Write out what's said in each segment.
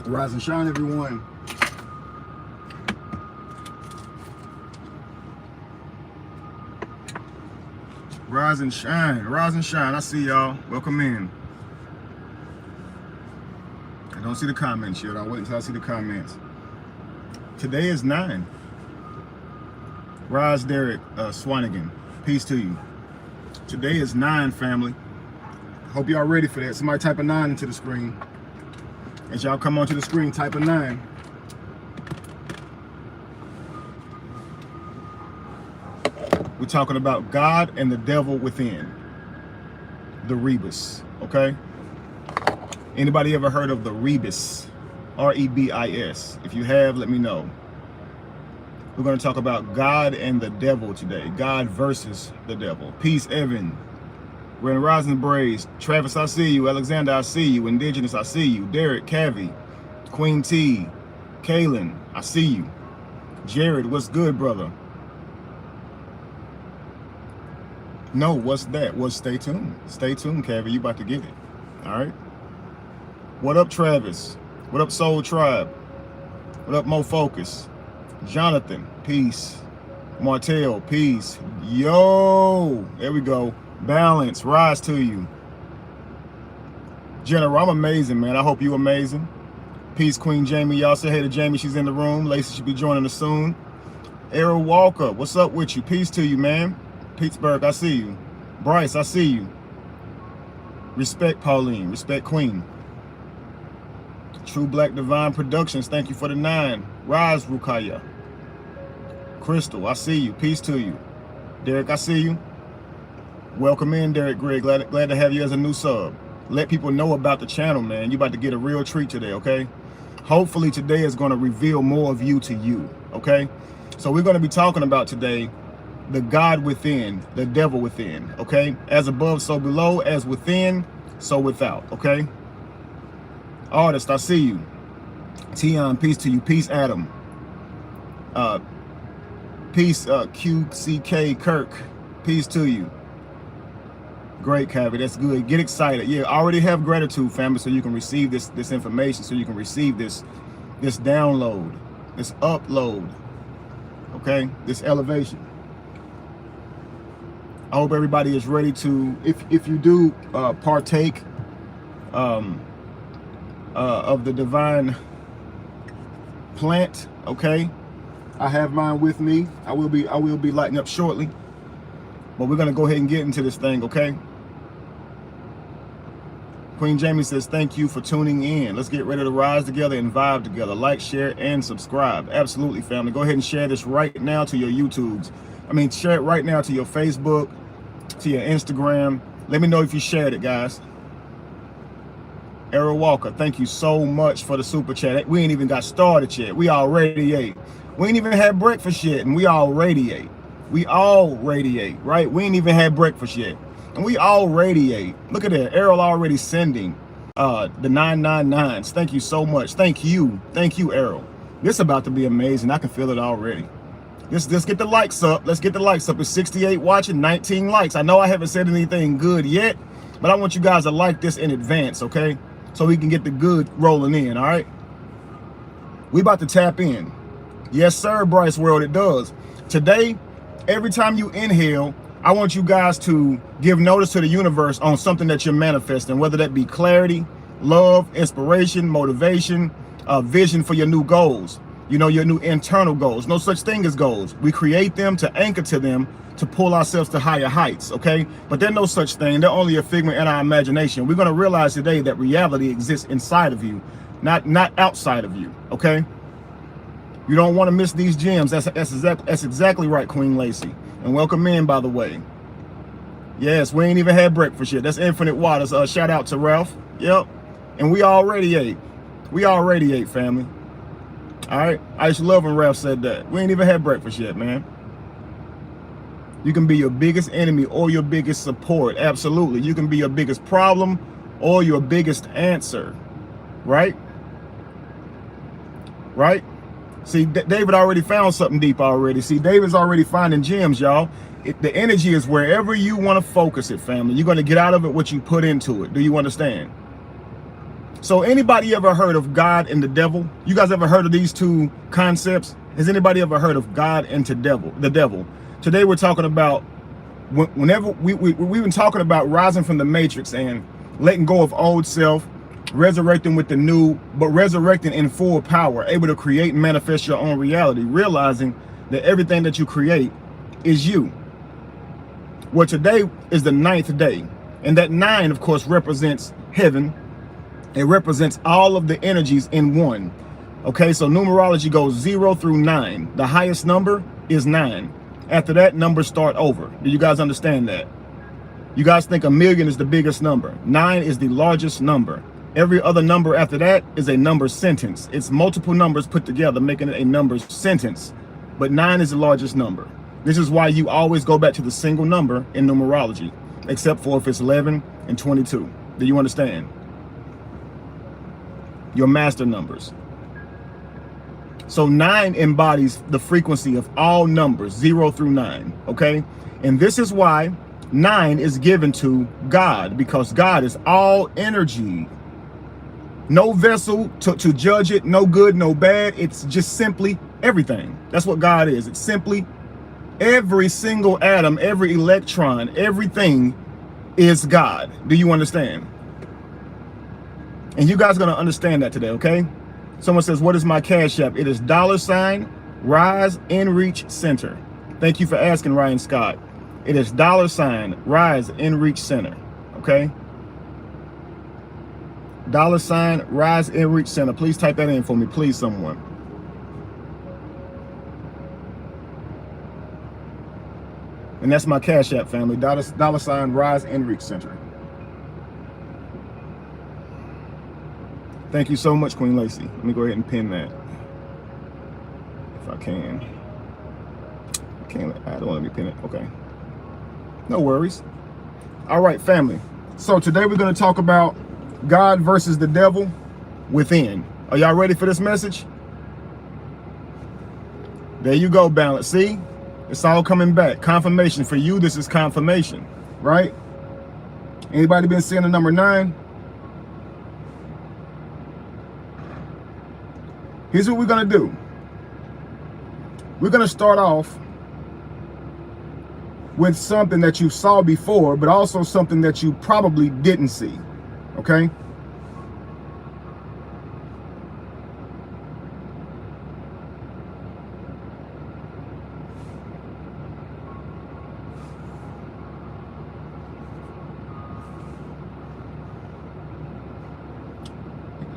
Rise and shine, everyone. Rise and shine. Rise and shine. I see y'all. Welcome in. I don't see the comments yet. I'll wait until I see the comments. Today is 9. Rise Derek Swanigan. Peace to you. Today is 9, family. Hope y'all ready for that. Somebody type a 9 into the screen. As y'all come onto the screen, type a 9. We're talking about God and the devil within. The rebus, okay? Anybody ever heard of the rebus? R-E-B-I-S. If you have, let me know. We're going to talk about God and the devil today. God versus the devil. Peace, Evan. We're in Rising Braves. Travis, I see you. Alexander, I see you. Indigenous, I see you. Derek, Cavi, Queen T, Kaylin, I see you. Jared, what's good, brother? No, what's that? Well, stay tuned. Stay tuned, Cavi. You about to get it. All right. What up, Travis? What up, Soul Tribe? What up, Mo Focus? Jonathan, peace. Martell, peace. Yo, there we go. Balance, rise to you. General, I'm amazing, man. I hope you amazing. Peace, Queen Jamie. Y'all say hey to Jamie. She's in the room. Lacey should be joining us soon. Errol Walker, what's up with you? Peace to you, man. Pittsburgh, I see you. Bryce, I see you. Respect, Pauline. Respect, Queen. True Black Divine Productions, thank you for the 9. Rise, Rukaya. Crystal, I see you. Peace to you. Derek, I see you. Welcome in, Derek Gregg. Glad to have you as a new sub. Let people know about the channel, man. You about to get a real treat today, okay? Hopefully today is going to reveal more of you to you, okay? So we're going to be talking about today the God within, the devil within, okay? As above, so below, as within, so without, okay? Artist, I see you. Tion, peace to you. Peace, Adam. Peace, QCK Kirk. Peace to you. Great, Cavi. That's good. Get excited. Yeah, already have gratitude, family, so you can receive this information, so you can receive this download, this upload, okay? This elevation. I hope everybody is ready to, if you do partake of the divine plant, okay? I have mine with me. I will be lighting up shortly, but we're gonna go ahead and get into this thing, okay? Queen Jamie says, thank you for tuning in. Let's get ready to rise together and vibe together. Like, share, and subscribe. Absolutely, family. Go ahead and share this right now to your YouTubes. I mean, share it right now to your Facebook, to your Instagram. Let me know if you shared it, guys. Errol Walker, thank you so much for the super chat. We ain't even got started yet. We already ate. We ain't even had breakfast yet, and we all radiate. We all radiate, right? We ain't even had breakfast yet, and we all radiate. Look at that. Errol already sending the 999s. Thank you so much. Thank you, Errol. This about to be amazing. I can feel it already. Let's get the likes up. Let's get the likes up. It's 68 watching, 19 likes. I know I haven't said anything good yet, but I want you guys to like this in advance, okay? So we can get the good rolling in, all right? We about to tap in. Yes, sir, Bryce World, it does. Today, every time you inhale, I want you guys to give notice to the universe on something that you're manifesting, whether that be clarity, love, inspiration, motivation, vision for your new goals, you know, your new internal goals. No such thing as goals. We create them to anchor to them, to pull ourselves to higher heights, okay? But there's no such thing. They're only a figment in our imagination. We're going to realize today that reality exists inside of you, not outside of you, okay? You don't want to miss these gems. That's exactly right, Queen Lacey. And welcome in, by the way. Yes, we ain't even had breakfast yet. That's Infinite Waters. Shout out to Ralph. Yep. And we already ate. We already ate, family. All right. I used to love when Ralph said that. We ain't even had breakfast yet, man. You can be your biggest enemy or your biggest support. Absolutely. You can be your biggest problem or your biggest answer. Right? Right? See, David already found something deep already. See, David's already finding gems, y'all. The energy is wherever you want to focus it, family. You're going to get out of it what you put into it. Do you understand? So anybody ever heard of God and the devil? You guys ever heard of these two concepts? Has anybody ever heard of God and the devil? Today we're talking about, whenever we've been talking about rising from the matrix and letting go of old self, resurrecting with the new, but resurrecting in full power, able to create and manifest your own reality, realizing that everything that you create is you. Well, today is the 9th day, and that 9, of course, represents heaven. It represents all of the energies in one. Okay, so numerology goes 0 through 9. The highest number is 9. After that, numbers start over. Do you guys understand that? You guys think 1,000,000 is the biggest number. 9 is the largest number. Every other number after that is a number sentence. It's multiple numbers put together, making it a number sentence. But 9 is the largest number. This is why you always go back to the single number in numerology, except for if it's 11 and 22. Do you understand? Your master numbers. So 9 embodies the frequency of all numbers, 0 through 9, okay? And this is why 9 is given to God, because God is all energy. No vessel to judge it, no good, no bad. It's just simply everything. That's what God is. It's simply every single atom, every electron, everything is God. Do you understand? And you guys are going to understand that today, okay? Someone says, what is my Cash App? It is $ Rise Inreach Center. Thank you for asking, Ryan Scott. It is $ Rise Inreach Center, okay? $ Rise Inreach Center. Please type that in for me, please, someone. And that's my Cash App, family. $ Rise Inreach Center. Thank you so much, Queen Lacey. Let me go ahead and pin that, if I can. I don't want to be pin it. Okay. No worries. All right, family. So today we're going to talk about God versus the devil within. Are y'all ready for this message? There you go, balance. See? It's all coming back. Confirmation. For you, this is confirmation, right? Anybody been seeing the number 9? Here's what we're going to do. We're going to start off with something that you saw before, but also something that you probably didn't see, okay?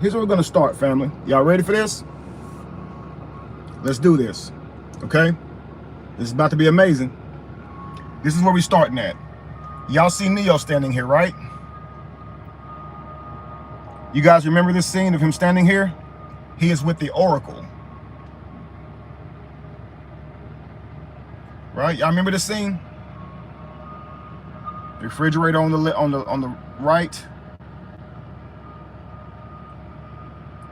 Here's where we're going to start, family. Y'all ready for this? Let's do this, okay? This is about to be amazing. This is where we're starting at. Y'all see Neo standing here, right? You guys remember this scene of him standing here? He is with the Oracle. Right? Y'all remember this scene? The refrigerator on the right.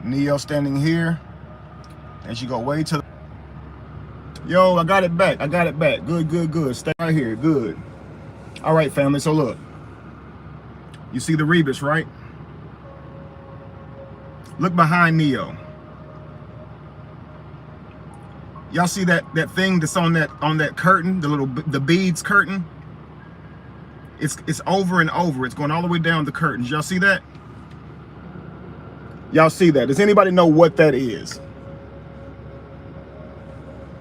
Neo standing here. As you go way to the... Yo, I got it back. I got it back. Good, good, good. Stay right here. Good. All right, family. So look. You see the rebus, right? Look behind Neo. Y'all see that thing that's on that curtain, the beads curtain? It's over and over. It's going all the way down the curtains. Y'all see that? Y'all see that? Does anybody know what that is?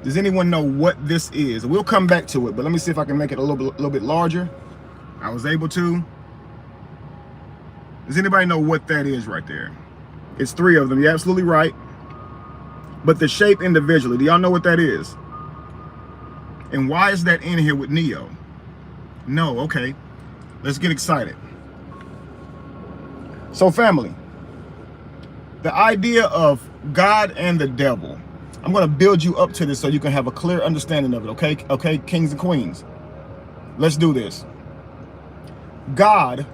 Does anyone know what this is? We'll come back to it, but let me see if I can make it a little bit larger. I was able to. Does anybody know what that is right there? It's 3 of them. You're absolutely right. But the shape individually, do y'all know what that is? And why is that in here with Neo? No, okay. Let's get excited. So family, the idea of God and the devil. I'm going to build you up to this so you can have a clear understanding of it, okay? Okay, kings and queens. Let's do this. God,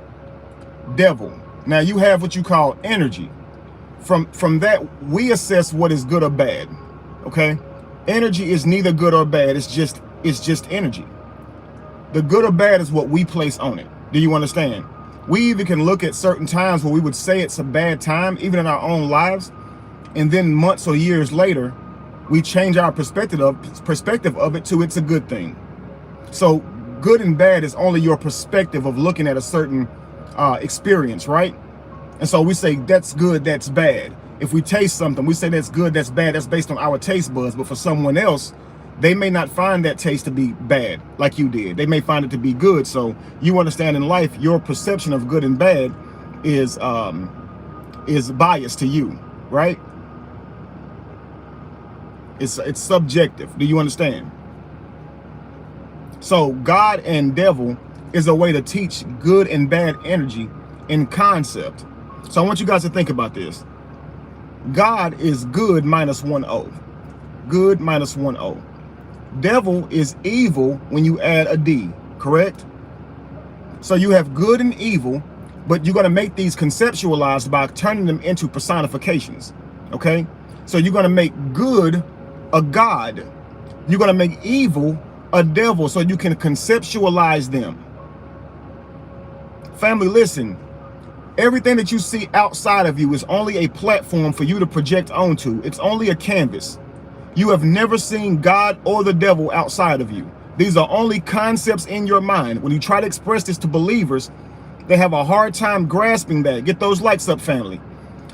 devil. Now you have what you call energy. From that, we assess what is good or bad, okay? Energy is neither good or bad. It's just energy. The good or bad is what we place on it. Do you understand? We even can look at certain times where we would say it's a bad time, even in our own lives, and then months or years later, we change our perspective of it to it's a good thing. So good and bad is only your perspective of looking at a certain experience, right? And so we say that's good, that's bad. If we taste something, we say that's good, that's bad. That's based on our taste buds. But for someone else, they may not find that taste to be bad like you did. They may find it to be good. So you understand in life, your perception of good and bad is biased to you, right? It's subjective. Do you understand? So God and devil is a way to teach good and bad energy in concept. So I want you guys to think about this. God is good minus 1-0. Good minus 1-0. Devil is evil when you add a D, correct? So you have good and evil, but you're going to make these conceptualized by turning them into personifications, okay? So you're going to make good a God. You're going to make evil a devil so you can conceptualize them. Family, listen. Everything that you see outside of you is only a platform for you to project onto. It's only a canvas. You have never seen God or the devil outside of you. These are only concepts in your mind. When you try to express this to believers, they have a hard time grasping that. Get those likes up, family.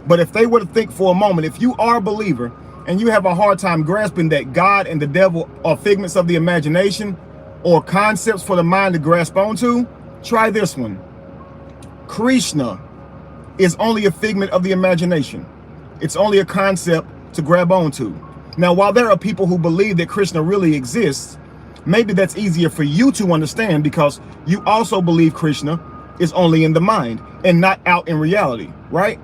But if they were to think for a moment, if you are a believer and you have a hard time grasping that God and the devil are figments of the imagination or concepts for the mind to grasp onto, try this one. Krishna is only a figment of the imagination. It's only a concept to grab onto. Now, while there are people who believe that Krishna really exists, maybe that's easier for you to understand because you also believe Krishna is only in the mind and not out in reality, right?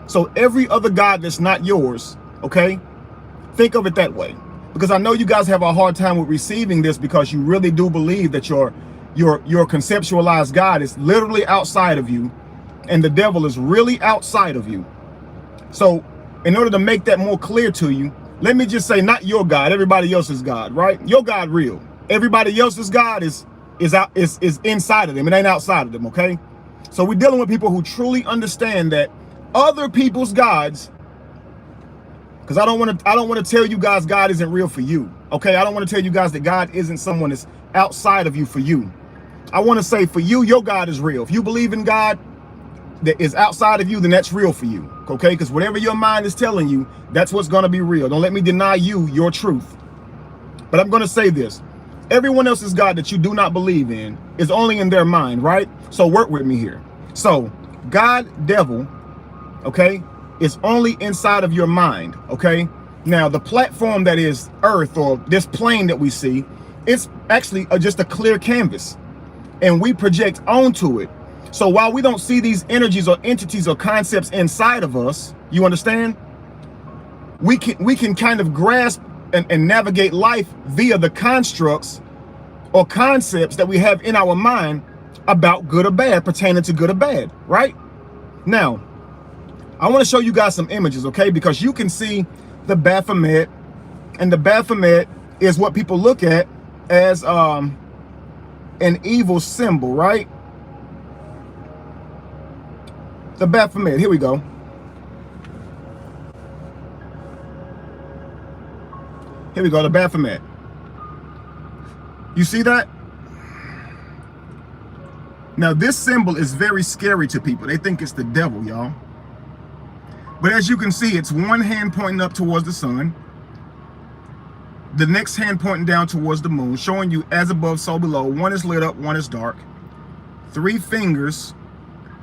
So every other God that's not yours, okay, think of it that way. Because I know you guys have a hard time with receiving this because you really do believe that your conceptualized God is literally outside of you and the devil is really outside of you. So in order to make that more clear to you, let me just say not your God, everybody else's God, right? Your God real. Everybody else's God is inside of them. It ain't outside of them, okay? So we're dealing with people who truly understand that other people's gods, because I don't want to tell you guys God isn't real for you, okay? I don't want to tell you guys that God isn't someone that's outside of you for you. I want to say for you, your God is real. If you believe in God that is outside of you, then that's real for you, okay? Because whatever your mind is telling you, that's what's going to be real. Don't let me deny you your truth. But I'm going to say this. Everyone else's God that you do not believe in is only in their mind, right? So work with me here. So God, devil, okay, is only inside of your mind, okay? Now, the platform that is Earth or this plane that we see, it's actually just a clear canvas. And we project onto it. So while we don't see these energies or entities or concepts inside of us, you understand? We can kind of grasp and navigate life via the constructs or concepts that we have in our mind about good or bad, pertaining to good or bad, right? Now, I want to show you guys some images, okay? Because you can see the Baphomet, and the Baphomet is what people look at as an evil symbol, right? The Baphomet, here we go. Here we go, the Baphomet. You see that? Now, this symbol is very scary to people. They think it's the devil, y'all. But as you can see, it's one hand pointing up towards the sun, the next hand pointing down towards the moon, showing you as above, so below. One is lit up, one is dark. 3 fingers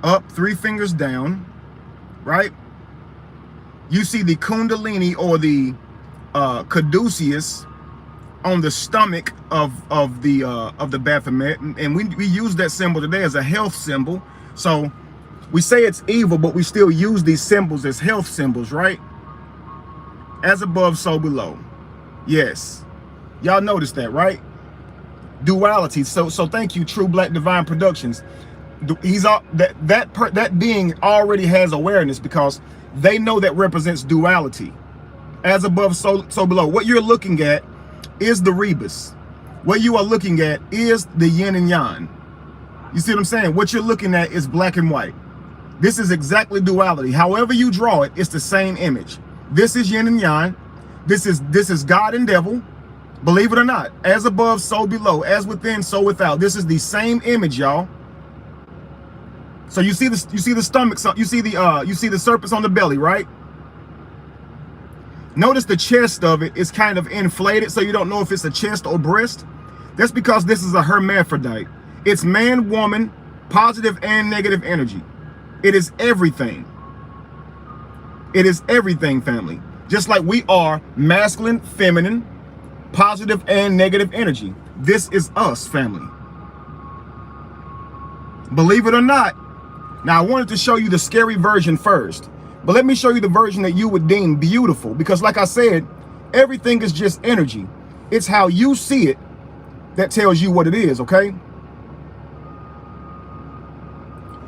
up, 3 fingers down, right? You see the Kundalini or the caduceus on the stomach of the Baphomet, and we use that symbol today as a health symbol. So we say it's evil, but we still use these symbols as health symbols, right? As above, so below. Yes, y'all noticed that, right? Duality. So thank you, True Black Divine Productions. He's all that being already has awareness because they know that represents duality. As above, so below. What you're looking at is the rebus. What you are looking at is the yin and yang. You see what I'm saying? What you're looking at is black and white. This is exactly duality. However you draw it, it's the same image. This is yin and yang. This is God and devil. Believe it or not, as above, so below, as within, so without. This is the same image, y'all. So you see the stomach, you see the serpents on the belly, right? Notice the chest of it is kind of inflated, so you don't know if it's a chest or breast. That's because this is a hermaphrodite. It's man, woman, positive and negative energy. It is everything. It is everything, family. Just like we are masculine, feminine, positive and negative energy. This is us, family. Believe it or not. Now, I wanted to show you the scary version first, but let me show you the version that you would deem beautiful, because like I said, everything is just energy. It's how you see it that tells you what it is, okay?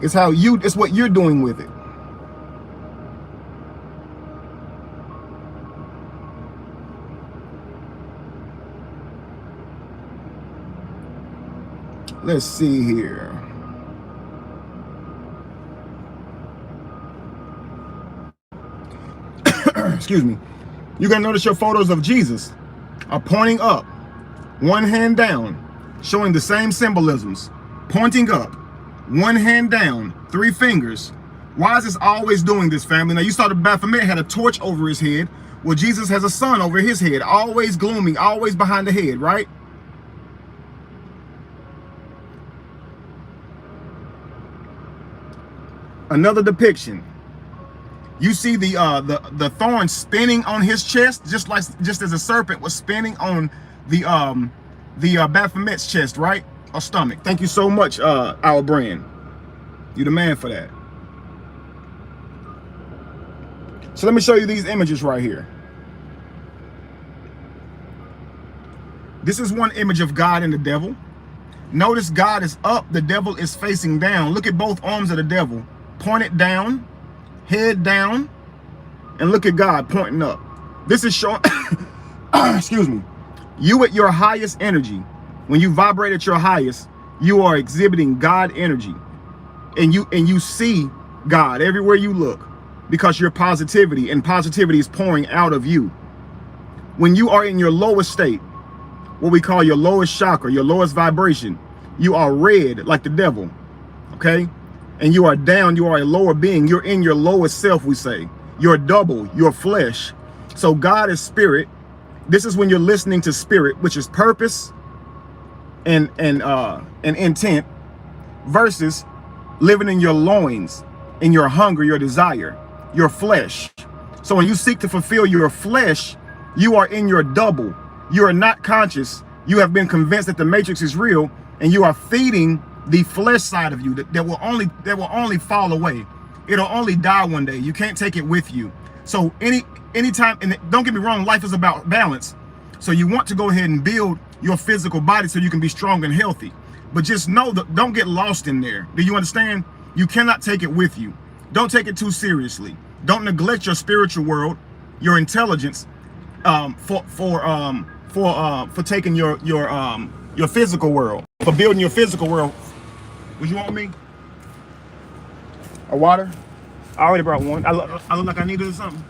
It's what you're doing with it. Let's see here. Excuse me. You're gonna notice your photos of Jesus are pointing up, one hand down, showing the same symbolisms. Pointing up, one hand down, 3 fingers. Why is this always doing this, family? Now you saw the Baphomet had a torch over his head. Well, Jesus has a sun over his head, always glooming, always behind the head, right? Another depiction. You see the thorn spinning on his chest, just as a serpent was spinning on the Baphomet's chest, right? Or stomach. Thank you so much, our brand. You the man for that. So let me show you these images right here. This is one image of God and the devil. Notice God is up, the devil is facing down. Look at both arms of the devil. Pointed down, head down, and look at God pointing up. This is showing, excuse me, you at your highest energy. When you vibrate at your highest, you are exhibiting God energy. And you see God everywhere you look, because you're positivity, and positivity is pouring out of you. When you are in your lowest state, what we call your lowest chakra, your lowest vibration, you are red like the devil, okay? And you are down, you are a lower being. You're in your lowest self, we say. You're double, you're flesh. So God is spirit. This is when you're listening to spirit, which is purpose and intent, versus living in your loins, in your hunger, your desire, your flesh. So when you seek to fulfill your flesh, you are in your double. You are not conscious. You have been convinced that the matrix is real, and you are feeding the flesh side of you that will only fall away. It'll only die one day. You can't take it with you. So anytime, and don't get me wrong, life is about balance. So you want to go ahead and build your physical body so you can be strong and healthy. But just know that don't get lost in there. Do you understand? You cannot take it with you. Don't take it too seriously. Don't neglect your spiritual world, your intelligence, for taking your physical world, for building your physical world. Would you want me? A water? I already brought one. I look like I needed something.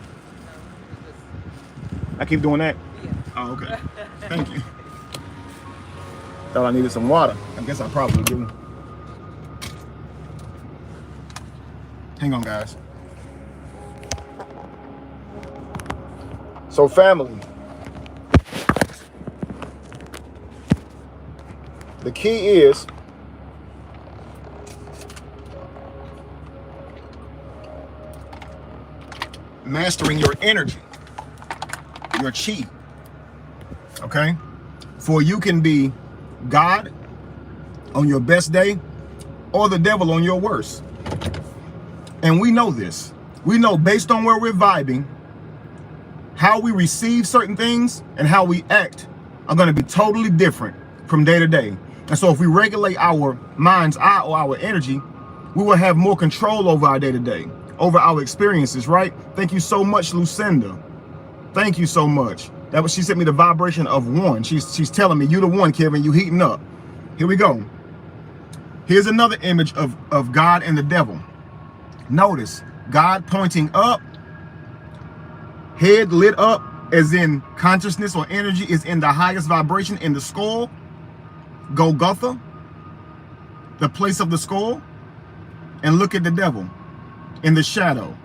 I keep doing that? Oh, okay. Thank you. Thought I needed some water. I guess I probably do. Hang on, guys. So, family, the key is mastering your energy, your chi, okay? For you can be God on your best day or the devil on your worst. And we know this. We know based on where we're vibing, how we receive certain things and how we act are going to be totally different from day to day. And so if we regulate our mind's eye or our energy, we will have more control over our day to day, over our experiences, right? Thank you so much, Lucinda. Thank you so much. That was, she sent me the vibration of 1. She's telling me, you the one, Kevin, you heating up. Here we go. Here's another image of God and the devil. Notice God pointing up, head lit up, as in consciousness or energy is in the highest vibration in the skull, Golgotha, the place of the skull. And look at the devil in the shadow,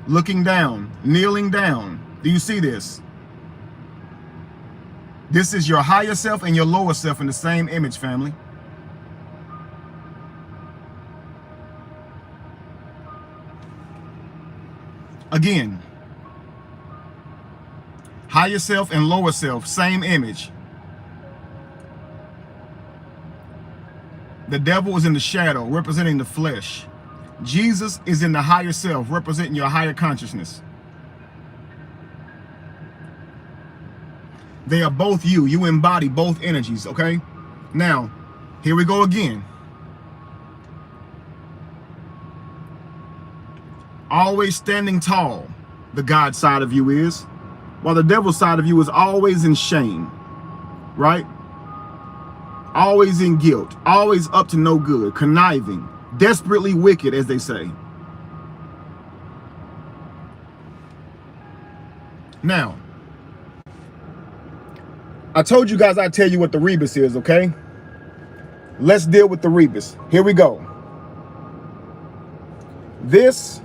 looking down, kneeling down. Do you see this? This is your higher self and your lower self in the same image, family. Again, higher self and lower self, same image. The devil is in the shadow, representing the flesh. Jesus is in the higher self, representing your higher consciousness. They are both you. You embody both energies, okay? Now, here we go again. Always standing tall, the God side of you is, while the devil side of you is always in shame, right? Always in guilt, always up to no good, conniving, desperately wicked, as they say. Now, I told you guys I'd tell you what the rebus is, okay? Let's deal with the rebus. Here we go. This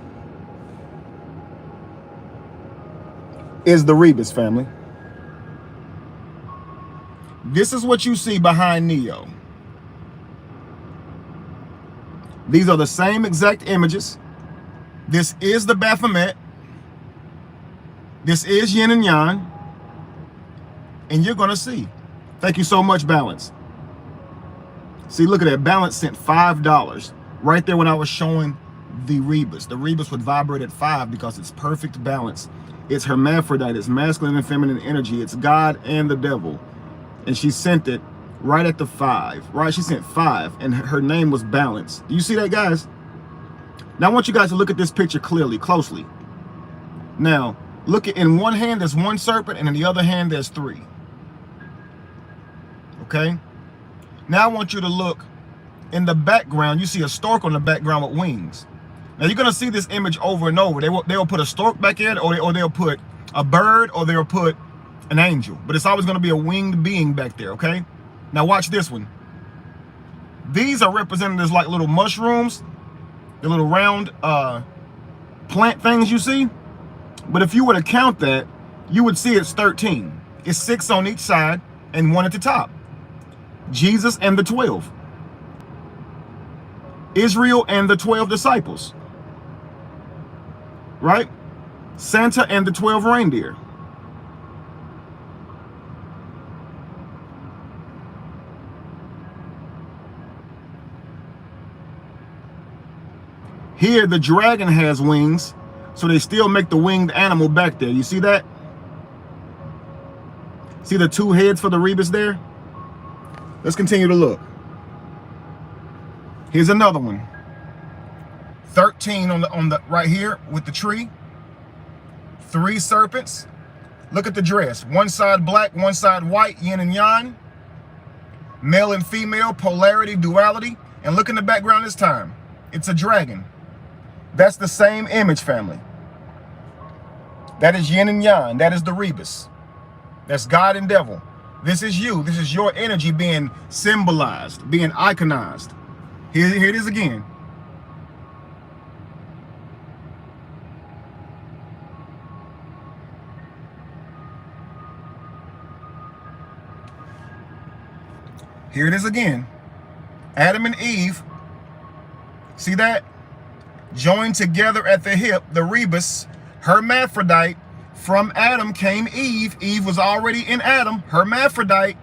is the rebus, family. This is what you see behind Neo. These are the same exact images. This is the Baphomet. This is yin and yang. And you're going to see. Thank you so much, Balance. See, look at that. Balance sent $5 right there when I was showing the rebus. The rebus would vibrate at 5 because it's perfect balance. It's hermaphrodite. It's masculine and feminine energy. It's God and the devil. And she sent it right at the 5, right? She sent 5 and her name was Balance. Do you see that, guys? Now I want you guys to look at this picture closely. Now, look at, in one hand there's one serpent and in the other hand there's 3. Okay? Now I want you to look in the background. You see a stork on the background with wings. Now you're gonna see this image over and over. They'll put a stork back in, or they'll put a bird, or they'll put an angel, but it's always going to be a winged being back there. Okay, now watch this one. These are represented as like little mushrooms, the little round plant things you see. But if you were to count that, you would see it's 13. It's 6 on each side and 1 at the top. Jesus and the 12. Israel and the 12 disciples. Right? Santa and the 12 reindeer. Here, the dragon has wings, so they still make the winged animal back there. You see that? See the 2 heads for the rebus there? Let's continue to look. Here's another one. 13 on the right here with the tree. 3 serpents. Look at the dress. One side black, one side white, yin and yang. Male and female, polarity, duality. And look in the background this time. It's a dragon. That's the same image, family. That is yin and yang. That is the rebus. That's God and devil. This is you. This is your energy being symbolized, being iconized. Here it is again. Here it is again. Adam and Eve. See that? Joined together at the hip, the rebus, hermaphrodite. From Adam came Eve. Eve was already in Adam, hermaphrodite.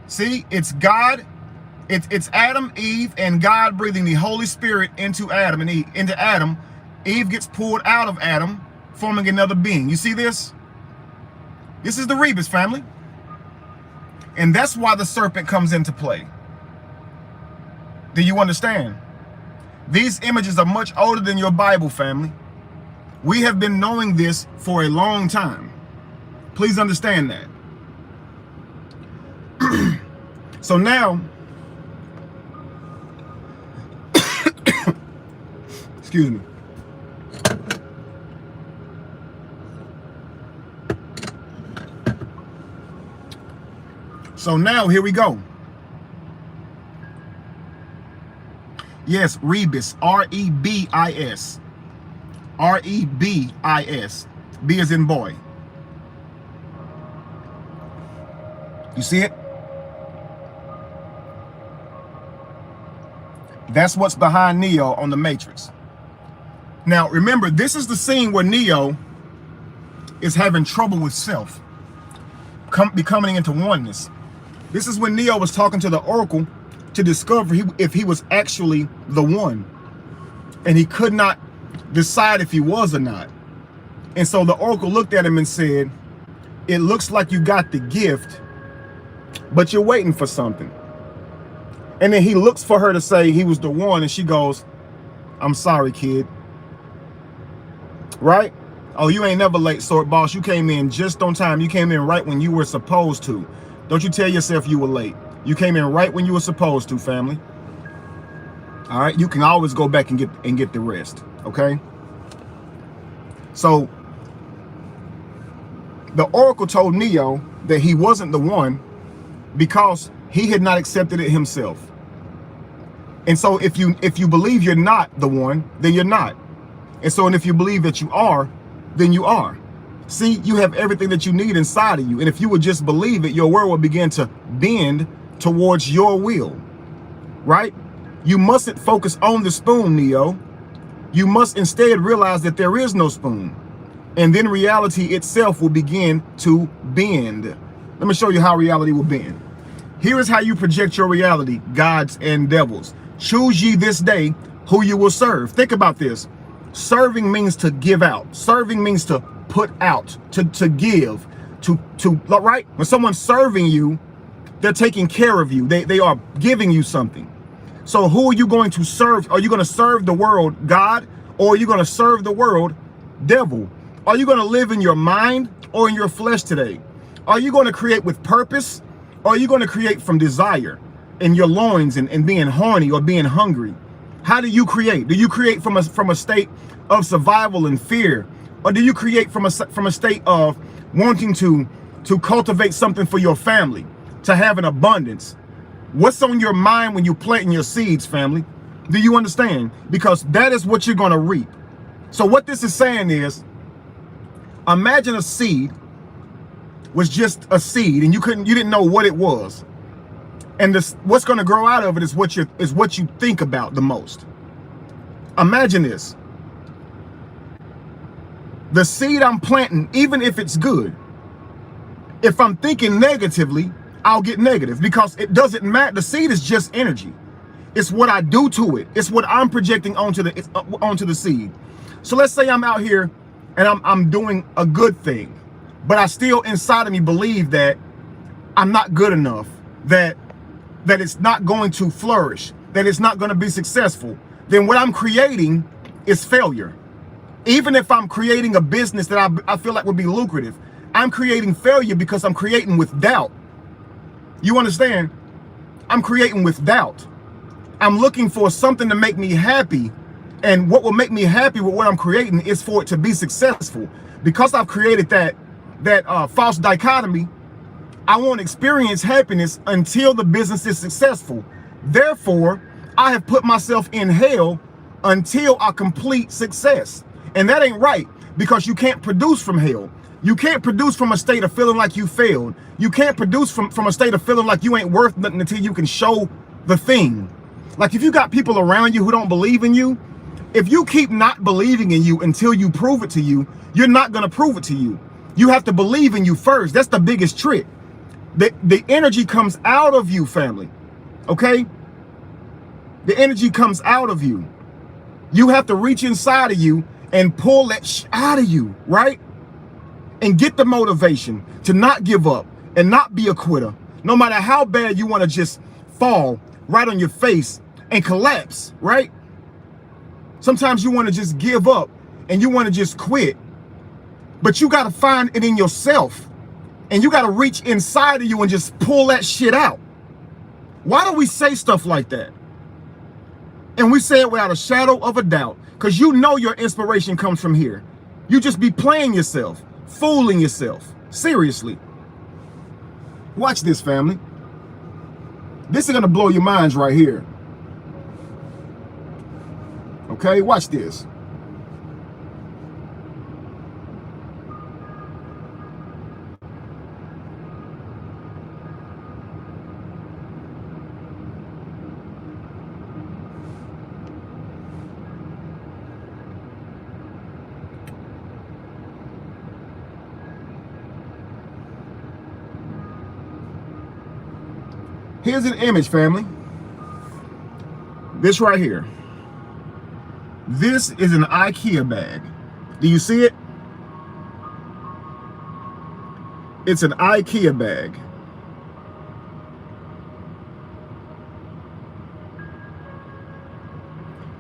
See, it's God, it's Adam, Eve, and God breathing the Holy Spirit into Adam and Eve, into Adam. Eve gets pulled out of Adam, forming another being. You see this? This is the rebus, family. And that's why the serpent comes into play. Do you understand? These images are much older than your Bible, family. We have been knowing this for a long time. Please understand that. So now, Excuse me. So now here we go. Yes, Rebis, R-E-B-I-S. R-E-B-I-S. B as in boy. You see it? That's what's behind Neo on the Matrix. Now, remember, this is the scene where Neo is having trouble with self, becoming into oneness. This is when Neo was talking to the Oracle to discover if he was actually the one. And he could not decide if he was or not. And so the Oracle looked at him and said, it looks like you got the gift, but you're waiting for something. And then he looks for her to say he was the one, and she goes, I'm sorry, kid. Right? Oh, you ain't never late, Sword Boss. You came in just on time. You came in right when you were supposed to. Don't you tell yourself you were late. You came in right when you were supposed to, family. All right? You can always go back and get the rest, okay? So the Oracle told Neo that he wasn't the one because he had not accepted it himself. And so if you believe you're not the one, then you're not. And so if you believe that you are, then you are. See, you have everything that you need inside of you. And if you would just believe it, your world will begin to bend towards your will, right? You mustn't focus on the spoon, Neo. You must instead realize that there is no spoon. And then reality itself will begin to bend. Let me show you how reality will bend. Here is how you project your reality, gods and devils. Choose ye this day who you will serve. Think about this. Serving means to give out. Serving means to put out, to give, right? When someone's serving you, they're taking care of you. They are giving you something. So who are you going to serve? Are you going to serve the world, God, or are you going to serve the world, devil? Are you going to live in your mind or in your flesh today? Are you going to create with purpose, or are you going to create from desire in your loins and being horny or being hungry? How do you create? Do you create from a state of survival and fear? Or do you create from a state of wanting to cultivate something for your family, to have an abundance? What's on your mind when you're planting your seeds, family? Do you understand? Because that is what you're going to reap. So what this is saying is, imagine a seed was just a seed and you didn't know what it was. And what's going to grow out of it is what you think about the most. Imagine this. The seed I'm planting, even if it's good, if I'm thinking negatively, I'll get negative, because it doesn't matter. The seed is just energy. It's what I do to it. It's what I'm projecting onto the seed. So let's say I'm out here and I'm doing a good thing, but I still inside of me believe that I'm not good enough, that it's not going to flourish, that it's not going to be successful. Then what I'm creating is failure. Even if I'm creating a business that I feel like would be lucrative, I'm creating failure because I'm creating with doubt. You understand? I'm creating with doubt. I'm looking for something to make me happy. And what will make me happy with what I'm creating is for it to be successful. Because I've created that false dichotomy, I won't experience happiness until the business is successful. Therefore, I have put myself in hell until I complete success. And that ain't right, because you can't produce from hell. You can't produce from a state of feeling like you failed. You can't produce from a state of feeling like you ain't worth nothing until you can show the thing. Like if you got people around you who don't believe in you, if you keep not believing in you until you prove it to you, you're not going to prove it to you. You have to believe in you first. That's the biggest trick. The energy comes out of you, family. Okay? The energy comes out of you. You have to reach inside of you and pull that out of you, right? And get the motivation to not give up and not be a quitter. No matter how bad you want to just fall right on your face and collapse, right? Sometimes you want to just give up and you want to just quit. But you got to find it in yourself. And you got to reach inside of you and just pull that shit out. Why do we say stuff like that? And we say it without a shadow of a doubt, because you know your inspiration comes from here. You just be playing yourself, fooling yourself. Seriously. Watch this, family. This is going to blow your minds right here. Okay, watch this. Here's an image, family. This right here. This is an Ikea bag. Do you see it? It's an Ikea bag.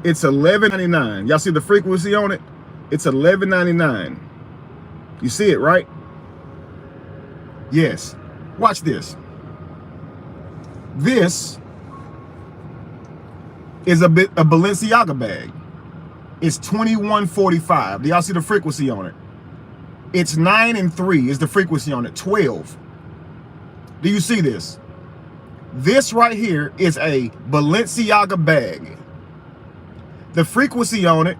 It's $11.99. Y'all see the frequency on it? It's $11.99. You see it, right? Yes. Watch this. This is a Balenciaga bag. It's $21.45. Do y'all see the frequency on it? It's 9 and 3 is the frequency on it. 12. Do you see this? This right here is a Balenciaga bag. The frequency on it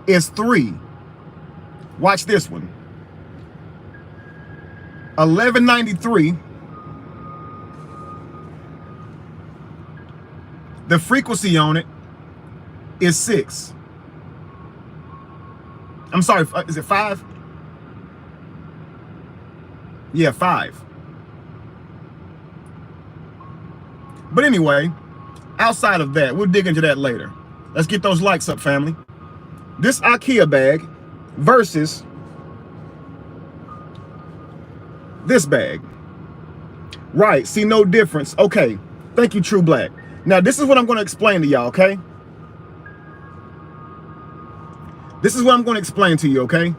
is 3. Watch this one. $11.93. The frequency on it is 6. I'm sorry, is it 5? Yeah, 5. But anyway, outside of that, we'll dig into that later. Let's get those likes up, family. This Ikea bag versus this bag. Right, see no difference. Okay, thank you, True Black. Now, this is what I'm going to explain to y'all, okay? This is what I'm going to explain to you, okay?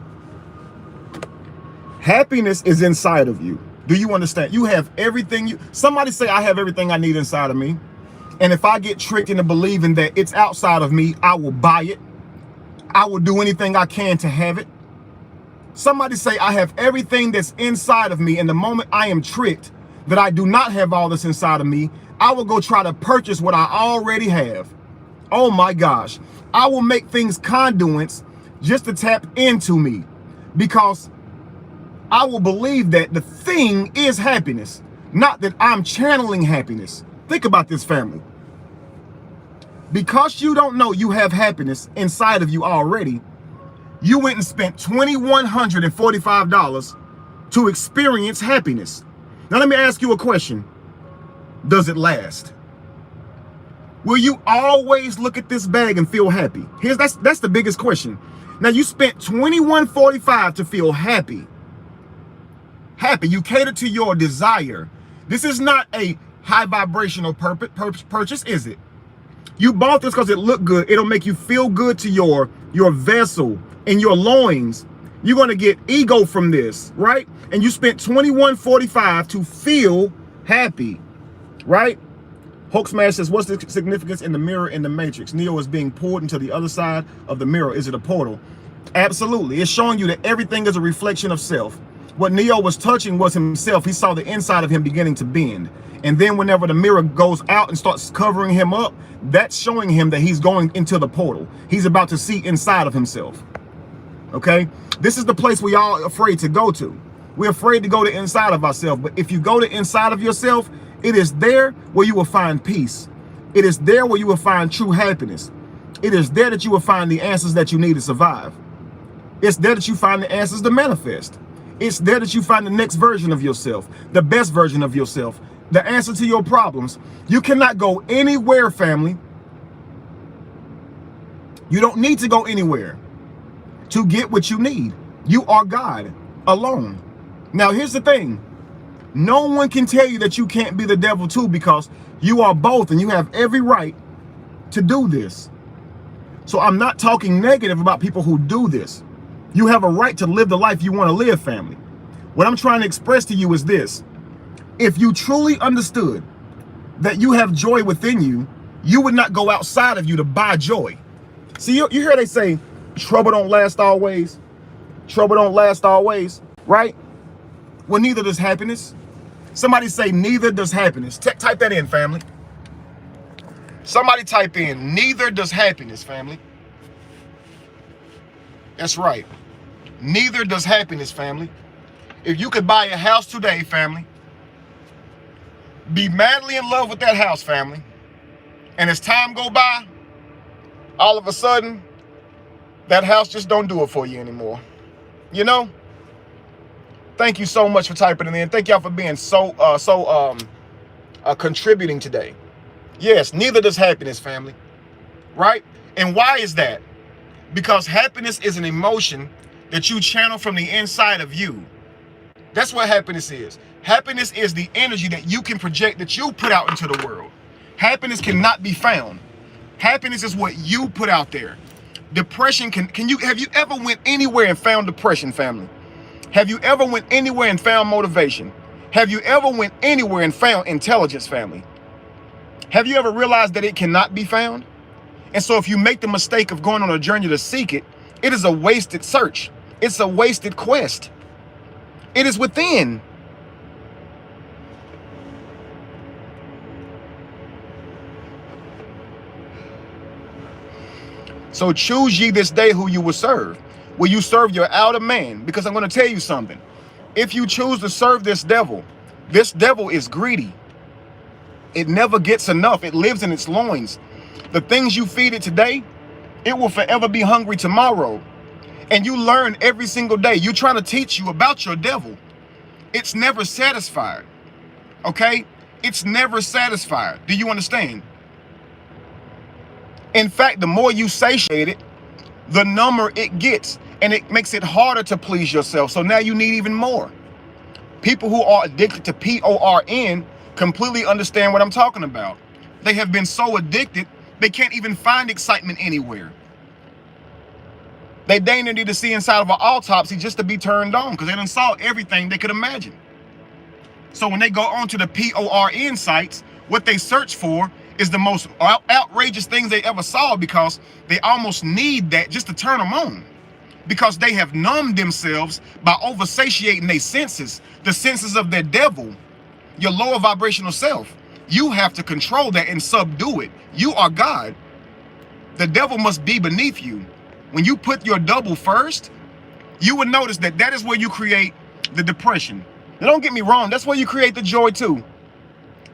Happiness is inside of you. Do you understand? You have everything somebody say, I have everything I need inside of me. And if I get tricked into believing that it's outside of me, I will buy it. I will do anything I can to have it. Somebody say, I have everything that's inside of me. And the moment I am tricked that I do not have all this inside of me, I will go try to purchase what I already have. Oh my gosh. I will make things conduits just to tap into me, because I will believe that the thing is happiness, not that I'm channeling happiness. Think about this, family. Because you don't know you have happiness inside of you already, you went and spent $2,145 to experience happiness. Now let me ask you a question. Does it last? Will you always look at this bag and feel happy? That's the biggest question. Now you spent $2,145 to feel happy. Happy. You catered to your desire. This is not a high vibrational purchase, is it? You bought this because it looked good. It'll make you feel good to your vessel and your loins. You're going to get ego from this, right? And you spent $2,145 to feel happy, right? Hulk Smash says, what's the significance in the mirror in the Matrix? Neo is being pulled into the other side of the mirror. Is it a portal? Absolutely. It's showing you that everything is a reflection of self. What Neo was touching was himself. He saw the inside of him beginning to bend. And then whenever the mirror goes out and starts covering him up, that's showing him that he's going into the portal. He's about to see inside of himself. Okay? This is the place we all afraid to go to. We're afraid to go to inside of ourselves. But if you go to inside of yourself, it is there where you will find peace. It is there where you will find true happiness. It is there that you will find the answers that you need to survive. It's there that you find the answers to manifest. It's there that you find the next version of yourself, the best version of yourself, the answer to your problems. You cannot go anywhere, family. You don't need to go anywhere to get what you need. You are God alone. Now, here's the thing. No one can tell you that you can't be the devil too, because you are both and you have every right to do this. So I'm not talking negative about people who do this. You have a right to live the life you want to live, family. What I'm trying to express to you is this. If you truly understood that you have joy within you, You would not go outside of you to buy joy. See, you hear they say, trouble don't last always. Trouble don't last always, right? Well, neither does happiness. Somebody say, neither does happiness. Type that in, family. Somebody type in, neither does happiness, family. That's right. Neither does happiness, family. If you could buy a house today, family, be madly in love with that house, family, and as time go by, all of a sudden, that house just don't do it for you anymore. You know? Thank you so much for typing it in. Thank y'all for being so contributing today. Yes, neither does happiness, family. Right? And why is that? Because happiness is an emotion that you channel from the inside of you. That's what happiness is. Happiness is the energy that you can project, that you put out into the world. Happiness cannot be found. Happiness is what you put out there. Depression have you ever went anywhere and found depression, family? Have you ever went anywhere and found motivation? Have you ever went anywhere and found intelligence, family? Have you ever realized that it cannot be found? And so if you make the mistake of going on a journey to seek it, it is a wasted search. It's a wasted quest. It is within. So choose ye this day who you will serve. Will you serve your outer man? Because I'm going to tell you something. If you choose to serve this devil is greedy. It never gets enough. It lives in its loins. The things you feed it today, it will forever be hungry tomorrow. And you learn every single day. You're trying to teach you about your devil. It's never satisfied. Okay? It's never satisfied. Do you understand? In fact, the more you satiate it, the number it gets. And it makes it harder to please yourself. So now you need even more. People who are addicted to PORN completely understand what I'm talking about. They have been so addicted, they can't even find excitement anywhere. They dang near need to see inside of an autopsy just to be turned on, because they done saw everything they could imagine. So when they go onto the PORN sites, what they search for is the most outrageous things they ever saw, because they almost need that just to turn them on. Because they have numbed themselves by oversatiating their senses, the senses of their devil, your lower vibrational self. You have to control that and subdue it. You are God. The devil must be beneath you. When you put your double first, you will notice that that is where you create the depression. Now, don't get me wrong, that's where you create the joy too.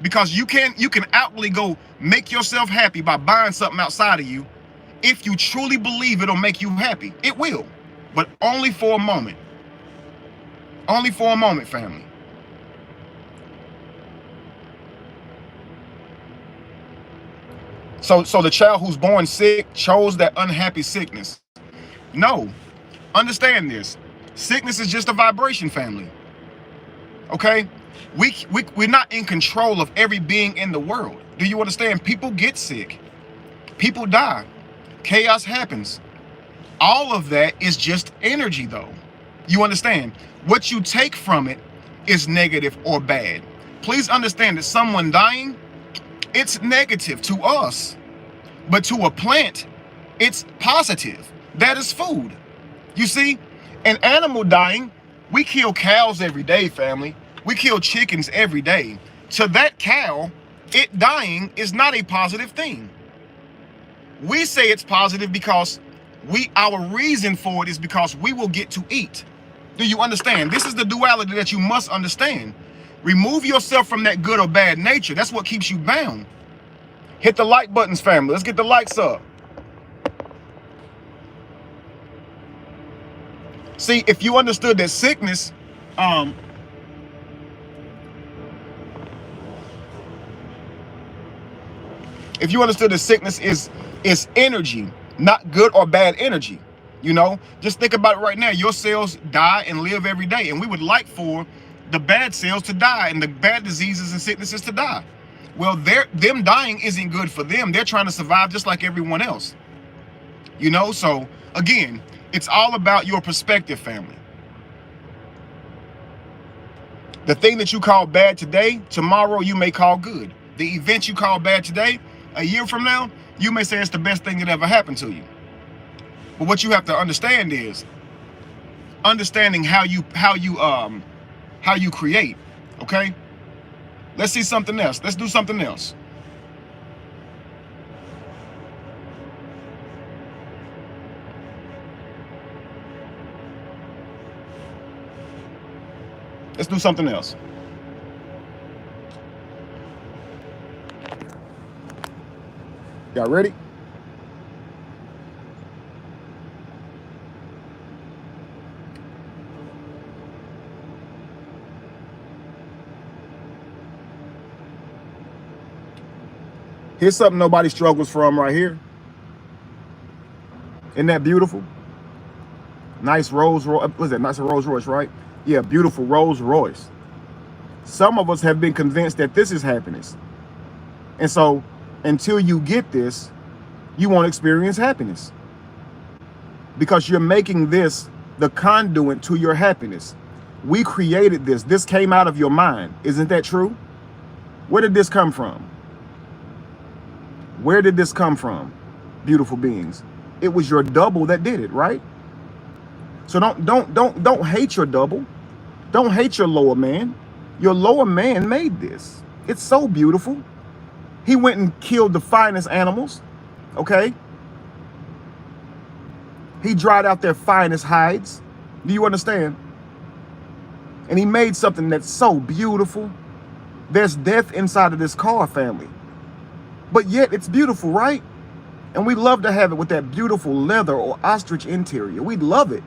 Because you can outwardly go make yourself happy by buying something outside of you. If you truly believe it'll make you happy, it will. But only for a moment. Only for a moment, family. So the child who's born sick chose that unhappy sickness. No, understand this. Sickness is just a vibration, family. Okay? We're not in control of every being in the world. Do you understand? People get sick. People die. Chaos happens. All of that is just energy, though. You understand? What you take from it is negative or bad. Please understand that someone dying, it's negative to us. But to a plant, it's positive. That is food. You see, an animal dying, we kill cows every day, family. We kill chickens every day. To that cow, it dying is not a positive thing. We say it's positive because our reason for it is because we will get to eat. Do you understand? This is the duality that you must understand. Remove yourself from that good or bad nature. That's what keeps you bound. Hit the like buttons, family. Let's get the likes up. See, if you understood that sickness, if you understood that sickness is energy, not good or bad energy, you know, just think about it right now. Your cells die and live every day, and we would like for the bad cells to die and the bad diseases and sicknesses to die. Well, them dying isn't good for them. They're trying to survive just like everyone else. You know, so again, it's all about your perspective, family. The thing that you call bad today, tomorrow you may call good. The event you call bad today, A year from now, you may say it's the best thing that ever happened to you. But what you have to understand is understanding how you create. Okay? Let's see something else. Let's do something else. Let's do something else. Y'all ready? Here's something nobody struggles from right here. Isn't that beautiful? Nice Rolls Royce. What's that? Nice Rolls Royce, right? Yeah, beautiful Rolls Royce. Some of us have been convinced that this is happiness. And so until you get this, you won't experience happiness. Because you're making this the conduit to your happiness. We created this. This came out of your mind. Isn't that true? Where did this come from? Where did this come from, beautiful beings? It was your double that did it, right? So don't hate your double. Don't hate your lower man. Your lower man made this. It's so beautiful. He went and killed the finest animals, okay? He dried out their finest hides. Do you understand? And he made something that's so beautiful. There's death inside of this car, family. But yet it's beautiful, right? And we love to have it with that beautiful leather or ostrich interior. We love it.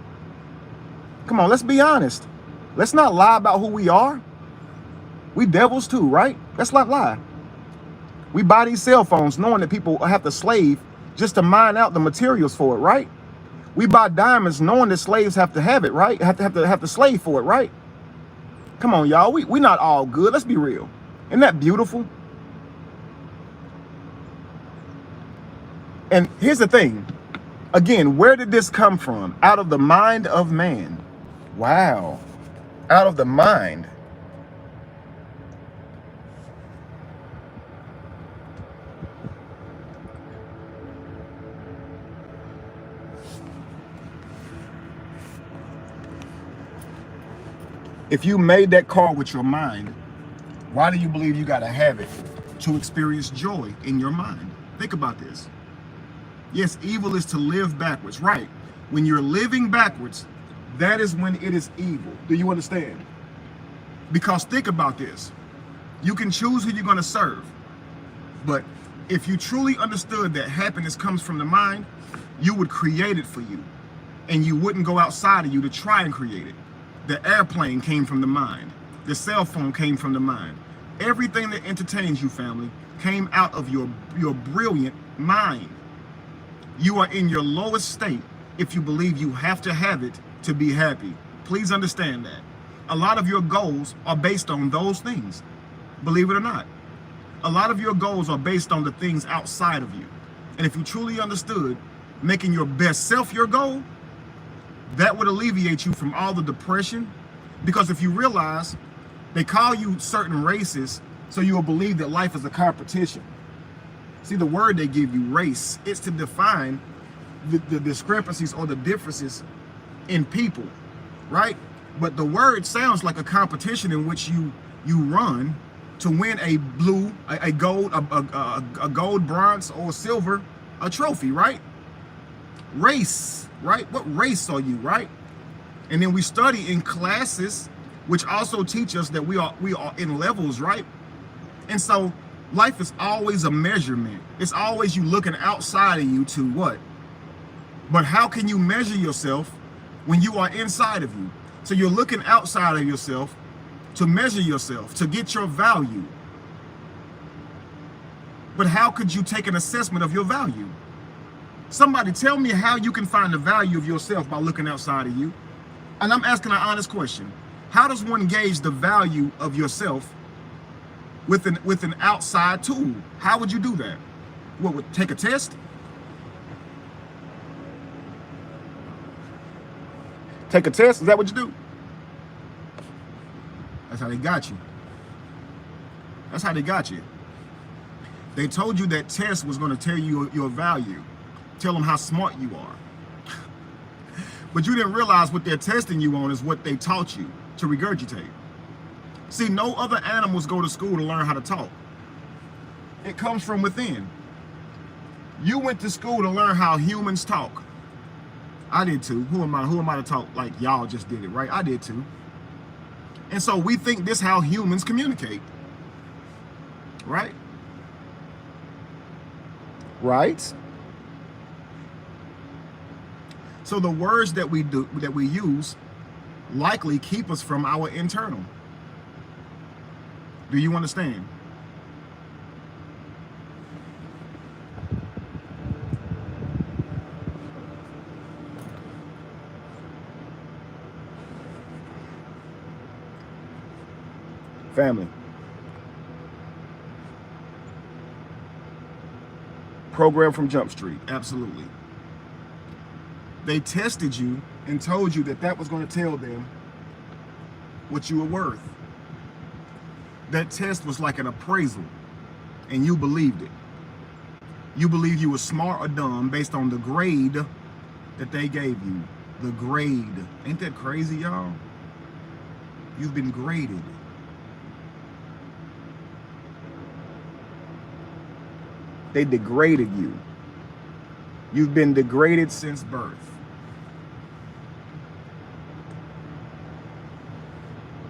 Come on, let's be honest. Let's not lie about who we are. We devils too, right? Let's not lie. We buy these cell phones knowing that people have to slave just to mine out the materials for it, right? We buy diamonds knowing that slaves have to have it, right? Have to slave for it, right? Come on, y'all. We not all good. Let's be real. Isn't that beautiful? And here's the thing. Again, where did this come from? Out of the mind of man. Wow. Out of the mind. If you made that call with your mind, why do you believe you got to have it to experience joy in your mind? Think about this. Yes, evil is to live backwards, right? When you're living backwards, that is when it is evil. Do you understand? Because think about this. You can choose who you're going to serve. But if you truly understood that happiness comes from the mind, you would create it for you. And you wouldn't go outside of you to try and create it. The airplane came from the mind. The cell phone came from the mind. Everything that entertains you, family, came out of your brilliant mind. You are in your lowest state if you believe you have to have it to be happy. Please understand that. A lot of your goals are based on those things. Believe it or not. A lot of your goals are based on the things outside of you. And if you truly understood making your best self your goal, that would alleviate you from all the depression. Because if you realize they call you certain races, so you will believe that life is a competition. See, the word they give you, race, it's to define the discrepancies or the differences in people, right? But the word sounds like a competition in which you run to win a blue, a gold, a gold, bronze, or silver, a trophy, right? Race, right? What race are you, right? And then we study in classes, which also teach us that we are in levels, right? And so life is always a measurement. It's always you looking outside of you to what? But how can you measure yourself when you are inside of you? So you're looking outside of yourself to measure yourself, to get your value. But how could you take an assessment of your value? Somebody tell me how you can find the value of yourself by looking outside of you. And I'm asking an honest question. How does one gauge the value of yourself with an outside tool? How would you do that? What, would take a test? Take a test? Is that what you do? That's how they got you. That's how they got you. They told you that test was going to tell you your value, tell them how smart you are. But you didn't realize what they're testing you on is what they taught you to regurgitate. See, no other animals go to school to learn how to talk. It comes from within. You went to school to learn how humans talk. I did too. Who am I to talk like y'all just did it, right? I did too. And so we think this is how humans communicate. Right? Right? So the words that we use likely keep us from our internal. Do you understand? Family. Program from Jump Street, absolutely. They tested you and told you that that was going to tell them what you were worth. That test was like an appraisal, and you believed it. You believed you were smart or dumb based on the grade that they gave you. The grade. Ain't that crazy, y'all? You've been graded. They degraded you. You've been degraded since birth.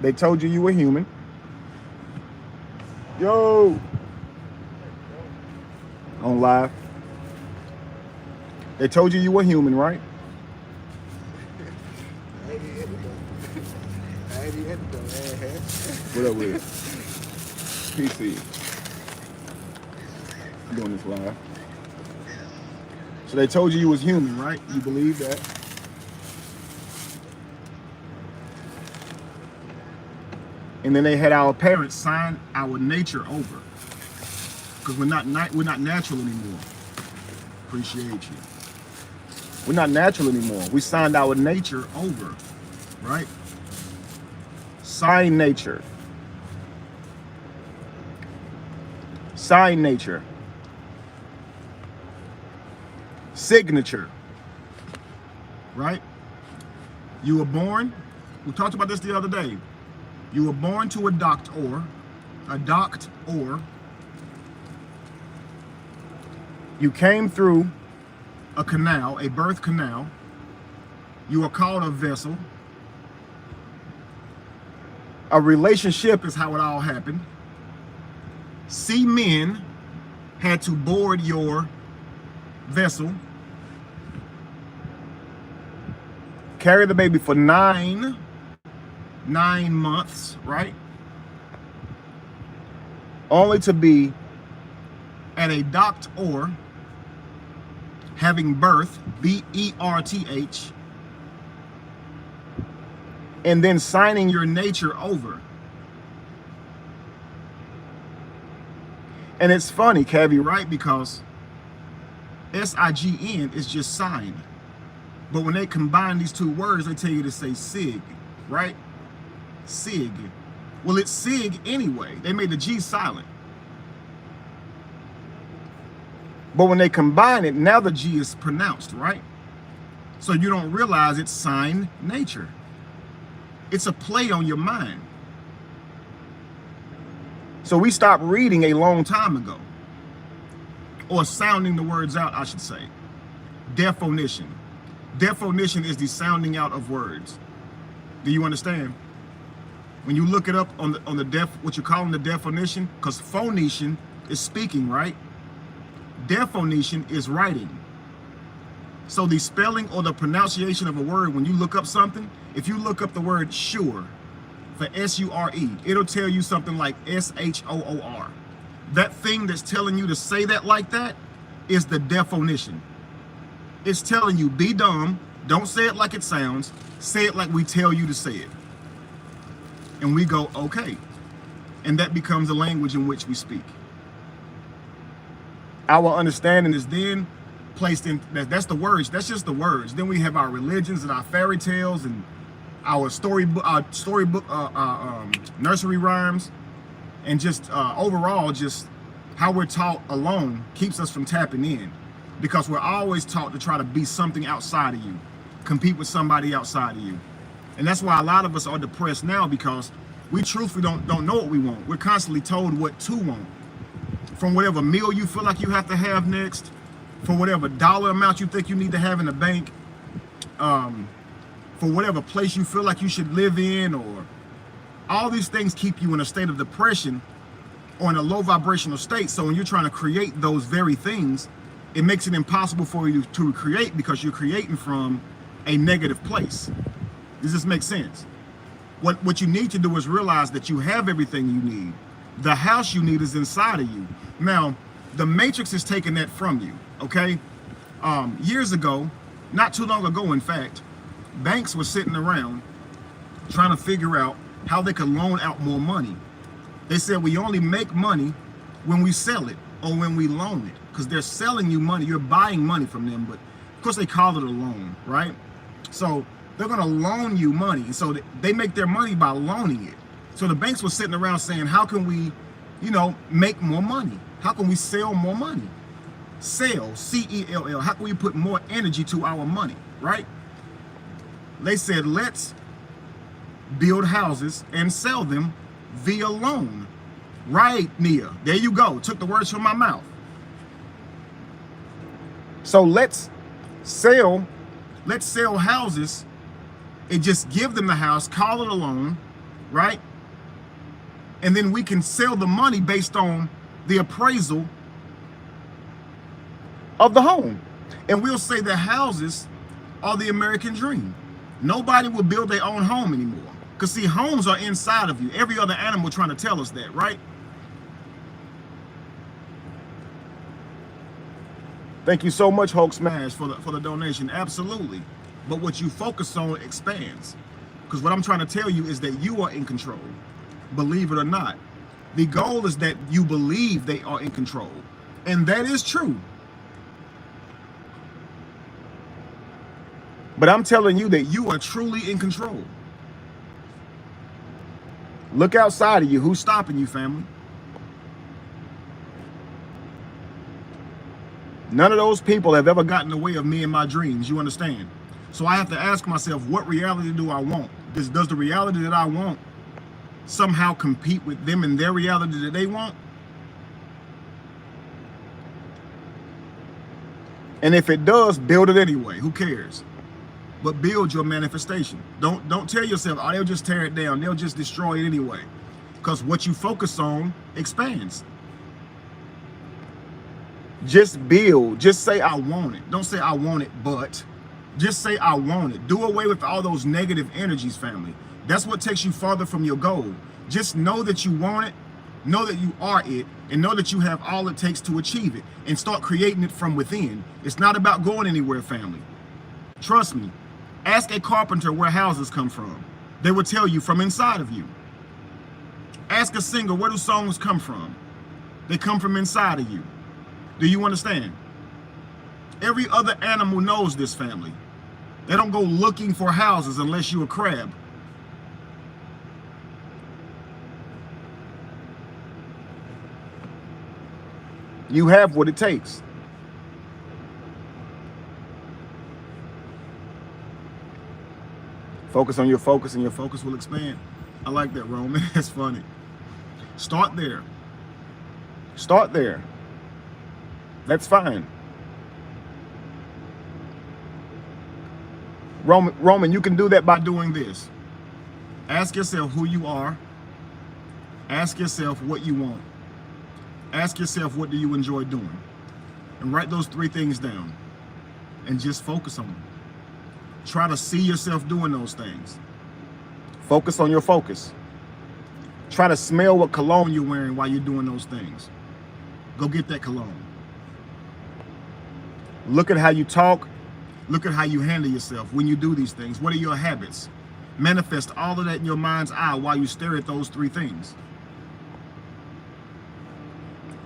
They told you were human. Yo! On live. They told you were human, right? What up with it? PC. I'm doing this live. So they told you was human, right? You believe that? And then they had our parents sign our nature over, because we're not natural anymore. Appreciate you. We're not natural anymore. We signed our nature over, right? Sign nature. Sign nature. Signature. Right? You were born. We talked about this the other day. You were born to a doctor. You came through a canal, a birth canal. You were called a vessel. A relationship is how it all happened. Seamen had to board your vessel. Carry the baby for nine months, right? Only to be at a doctor having birth, B-E-R-T-H, and then signing your nature over. And it's funny, Cavi, right? Because S-I-G-N is just sign. But when they combine these two words, they tell you to say sig, right? Sig. Well, it's sig anyway. They made the G silent. But when they combine it, now the G is pronounced, right? So you don't realize it's sign nature. It's a play on your mind. So we stopped reading a long time ago. Or sounding the words out, I should say. Definition. Definition is the sounding out of words. Do you understand? When you look it up on the what you call the definition, because phonation is speaking, right? Definition is writing. So the spelling or the pronunciation of a word, when you look up something, if you look up the word sure for S-U-R-E, it'll tell you something like S-H-O-O-R. That thing that's telling you to say that like that is the definition. It's telling you, be dumb, don't say it like it sounds, say it like we tell you to say it. And we go, okay. And that becomes the language in which we speak. Our understanding is then placed in, that's the words, that's just the words. Then we have our religions and our fairy tales and our storybook, nursery rhymes, and just overall just how we're taught alone keeps us from tapping in, because we're always taught to try to be something outside of you, compete with somebody outside of you. And that's why a lot of us are depressed now, because we truthfully don't know what we want. We're constantly told what to want. From whatever meal you feel like you have to have next, from whatever dollar amount you think you need to have in the bank, for whatever place you feel like you should live in, or all these things keep you in a state of depression or in a low vibrational state. So when you're trying to create those very things, it makes it impossible for you to create, because you're creating from a negative place. Does this make sense? What you need to do is realize that you have everything you need. The house you need is inside of you. Now, the Matrix is taking that from you, okay? Years ago, not too long ago, in fact, banks were sitting around trying to figure out how they could loan out more money. They said, we only make money when we sell it or when we loan it, because they're selling you money. You're buying money from them, but of course they call it a loan, right? So they're going to loan you money. And so they make their money by loaning it. So the banks were sitting around saying, how can we, make more money? How can we sell more money? Sell, C-E-L-L. How can we put more energy to our money, right? They said, let's build houses and sell them via loan. Right, Nia? There you go. Took the words from my mouth. So let's sell houses and just give them the house, call it a loan, right? And then we can sell the money based on the appraisal of the home. And we'll say that houses are the American dream. Nobody will build their own home anymore. Because see, homes are inside of you. Every other animal trying to tell us that, right? Thank you so much, Hulk Smash, for the donation. Absolutely. But what you focus on expands. Because what I'm trying to tell you is that you are in control. Believe it or not. The goal is that you believe they are in control. And that is true. But I'm telling you that you are truly in control. Look outside of you. Who's stopping you, family? None of those people have ever gotten in the way of me and my dreams. You understand? So I have to ask myself, what reality do I want? Does the reality that I want somehow compete with them and their reality that they want? And if it does, build it anyway. Who cares? But build your manifestation. Don't tell yourself, oh, they'll just tear it down. They'll just destroy it anyway. Because what you focus on expands. Just build. Just say, I want it. Don't say, I want it, but. Just say, I want it. Do away with all those negative energies, family. That's what takes you farther from your goal. Just know that you want it, know that you are it, and know that you have all it takes to achieve it, and start creating it from within. It's not about going anywhere, family. Trust me. Ask a carpenter where houses come from. They will tell you from inside of you. Ask a singer, where do songs come from? They come from inside of you. Do you understand? Every other animal knows this, family. They don't go looking for houses unless you're a crab. You have what it takes. Focus on your focus and your focus will expand. I like that, Roman. That's funny. Start there. Start there. That's fine. Roman, you can do that by doing this. Ask yourself who you are. Ask yourself what you want. Ask yourself, what do you enjoy doing? And write those 3 things down. And just focus on them. Try to see yourself doing those things. Focus on your focus. Try to smell what cologne you're wearing while you're doing those things. Go get that cologne. Look at how you talk. Look at how you handle yourself when you do these things. What are your habits? Manifest all of that in your mind's eye while you stare at those 3 things.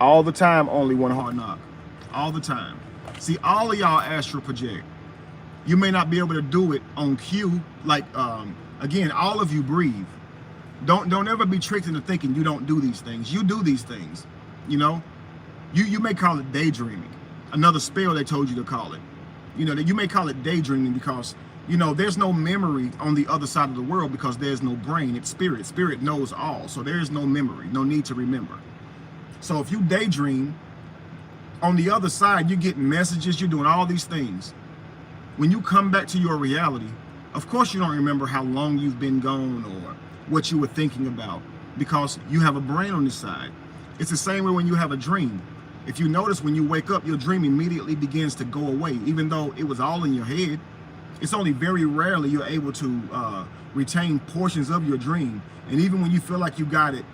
All the time, only one hard knock. All the time. See, all of y'all astral project. You may not be able to do it on cue. Like, again, all of you breathe. Don't ever be tricked into thinking you don't do these things. You do these things, you know? You may call it daydreaming, another spell they told you to call it. You know, that you may call it daydreaming because, you know, there's no memory on the other side of the world because there's no brain. It's spirit. Spirit knows all. So there is no memory, no need to remember. So if you daydream, on the other side, you're getting messages, you're doing all these things. When you come back to your reality, of course you don't remember how long you've been gone or what you were thinking about because you have a brain on this side. It's the same way when you have a dream. If you notice, when you wake up, your dream immediately begins to go away, even though it was all in your head. It's only very rarely you're able to retain portions of your dream. And even when you feel like you got it,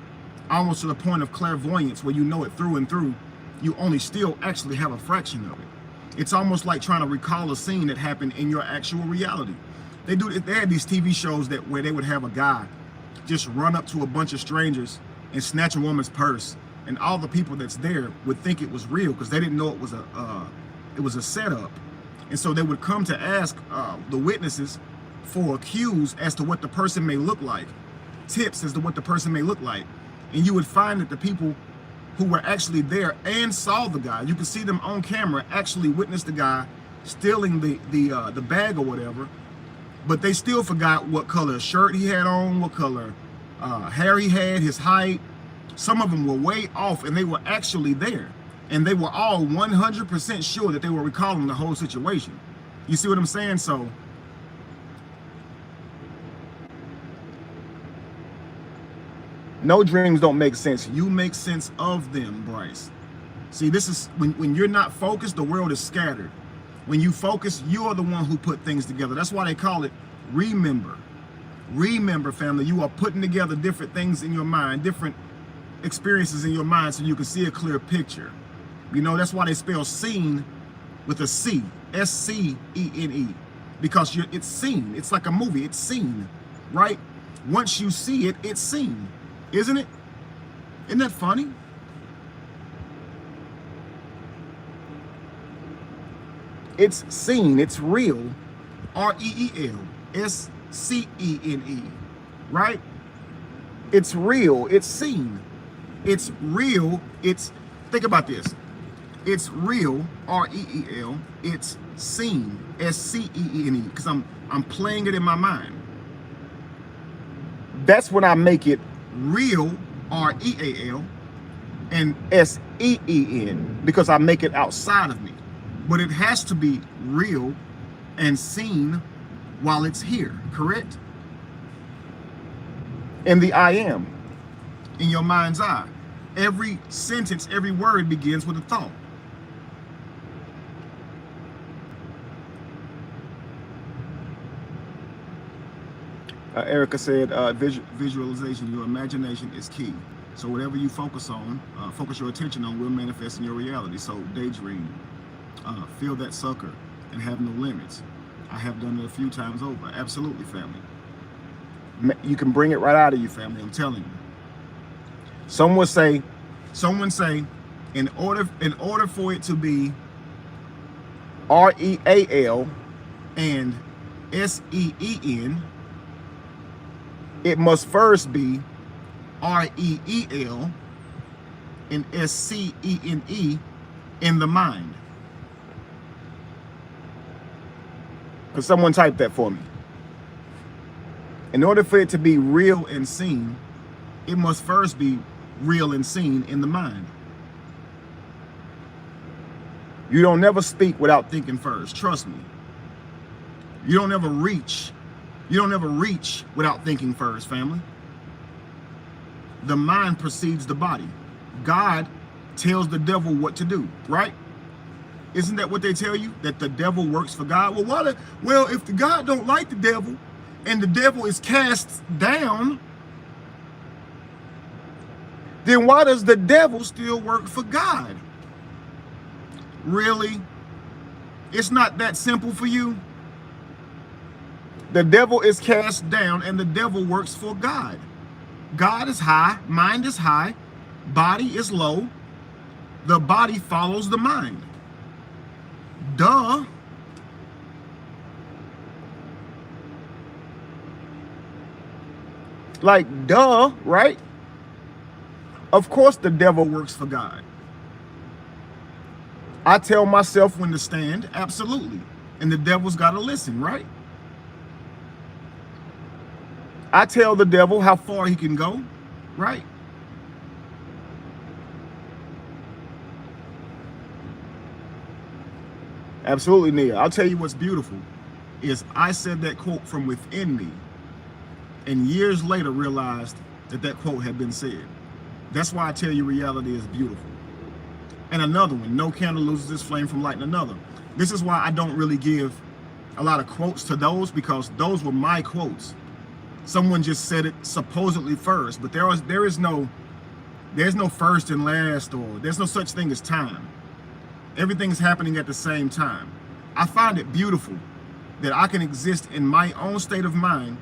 almost to the point of clairvoyance where you know it through and through, you only still actually have a fraction of it. It's almost like trying to recall a scene that happened in your actual reality. They had these TV shows where they would have a guy just run up to a bunch of strangers and snatch a woman's purse, and all the people that's there would think it was real because they didn't know it was a setup. And so they would come to ask the witnesses for cues as to what the person may look like, tips as to what the person may look like. And you would find that the people who were actually there and saw the guy, you could see them on camera, actually witnessed the guy stealing the bag or whatever, but they still forgot what color shirt he had on, what color hair he had, his height. Some of them were way off, and they were actually there. And they were all 100% sure that they were recalling the whole situation. You see what I'm saying? So no dreams don't make sense. You make sense of them, Bryce. See, this is when you're not focused, the world is scattered. When you focus, you're the one who put things together. That's why they call it remember. Remember, family, you are putting together different things in your mind, different experiences in your mind so you can see a clear picture. You know, that's why they spell seen with a C, S-C-E-N-E, because it's seen. It's like a movie. It's seen, right? Once you see it, it's seen, isn't it? Isn't that funny? It's seen. It's real. R-E-E-L, S-C-E-N-E, right? It's real. It's seen. It's real. It's, think about this. It's real, R-E-E-L. It's seen, S-C-E-E-N-E, because I'm playing it in my mind. That's when I make it real, R-E-A-L, and S-E-E-N, because I make it outside of me. But it has to be real and seen while it's here, correct? In the I am, in your mind's eye. Every sentence, every word begins with a thought. Erica said, visualization, your imagination is key. So whatever you focus on, focus your attention on will manifest in your reality. So daydream, feel that sucker and have no limits. I have done it a few times over. Absolutely, family. You can bring it right out of you, family. I'm telling you. Someone say, in order for it to be R-E-A-L and S-E-E-N, it must first be R-E-E-L and S-C-E-N-E in the mind. Could someone type that for me? In order for it to be real and seen, it must first be real and seen in the mind. You don't never speak without thinking first. Trust me. You don't ever reach. You don't ever reach without thinking first, family. The mind precedes the body. God tells the devil what to do, right? Isn't that what they tell you? That the devil works for God? Well, if the God don't like the devil and the devil is cast down, then why does the devil still work for God? Really? It's not that simple for you? The devil is cast down and the devil works for God. God is high, mind is high, body is low. The body follows the mind. Duh. Like, duh, right? Of course the devil works for God. I tell myself when to stand, absolutely. And the devil's got to listen, right? I tell the devil how far he can go, right? Absolutely, Nia. I'll tell you what's beautiful is I said that quote from within me, and years later realized that that quote had been said. That's why I tell you reality is beautiful. And another one, no candle loses its flame from lighting another. This is why I don't really give a lot of quotes to those, because those were my quotes. Someone just said it supposedly first, but there's no first and last, or there's no such thing as time. Everything's happening at the same time. I find it beautiful that I can exist in my own state of mind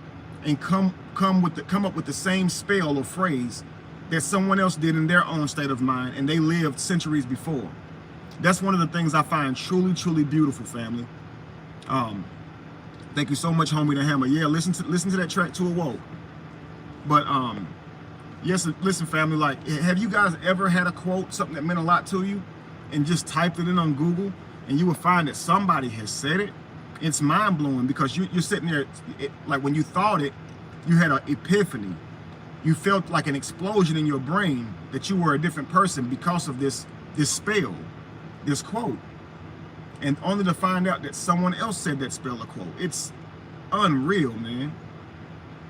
and come up with the same spell or phrase that someone else did in their own state of mind, and they lived centuries before. That's one of the things I find truly, truly beautiful, family. Thank you so much, homie the hammer. Yeah, listen to that track to Awoke. But yes, listen, family, like, have you guys ever had a quote, something that meant a lot to you, and just typed it in on Google, and you will find that somebody has said it? It's mind-blowing, because you're sitting there, like when you thought it, you had an epiphany. You felt like an explosion in your brain that you were a different person because of this spell, this quote. And only to find out that someone else said that spell or quote. It's unreal, man.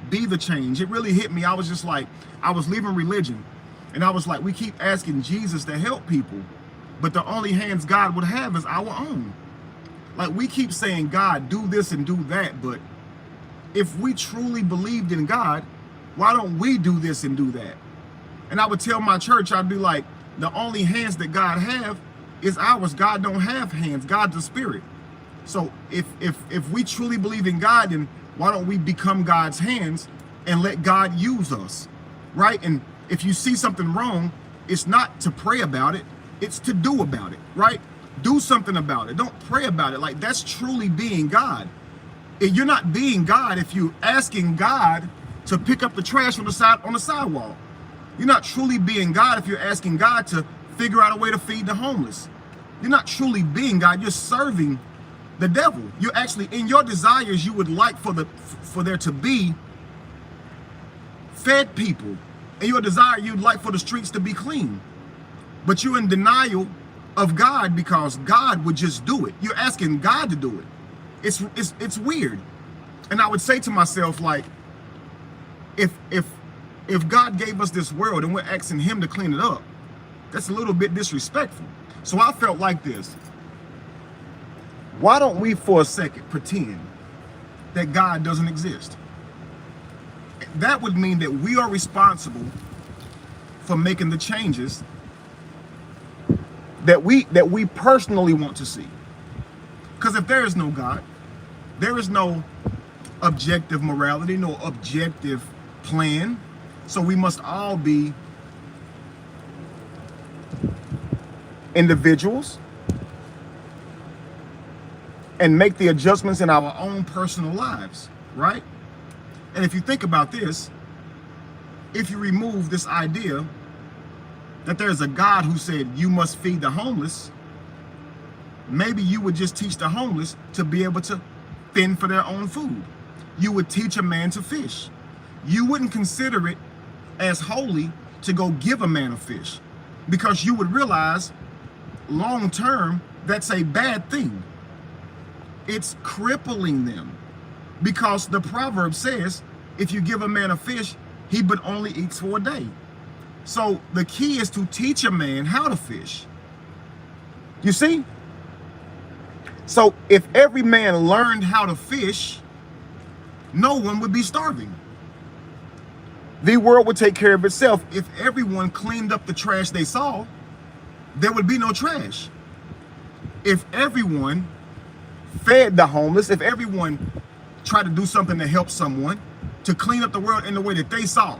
Be the change. It really hit me. I was just like, I was leaving religion, and I was like, we keep asking Jesus to help people, but the only hands God would have is our own. Like, we keep saying, God, do this and do that, but if we truly believed in God, why don't we do this and do that? And I would tell my church, I'd be like, the only hands that God have is ours. God don't have hands. God's a spirit. So if we truly believe in God, then why don't we become God's hands and let God use us, right? And if you see something wrong, it's not to pray about it, it's to do about it, right? Do something about it. Don't pray about it. Like, that's truly being God. You're not being God if you're asking God to pick up the trash on the sidewalk. You're not truly being God if you're asking God to figure out a way to feed the homeless. You're not truly being God. You're serving the devil. You're actually, in your desires, you would like for there to be fed people. In your desire, you'd like for the streets to be clean. But you're in denial of God because God would just do it. You're asking God to do it. It's weird. And I would say to myself, like, if God gave us this world and we're asking him to clean it up, that's a little bit disrespectful. So I felt like this. Why don't we for a second pretend that God doesn't exist? That would mean that we are responsible for making the changes that we personally want to see. Because if there is no God, there is no objective morality, no objective plan. So we must all be individuals and make the adjustments in our own personal lives, right? And if you think about this, if you remove this idea that there's a God who said you must feed the homeless, maybe you would just teach the homeless to be able to fend for their own food. You would teach a man to fish. You wouldn't consider it as holy to go give a man a fish, because you would realize long term that's a bad thing. It's crippling them, because the proverb says if you give a man a fish, he but only eats for a day. So the key is to teach a man how to fish. You see? So if every man learned how to fish, no one would be starving. The world would take care of itself. If everyone cleaned up the trash they saw, there would be no trash. If everyone fed the homeless, if everyone tried to do something to help someone, to clean up the world in the way that they saw,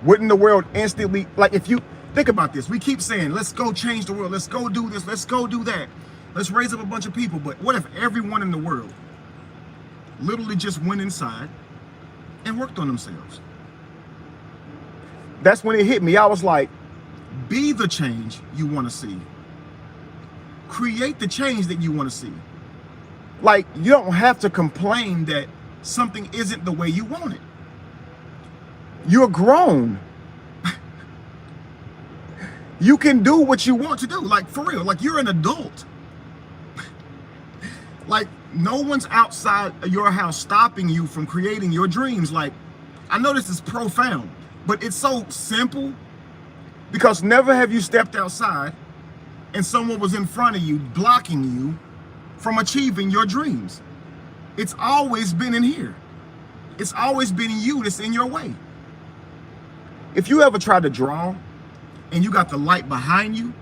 wouldn't the world instantly, like, if you think about this, we keep saying, let's go change the world, let's go do this, let's go do that, let's raise up a bunch of people. But what if everyone in the world literally just went inside and worked on themselves? That's when it hit me. I was like, Be the change you want to see. Create the change that you want to see. Like, you don't have to complain that something isn't the way you want it. You're grown. You can do what you want to do. Like, for real, like, you're an adult. Like, no one's outside your house stopping you from creating your dreams. Like, I know this is profound, but it's so simple, because never have you stepped outside and someone was in front of you blocking you from achieving your dreams. It's always been in here. It's always been you that's in your way. If you ever tried to draw and you got the light behind you,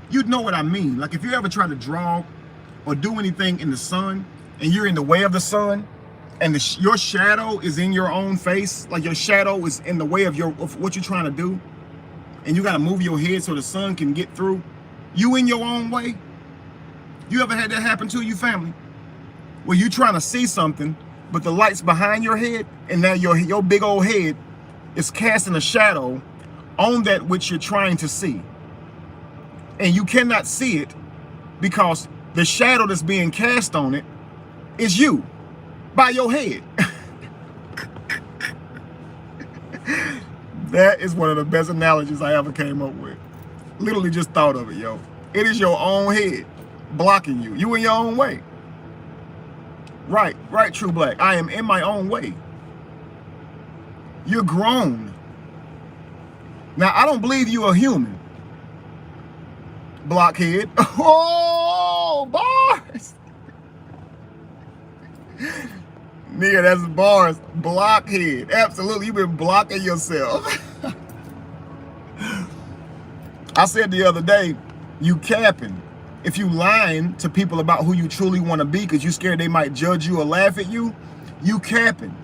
you'd know what I mean. Like, if you ever try to draw or do anything in the sun and you're in the way of the sun, and your shadow is in your own face, like your shadow is in the way of what you're trying to do, and you got to move your head so the sun can get through, you in your own way. You ever had that happen to you, family? Where you trying to see something, but the light's behind your head, and now your big old head is casting a shadow on that which you're trying to see. And you cannot see it because the shadow that's being cast on it is you, by your head. That is one of the best analogies I ever came up with. Literally just thought of it, yo. It is your own head blocking you. You in your own way. Right, True Black. I am in my own way. You're grown. Now, I don't believe you're a human. Blockhead. Oh, bars. Nigga, that's bars. Blockhead. Absolutely, you've been blocking yourself. I said the other day, you capping. If you lying to people about who you truly want to be because you scared they might judge you or laugh at you, you capping.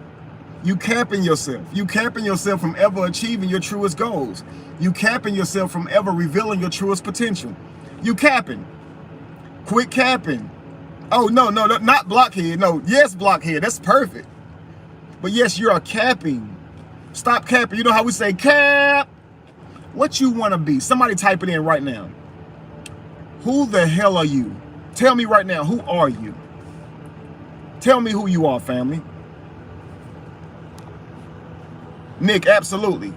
You capping yourself. You capping yourself from ever achieving your truest goals. You capping yourself from ever revealing your truest potential. You capping. Quit capping. Oh, no, not blockhead. No, yes, blockhead. That's perfect. But yes, you are capping. Stop capping. You know how we say cap? What you want to be? Somebody type it in right now. Who the hell are you? Tell me right now, who are you? Tell me who you are, family. Nick, absolutely.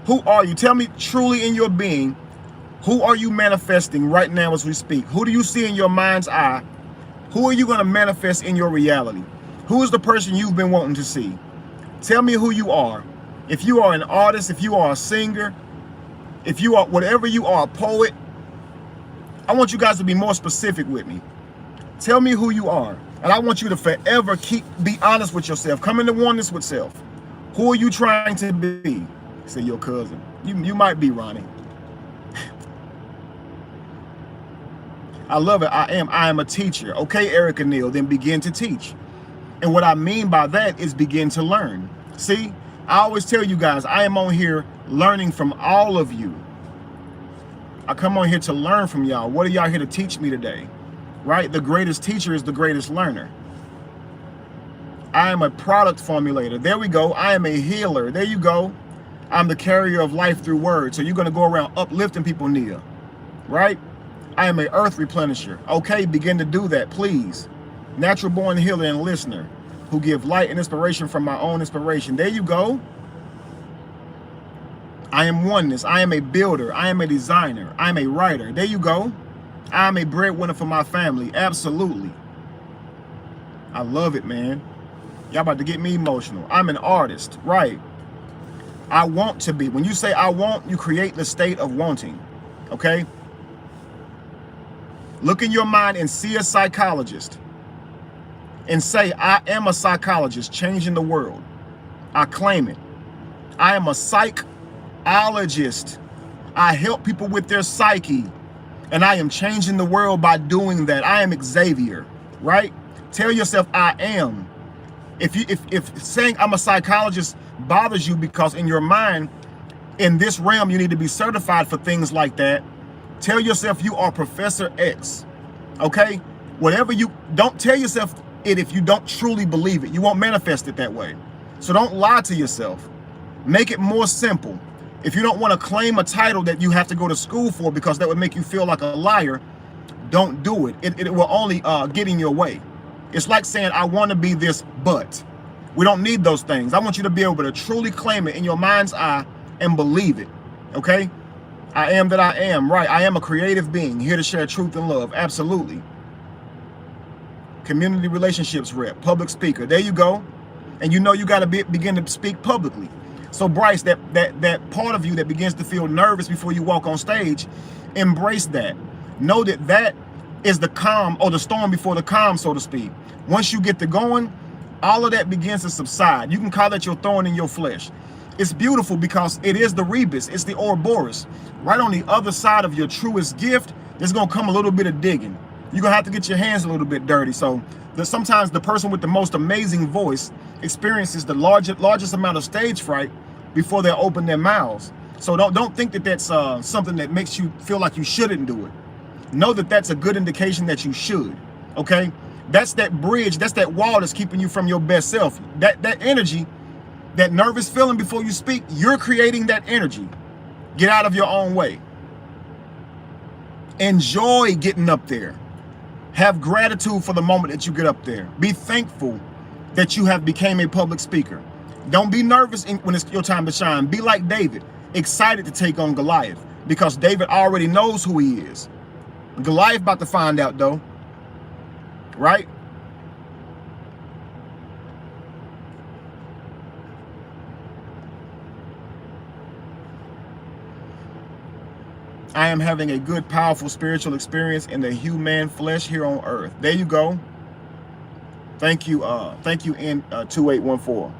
Who are you? Tell me truly in your being, who are you manifesting right now as we speak? Who do you see in your mind's eye? Who are you going to manifest in your reality? Who is the person you've been wanting to see? Tell me who you are. If you are an artist, if you are a singer, if you are whatever you are, a poet, I want you guys to be more specific with me. Tell me who you are. And I want you to forever be honest with yourself. Come into oneness with self. Who are you trying to be? Say your cousin. You might be, Ronnie. I love it. I am a teacher. Okay, Erica Neal, then begin to teach. And what I mean by that is begin to learn. See, I always tell you guys, I am on here learning from all of you. I come on here to learn from y'all. What are y'all here to teach me today? Right? The greatest teacher is the greatest learner. I am a product formulator. There we go. I am a healer. There you go. I'm the carrier of life through words. So you're going to go around uplifting people, Nia. Right? I am an earth replenisher. Okay, begin to do that, please. Natural born healer and listener who give light and inspiration from my own inspiration. There you go. I am oneness. I am a builder. I am a designer. I am a writer. There you go. I am a breadwinner for my family. Absolutely. I love it, man. Y'all about to get me emotional. I'm an artist, right? I want to be. When you say I want, you create the state of wanting, okay? Look in your mind and see a psychologist and say, I am a psychologist changing the world. I claim it. I am a psychologist. I help people with their psyche, and I am changing the world by doing that. I am Xavier, right? Tell yourself I am. If saying I'm a psychologist bothers you because in your mind, in this realm, you need to be certified for things like that, tell yourself you are Professor X, okay? Whatever you, don't tell yourself it if you don't truly believe it. You won't manifest it that way. So don't lie to yourself. Make it more simple. If you don't want to claim a title that you have to go to school for because that would make you feel like a liar, don't do it. It will only get in your way. It's like saying, I want to be this, but we don't need those things. I want you to be able to truly claim it in your mind's eye and believe it, okay? I am that I am, right? I am a creative being, here to share truth and love, absolutely. Community relationships rep, public speaker, there you go. And you know you got to begin to speak publicly. So Bryce, that part of you that begins to feel nervous before you walk on stage, embrace that. Know that that is the calm, or the storm before the calm, so to speak. Once you get to going, all of that begins to subside. You can call that your thorn in your flesh. It's beautiful because it is the rebus, it's the Ouroboros. Right on the other side of your truest gift, there's gonna come a little bit of digging. You're gonna have to get your hands a little bit dirty. So sometimes the person with the most amazing voice experiences the largest amount of stage fright before they open their mouths. So don't think that that's something that makes you feel like you shouldn't do it. Know that that's a good indication that you should, okay? That's that bridge, that's that wall that's keeping you from your best self. That energy, that nervous feeling before you speak, you're creating that energy. Get out of your own way. Enjoy getting up there. Have gratitude for the moment that you get up there. Be thankful that you have became a public speaker. Don't be nervous when it's your time to shine. Be like David, excited to take on Goliath, because David already knows who he is. Goliath about to find out though, right? I am having a good, powerful spiritual experience in the human flesh here on earth. There you go. Thank you in 2814.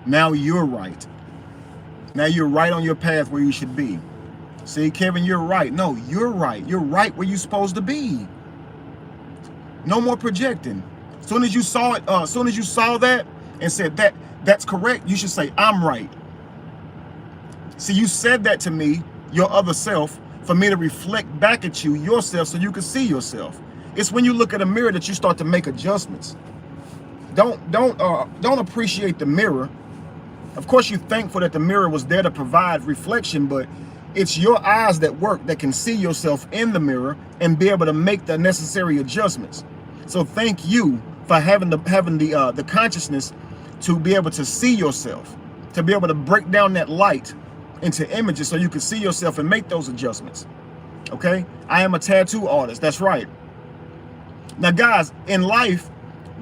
Now you're right. Now you're right on your path where you should be. See, Kevin, you're right. No, you're right. You're right where you're supposed to be. No more projecting. As soon as you saw it, as soon as you saw that and said that's correct, you should say, I'm right. See, you said that to me, your other self, for me to reflect back at you, yourself, so you can see yourself. It's when you look at a mirror that you start to make adjustments. Don't appreciate the mirror. Of course, you're thankful that the mirror was there to provide reflection, but it's your eyes that work that can see yourself in the mirror and be able to make the necessary adjustments. So thank you for having the consciousness to be able to see yourself, to be able to break down that light into images so you can see yourself and make those adjustments. Okay? I am a tattoo artist. That's right. Now, guys, in life,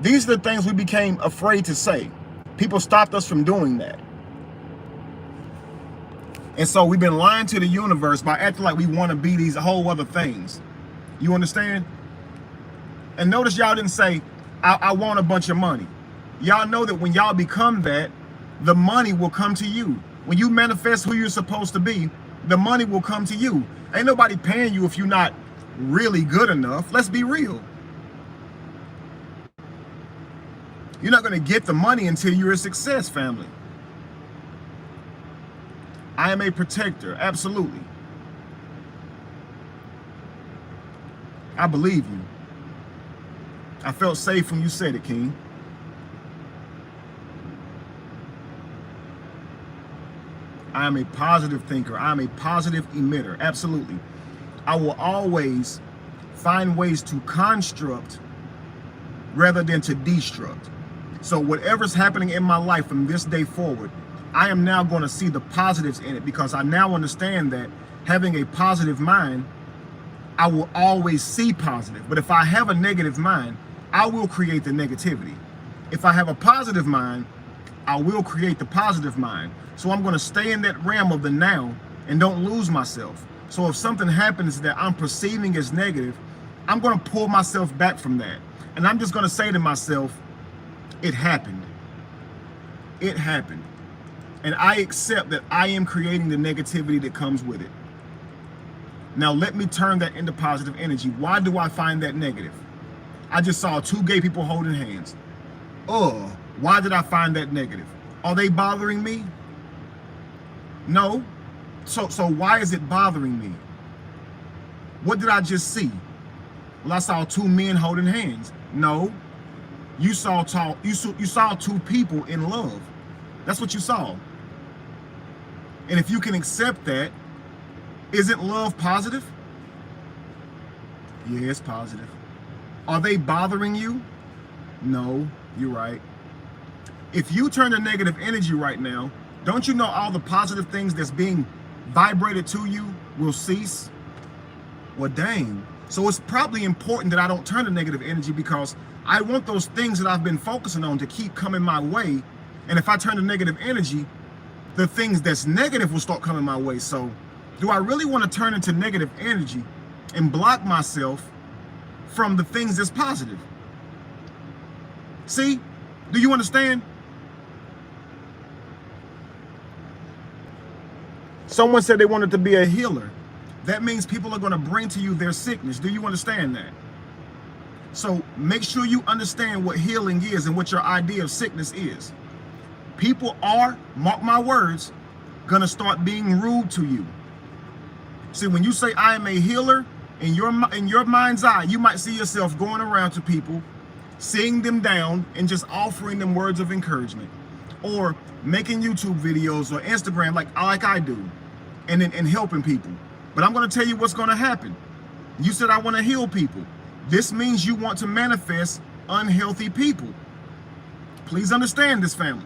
these are the things we became afraid to say. People stopped us from doing that. And so we've been lying to the universe by acting like we want to be these whole other things. You understand? And notice y'all didn't say, I want a bunch of money. Y'all know that when y'all become that, the money will come to you. When you manifest who you're supposed to be, the money will come to you. Ain't nobody paying you if you're not really good enough. Let's be real. You're not going to get the money until you're a success, family. I am a protector, absolutely. I believe you. I felt safe when you said it, King. I am a positive thinker. I am a positive emitter, absolutely. I will always find ways to construct rather than to destruct. So whatever's happening in my life from this day forward, I am now going to see the positives in it, because I now understand that having a positive mind, I will always see positive. But if I have a negative mind, I will create the negativity. If I have a positive mind, I will create the positive mind. So I'm going to stay in that realm of the now and don't lose myself. So if something happens that I'm perceiving as negative, I'm going to pull myself back from that. And I'm just going to say to myself, it happened. It happened. And I accept that I am creating the negativity that comes with it. Now let me turn that into positive energy. Why do I find that negative? I just saw two gay people holding hands. Why did I find that negative? Are they bothering me? No. So why is it bothering me? What did I just see? Well, I saw two men holding hands. No. You saw two people in love. That's what you saw. And if you can accept that, isn't love positive? Yeah, it's positive. Are they bothering you? No, you're right. If you turn to negative energy right now, don't you know all the positive things that's being vibrated to you will cease? Well, dang. So it's probably important that I don't turn to negative energy, because I want those things that I've been focusing on to keep coming my way. And if I turn to negative energy, the things that's negative will start coming my way. So do I really want to turn into negative energy and block myself from the things that's positive? See, do you understand? Someone said they wanted to be a healer. That means people are going to bring to you their sickness. Do you understand that? So make sure you understand what healing is and what your idea of sickness is. People are, mark my words, going to start being rude to you. See, when you say I am a healer, in your mind's eye, you might see yourself going around to people, sitting them down and just offering them words of encouragement, or making YouTube videos or Instagram like I do, and helping people. But I'm going to tell you what's going to happen. You said I want to heal people. This means you want to manifest unhealthy people. Please understand this, family.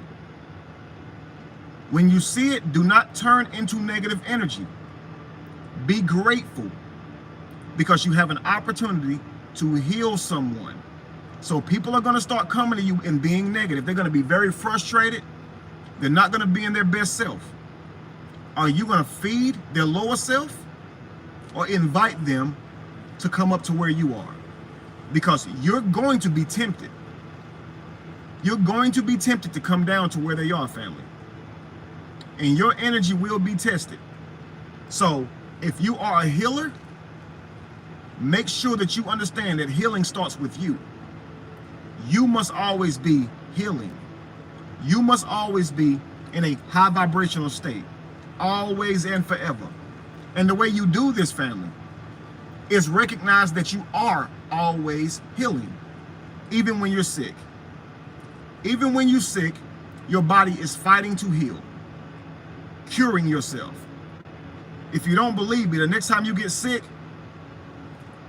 When you see it, do not turn into negative energy. Be grateful, because you have an opportunity to heal someone. So people are going to start coming to you and being negative. They're going to be very frustrated. They're not going to be in their best self. Are you going to feed their lower self, or invite them to come up to where you are? Because you're going to be tempted. You're going to be tempted to come down to where they are, family. And your energy will be tested. So if you are a healer, make sure that you understand that healing starts with you. You must always be healing. You must always be in a high vibrational state, always and forever. And the way you do this, family, is recognize that you are always healing, even when you're sick. Even when you're sick, your body is fighting to heal, curing yourself. If you don't believe me, the next time you get sick,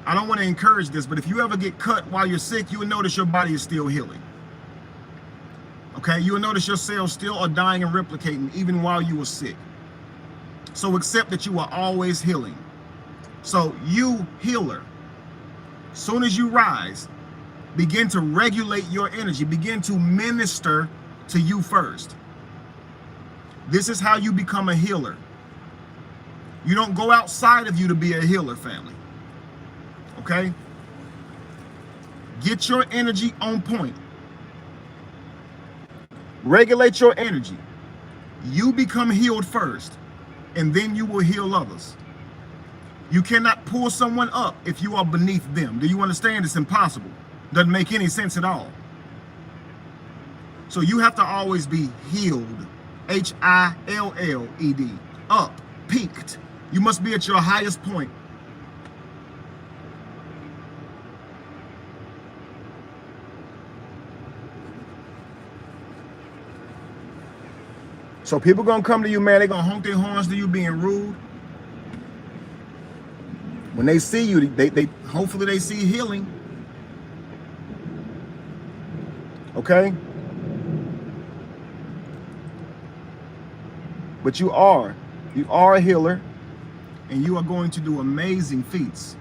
I don't want to encourage this, but if you ever get cut while you're sick, you will notice your body is still healing. Okay, you will notice your cells still are dying and replicating even while you were sick. So accept that you are always healing. So you, healer, soon as you rise, begin to regulate your energy, begin to minister to you first. This is how you become a healer. You don't go outside of you to be a healer, family. Okay? Get your energy on point. Regulate your energy. You become healed first, and then you will heal others. You cannot pull someone up if you are beneath them. Do you understand? It's impossible. Doesn't make any sense at all. So you have to always be healed. H-I-L-L-E-D. Up, peaked. You must be at your highest point. So people gonna come to you, man. They gonna honk their horns to you being rude. When they see you, they hopefully they see healing. Okay? But you are a healer, and you are going to do amazing feats.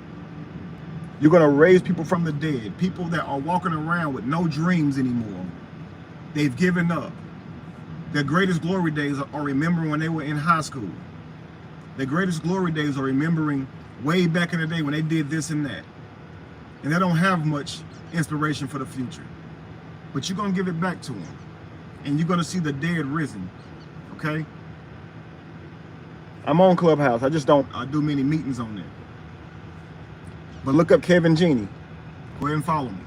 You're gonna raise people from the dead, people that are walking around with no dreams anymore. They've given up. Their greatest glory days are remembering when they were in high school. Their greatest glory days are remembering way back in the day when they did this and that. And they don't have much inspiration for the future. But you're going to give it back to them. And you're going to see the dead risen. Okay? I'm on Clubhouse. I just don't do many meetings on there. But look up Kevin Genie. Go ahead and follow me.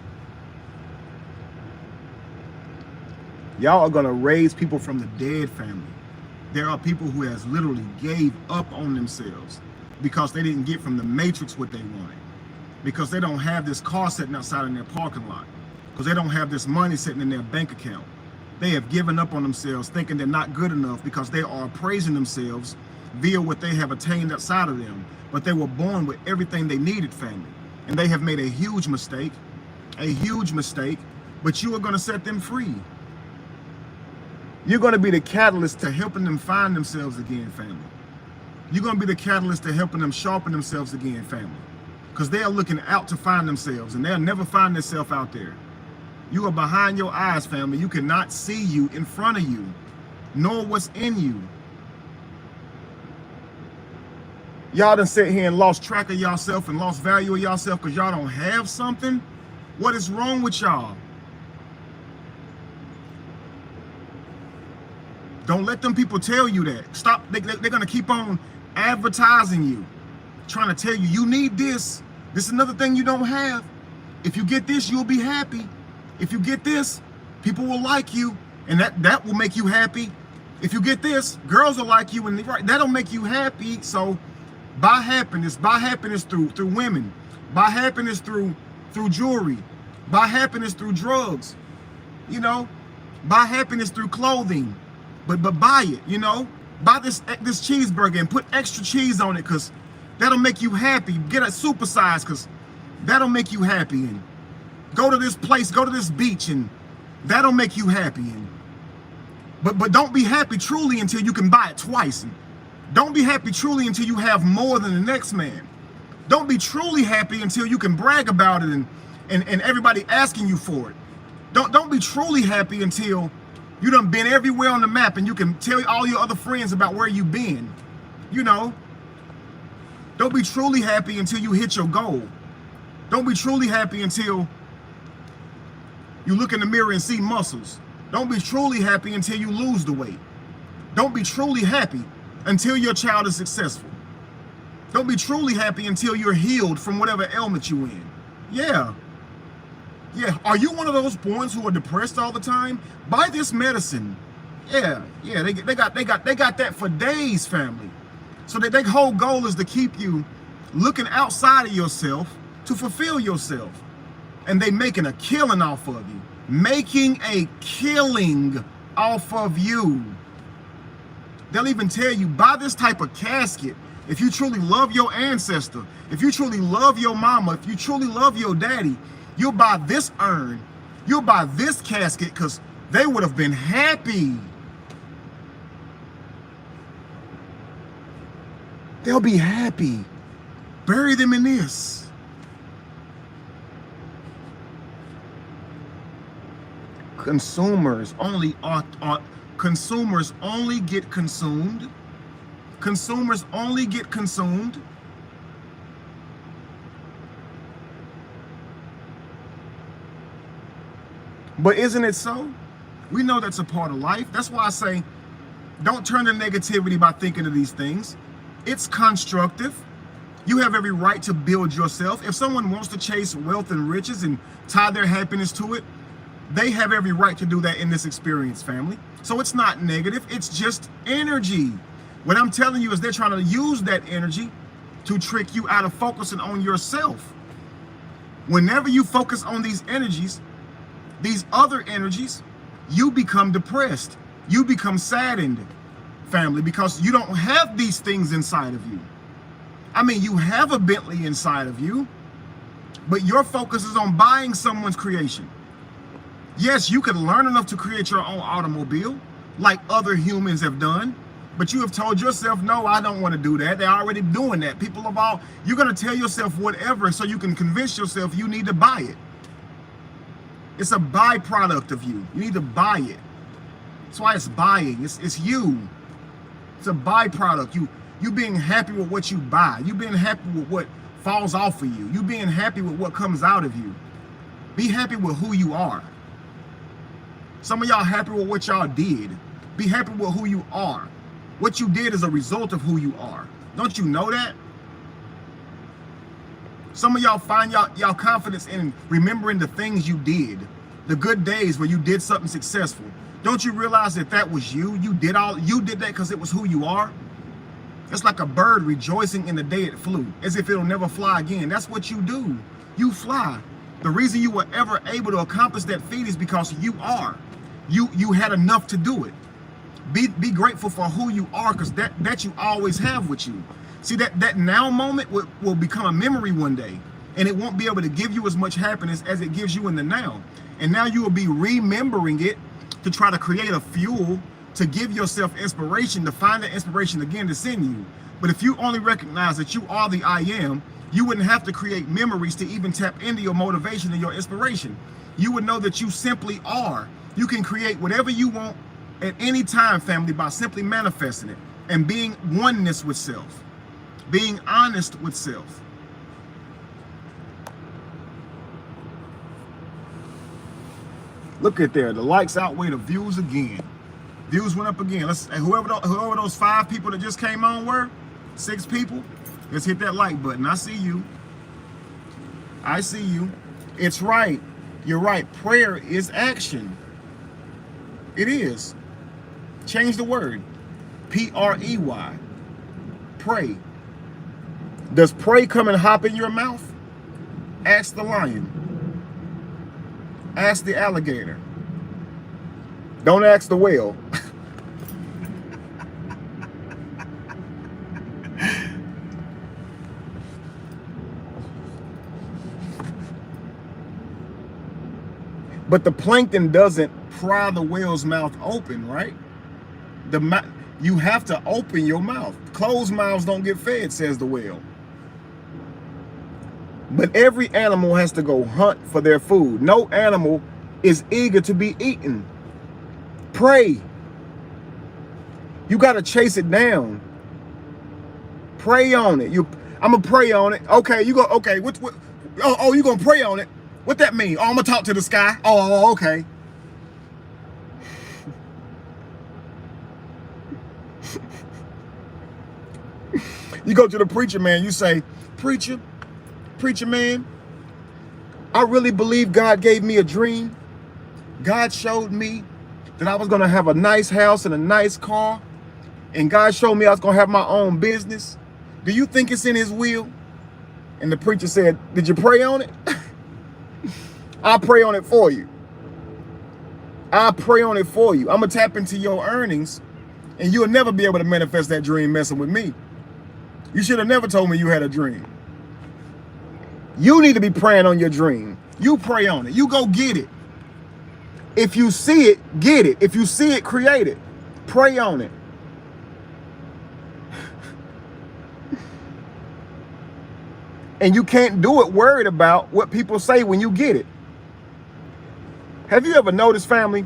Y'all are going to raise people from the dead, family. There are people who has literally gave up on themselves because they didn't get from the matrix what they wanted. Because they don't have this car sitting outside in their parking lot. Because they don't have this money sitting in their bank account. They have given up on themselves, thinking they're not good enough because they are praising themselves via what they have attained outside of them. But they were born with everything they needed, family. And they have made a huge mistake, but you are going to set them free. You're going to be the catalyst to helping them find themselves again, family. You're going to be the catalyst to helping them sharpen themselves again, family. Because they are looking out to find themselves, and they'll never find themselves out there. You are behind your eyes, family. You cannot see you in front of you, nor what's in you. Y'all done sit here and lost track of yourself and lost value of yourself because y'all don't have something. What is wrong with y'all? Don't let them people tell you that. Stop. They're going to keep on advertising you, trying to tell you, you need this. This is another thing you don't have. If you get this, you'll be happy. If you get this, people will like you, and that will make you happy. If you get this, girls will like you, and that'll make you happy. So buy happiness through women, buy happiness through jewelry, buy happiness through drugs, you know, buy happiness through clothing, but buy it, you know, buy this cheeseburger and put extra cheese on it because that'll make you happy. Get a supersize because that'll make you happy. And go to this place, go to this beach, and that'll make you happy. And but don't be happy truly until you can buy it twice. And don't be happy truly until you have more than the next man. Don't be truly happy until you can brag about it and everybody asking you for it. Don't be truly happy until you done been everywhere on the map and you can tell all your other friends about where you've been. You know, don't be truly happy until you hit your goal. Don't be truly happy until you look in the mirror and see muscles. Don't be truly happy until you lose the weight. Don't be truly happy until your child is successful. Don't be truly happy until you're healed from whatever ailment you're in. Yeah. Are you one of those ones who are depressed all the time? Buy this medicine. Yeah. They got that for days, family. So that their whole goal is to keep you looking outside of yourself to fulfill yourself. And they making a killing off of you. Making a killing off of you. They'll even tell you, buy this type of casket. If you truly love your ancestor, if you truly love your mama, if you truly love your daddy, you'll buy this urn. You'll buy this casket because they would have been happy. They'll be happy. Bury them in this. Consumers only get consumed. Consumers only get consumed. But isn't it so? We know that's a part of life. That's why I say, don't turn to negativity by thinking of these things. It's constructive. You have every right to build yourself. If someone wants to chase wealth and riches and tie their happiness to it, they have every right to do that in this experience, family. So it's not negative, it's just energy. What I'm telling you is they're trying to use that energy to trick you out of focusing on yourself. Whenever you focus on these energies, these other energies, you become depressed. You become saddened, family, because you don't have these things inside of you. I mean, you have a Bentley inside of you, but your focus is on buying someone's creation. Yes, you can learn enough to create your own automobile like other humans have done, but you have told yourself, no, I don't want to do that. They're already doing that. People of all, you're going to tell yourself whatever so you can convince yourself you need to buy it. It's a byproduct of you. You need to buy it. That's why it's buying. It's you. It's a byproduct. You being happy with what you buy. You being happy with what falls off of you. You being happy with what comes out of you. Be happy with who you are. Some of y'all happy with what y'all did. Be happy with who you are. What you did is a result of who you are. Don't you know that? Some of y'all find y'all confidence in remembering the things you did, the good days where you did something successful. Don't you realize that that was you? You did that because it was who you are. It's like a bird rejoicing in the day it flew, as if it'll never fly again. That's what you do. You fly. The reason you were ever able to accomplish that feat is because you are. You had enough to do it. Be grateful for who you are, because that you always have with you. See, that now moment will become a memory one day, and it won't be able to give you as much happiness as it gives you in the now. And now you will be remembering it to try to create a fuel to give yourself inspiration, to find that inspiration again to send you. But if you only recognize that you are the I am, you wouldn't have to create memories to even tap into your motivation and your inspiration. You would know that you simply are. You can create whatever you want at any time, family, by simply manifesting it and being oneness with self, being honest with self. Look at there, the likes outweigh the views again. Views went up again. Let's whoever those 5 people that just came on were, 6 people, let's hit that like button. I see you. I see you. It's right. You're right. Prayer is action. It is. Change the word. P-R-E-Y. Pray. Does pray come and hop in your mouth? Ask the lion. Ask the alligator. Don't ask the whale. But the plankton doesn't pry the whale's mouth open, right? You have to open your mouth. Closed mouths don't get fed, says the whale. But every animal has to go hunt for their food. No animal is eager to be eaten. Pray. You got to chase it down. Pray on it. I'm gonna pray on it. Okay, you go. Okay, what? Oh, you gonna pray on it? What that mean? Oh, I'm gonna talk to the sky. Oh, okay. You go to the preacher man. You say, preacher man, I really believe God gave me a dream. God showed me that I was gonna have a nice house and a nice car, and God showed me I was gonna have my own business. Do you think it's in his will? And the preacher said, did you pray on it? I'll pray on it for you. I'll pray on it for you. I'm gonna tap into your earnings, and you'll never be able to manifest that dream messing with me. You should have never told me you had a dream. You need to be praying on your dream. You pray on it. You go get it. If you see it, get it. If you see it, create it. Pray on it. And you can't do it worried about what people say when you get it. Have you ever noticed, family?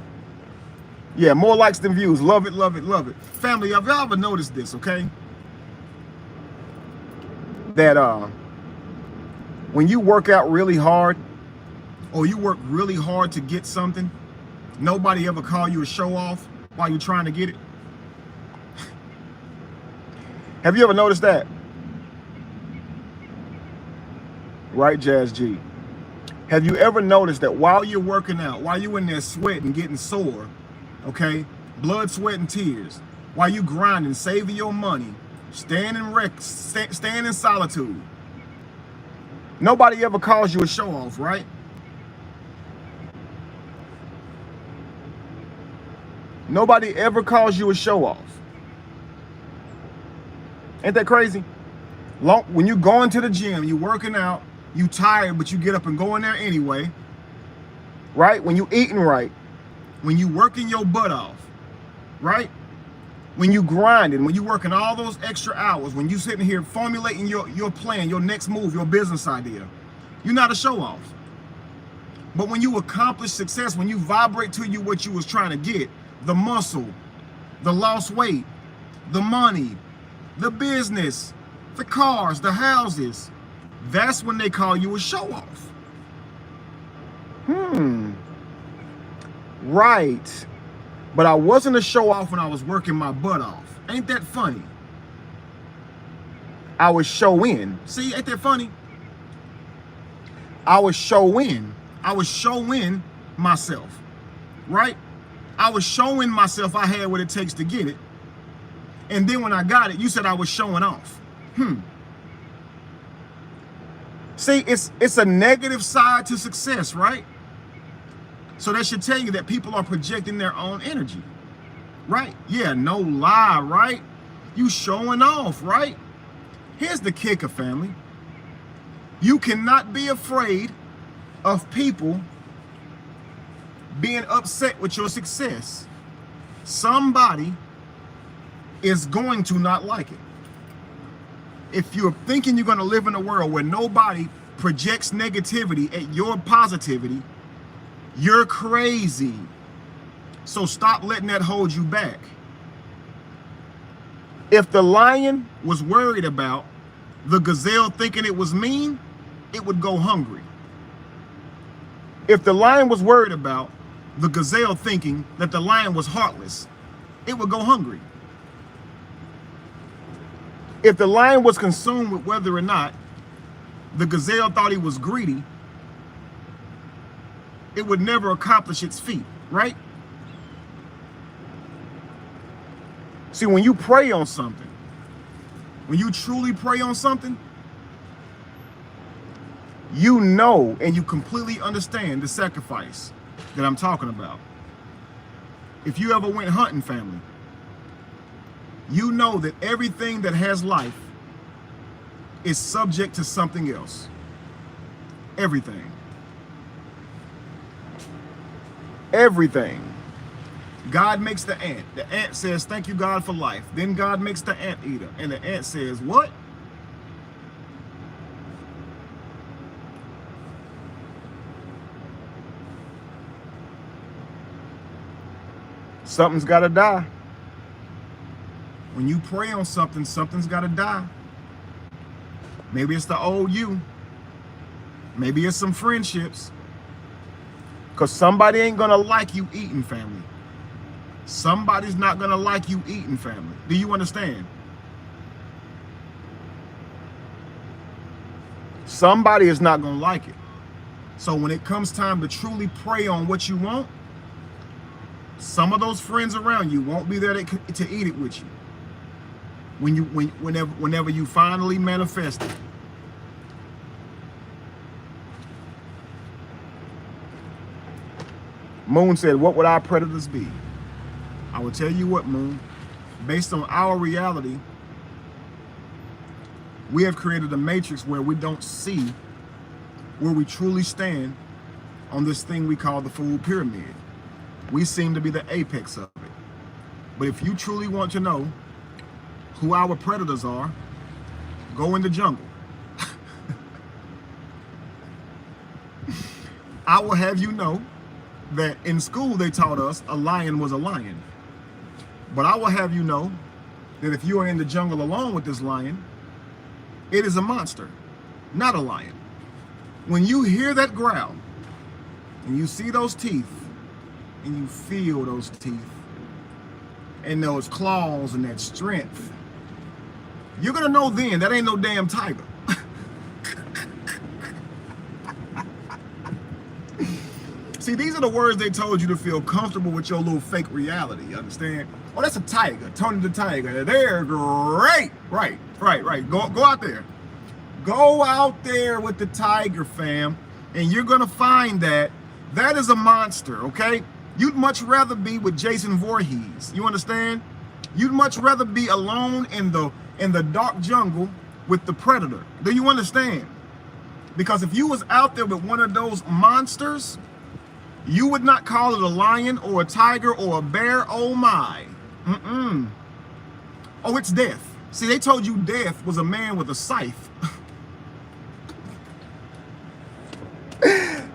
Yeah, more likes than views. Love it, love it, love it. Family, have y'all ever noticed this, okay? That when you work out really hard, or you work really hard to get something, nobody ever call you a show off while you're trying to get it. Have you ever noticed that? Right, Jazz G? Have you ever noticed that while you're working out, while you're in there sweating, getting sore, okay, blood, sweat, and tears, while you grinding, saving your money, staying in solitude, nobody ever calls you a show off, right? Nobody ever calls you a show off. Ain't that crazy? When you going to the gym, you working out, you tired, but you get up and go in there anyway, right? When you eating right, when you working your butt off, right? When you grinding, when you working all those extra hours, when you sitting here formulating your plan, your next move, your business idea, you're not a show off. But when you accomplish success, when you vibrate to you what you was trying to get, the muscle, the lost weight, the money, the business, the cars, the houses, that's when they call you a show off. Right. But I wasn't a show off when I was working my butt off. Ain't that funny? I was showing. See, ain't that funny? I was showing. I was showing myself, right? I was showing myself I had what it takes to get it. And then when I got it, you said I was showing off. See, it's a negative side to success, right? So that should tell you that people are projecting their own energy, right? Yeah, no lie, right? You showing off, right? Here's the kicker, family. You cannot be afraid of people being upset with your success. Somebody is going to not like it. If you're thinking you're going to live in a world where nobody projects negativity at your positivity, you're crazy. So stop letting that hold you back. If the lion was worried about the gazelle thinking it was mean, it would go hungry. If the lion was worried about the gazelle thinking that the lion was heartless, it would go hungry. If the lion was consumed with whether or not the gazelle thought he was greedy, it would never accomplish its feat, right? See, when you pray on something, when you truly pray on something, you know and you completely understand the sacrifice that I'm talking about. If you ever went hunting, family, you know that everything that has life is subject to something else. Everything. Everything. God makes the ant. The ant says, thank you, God, for life. Then God makes the anteater. And the ant says, what? Something's got to die. When you pray on something, something's got to die. Maybe it's the old you. Maybe it's some friendships. Because somebody ain't going to like you eating, family. Somebody's not going to like you eating, family. Do you understand? Somebody is not going to like it. So when it comes time to truly pray on what you want, some of those friends around you won't be there to eat it with you. Whenever you finally manifest it. Moon said, what would our predators be? I will tell you what, Moon. Based on our reality, we have created a matrix where we don't see where we truly stand on this thing we call the food pyramid. We seem to be the apex of it. But if you truly want to know who our predators are, go in the jungle. I will have you know that in school they taught us a lion was a lion. But I will have you know that if you are in the jungle alone with this lion, it is a monster, not a lion. When you hear that growl, and you see those teeth, and you feel those teeth, and those claws and that strength, you're gonna know then that ain't no damn tiger. See, these are the words they told you to feel comfortable with your little fake reality, you understand? Oh, that's a tiger, Tony the Tiger. They're great. Right. Go out there. Go out there with the tiger, fam, and you're gonna find that that is a monster, okay? You'd much rather be with Jason Voorhees, you understand? You'd much rather be alone in the dark jungle with the predator. Do you understand? Because if you was out there with one of those monsters, you would not call it a lion or a tiger or a bear. Oh my. Oh, it's death. See, they told you death was a man with a scythe.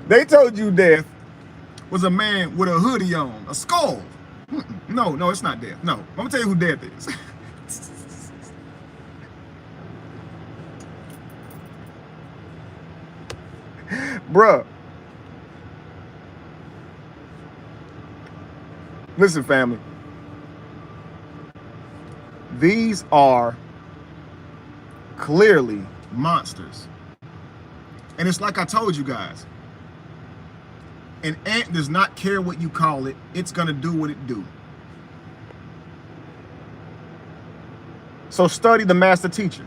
They told you death was a man with a hoodie on, a skull. No, it's not death. No, I'm gonna tell you who death is. Bruh. Listen, family. These are clearly monsters. And it's like I told you guys. An ant does not care what you call it. It's going to do what it do. So study the master teacher.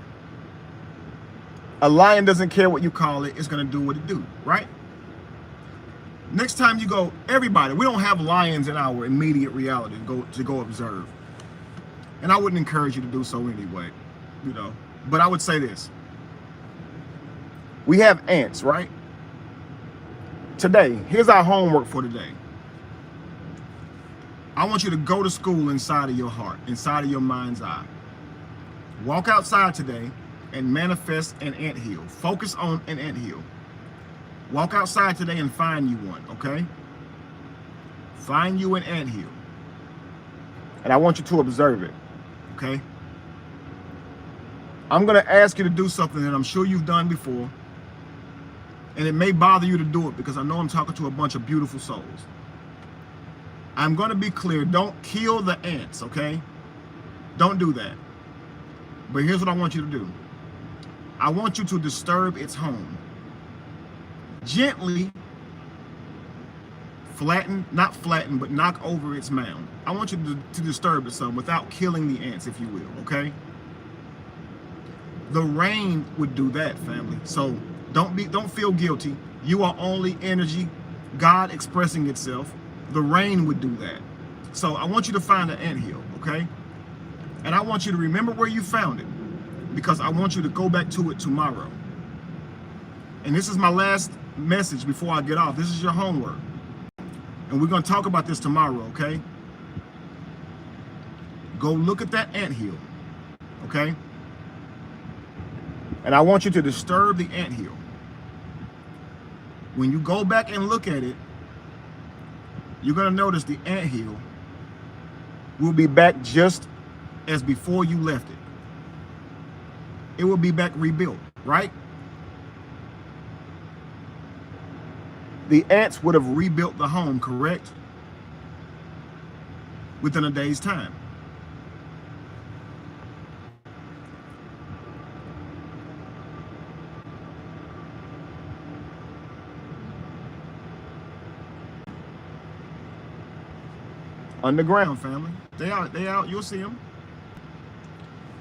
A lion doesn't care what you call it. It's going to do what it do, right? Next time you go, everybody, we don't have lions in our immediate reality to go observe. And I wouldn't encourage you to do so anyway, you know. But I would say this. We have ants, right? Today, here's our homework for today. I want you to go to school inside of your heart, inside of your mind's eye. Walk outside today and manifest an anthill. Focus on an anthill. Walk outside today and find you one, okay? Find you an anthill. And I want you to observe it, okay? I'm going to ask you to do something that I'm sure you've done before. And it may bother you to do it because I know I'm talking to a bunch of beautiful souls. I'm going to be clear. Don't kill the ants, okay? Don't do that. But here's what I want you to do. I want you to disturb its home. Gently flatten, not flatten, but knock over its mound. I want you to disturb it some without killing the ants, if you will, okay? The rain would do that, family. So don't feel guilty. You are only energy, God expressing itself. The rain would do that. So I want you to find an anthill, okay? And I want you to remember where you found it, because I want you to go back to it tomorrow. And this is my last message before I get off. This is your homework. And we're going to talk about this tomorrow, okay? Go look at that anthill, okay? And I want you to disturb the anthill. When you go back and look at it, you're going to notice the anthill will be back just as before you left it. It will be back rebuilt, right? The ants would have rebuilt the home, correct? Within a day's time. Underground, family. They out, you'll see them.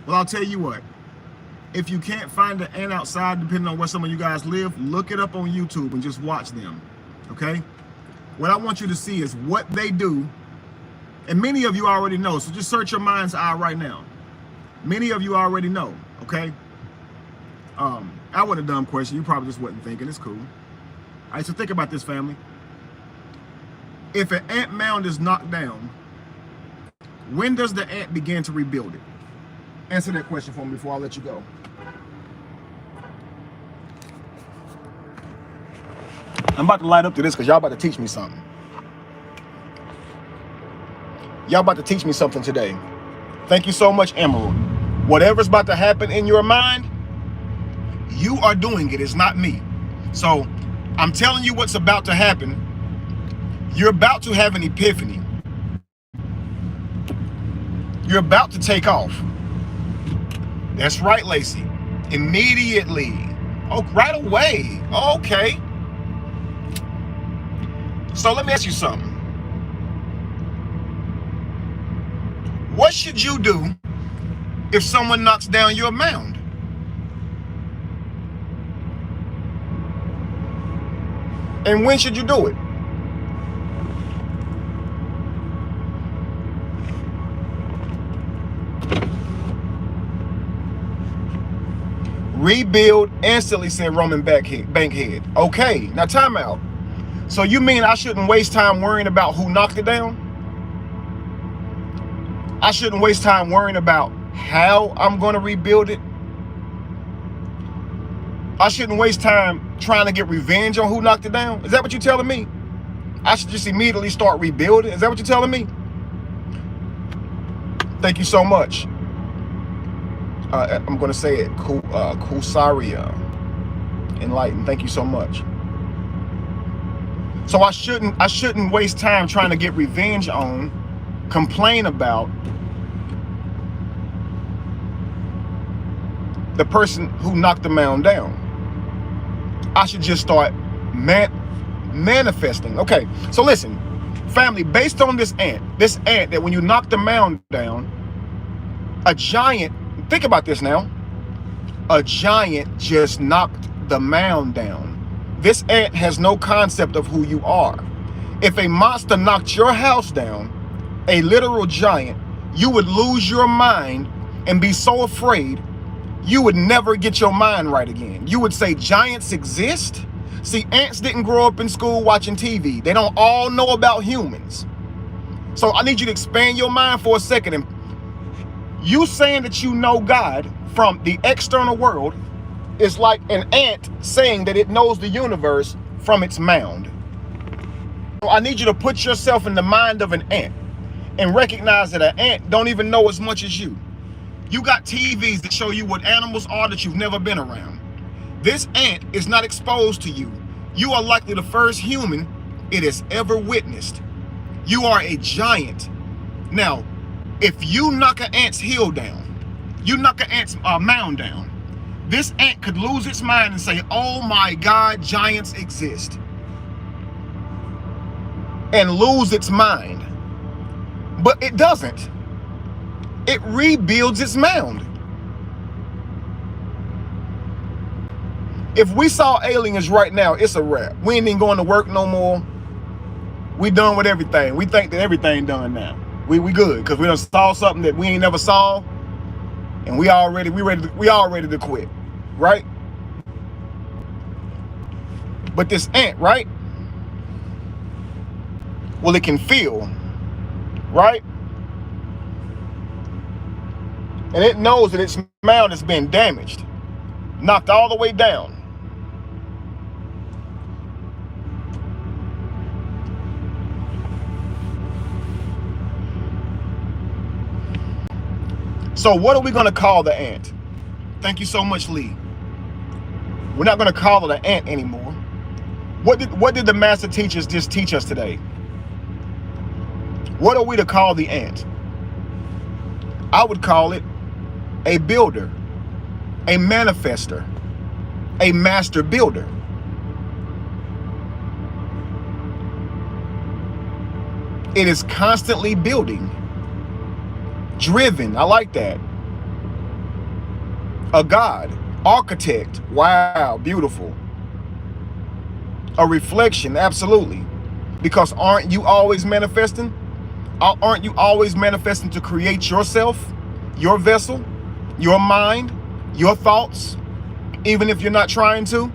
Well, I'll tell you what. If you can't find an ant outside, depending on where some of you guys live, look it up on YouTube and just watch them, okay? What I want you to see is what they do, and many of you already know, so just search your mind's eye right now. Many of you already know, okay? I wasn't a dumb question. You probably just wasn't thinking. It's cool. All right, so think about this, family. If an ant mound is knocked down, when does the ant begin to rebuild it? Answer that question for me before I let you go. I'm about to light up to this because y'all about to teach me something. Y'all about to teach me something today. Thank you so much, Emerald. Whatever's about to happen in your mind, you are doing it. It's not me. So I'm telling you what's about to happen. You're about to have an epiphany. You're about to take off. That's right, Lacey. Immediately. Oh, right away. Okay. So let me ask you something. What should you do if someone knocks down your mound? And when should you do it? Rebuild instantly, said Roman Bankhead. Okay, now time out. So you mean I shouldn't waste time worrying about who knocked it down? I shouldn't waste time worrying about how I'm going to rebuild it? I shouldn't waste time trying to get revenge on who knocked it down? Is that what you're telling me? I should just immediately start rebuilding? Is that what you're telling me? Thank you so much. I'm going to say it, Kusaria, Enlightened. Thank you so much. So I shouldn't waste time trying to get revenge on, complain about the person who knocked the mound down. I should just start manifesting. Okay, so listen, family, based on this ant that when you knock the mound down, a giant, think about this now, a giant just knocked the mound down. This ant has no concept of who you are. If a monster knocked your house down, a literal giant, you would lose your mind and be so afraid you would never get your mind right again. You would say, giants exist? See, ants didn't grow up in school watching TV. They don't all know about humans. So I need you to expand your mind for a second. And you saying that you know God from the external world is like an ant saying that it knows the universe from its mound. So I need you to put yourself in the mind of an ant and recognize that an ant don't even know as much as you. You got TVs that show you what animals are that you've never been around. This ant is not exposed to you. You are likely the first human it has ever witnessed. You are a giant. Now, if you knock an ant's hill down, you knock an ant's mound down, this ant could lose its mind and say, oh my God, giants exist. And lose its mind. But it doesn't. It rebuilds its mound. If we saw aliens right now, it's a wrap. We ain't even going to work no more. We done with everything. We think that everything done now. We good because we done saw something that we ain't never saw, and we all ready to quit, right? But this ant, right? Well, it can feel, right? And it knows that its mound has been damaged, knocked all the way down. So what are we going to call the ant? Thank you so much, Lee. We're not going to call it an ant anymore. What did the master teachers just teach us today? What are we to call the ant? I would call it a builder, a manifester, a master builder. It is constantly building. Driven, I like that. A God, architect, wow, beautiful. A reflection, absolutely. Because aren't you always manifesting? Aren't you always manifesting to create yourself, your vessel, your mind, your thoughts, even if you're not trying to?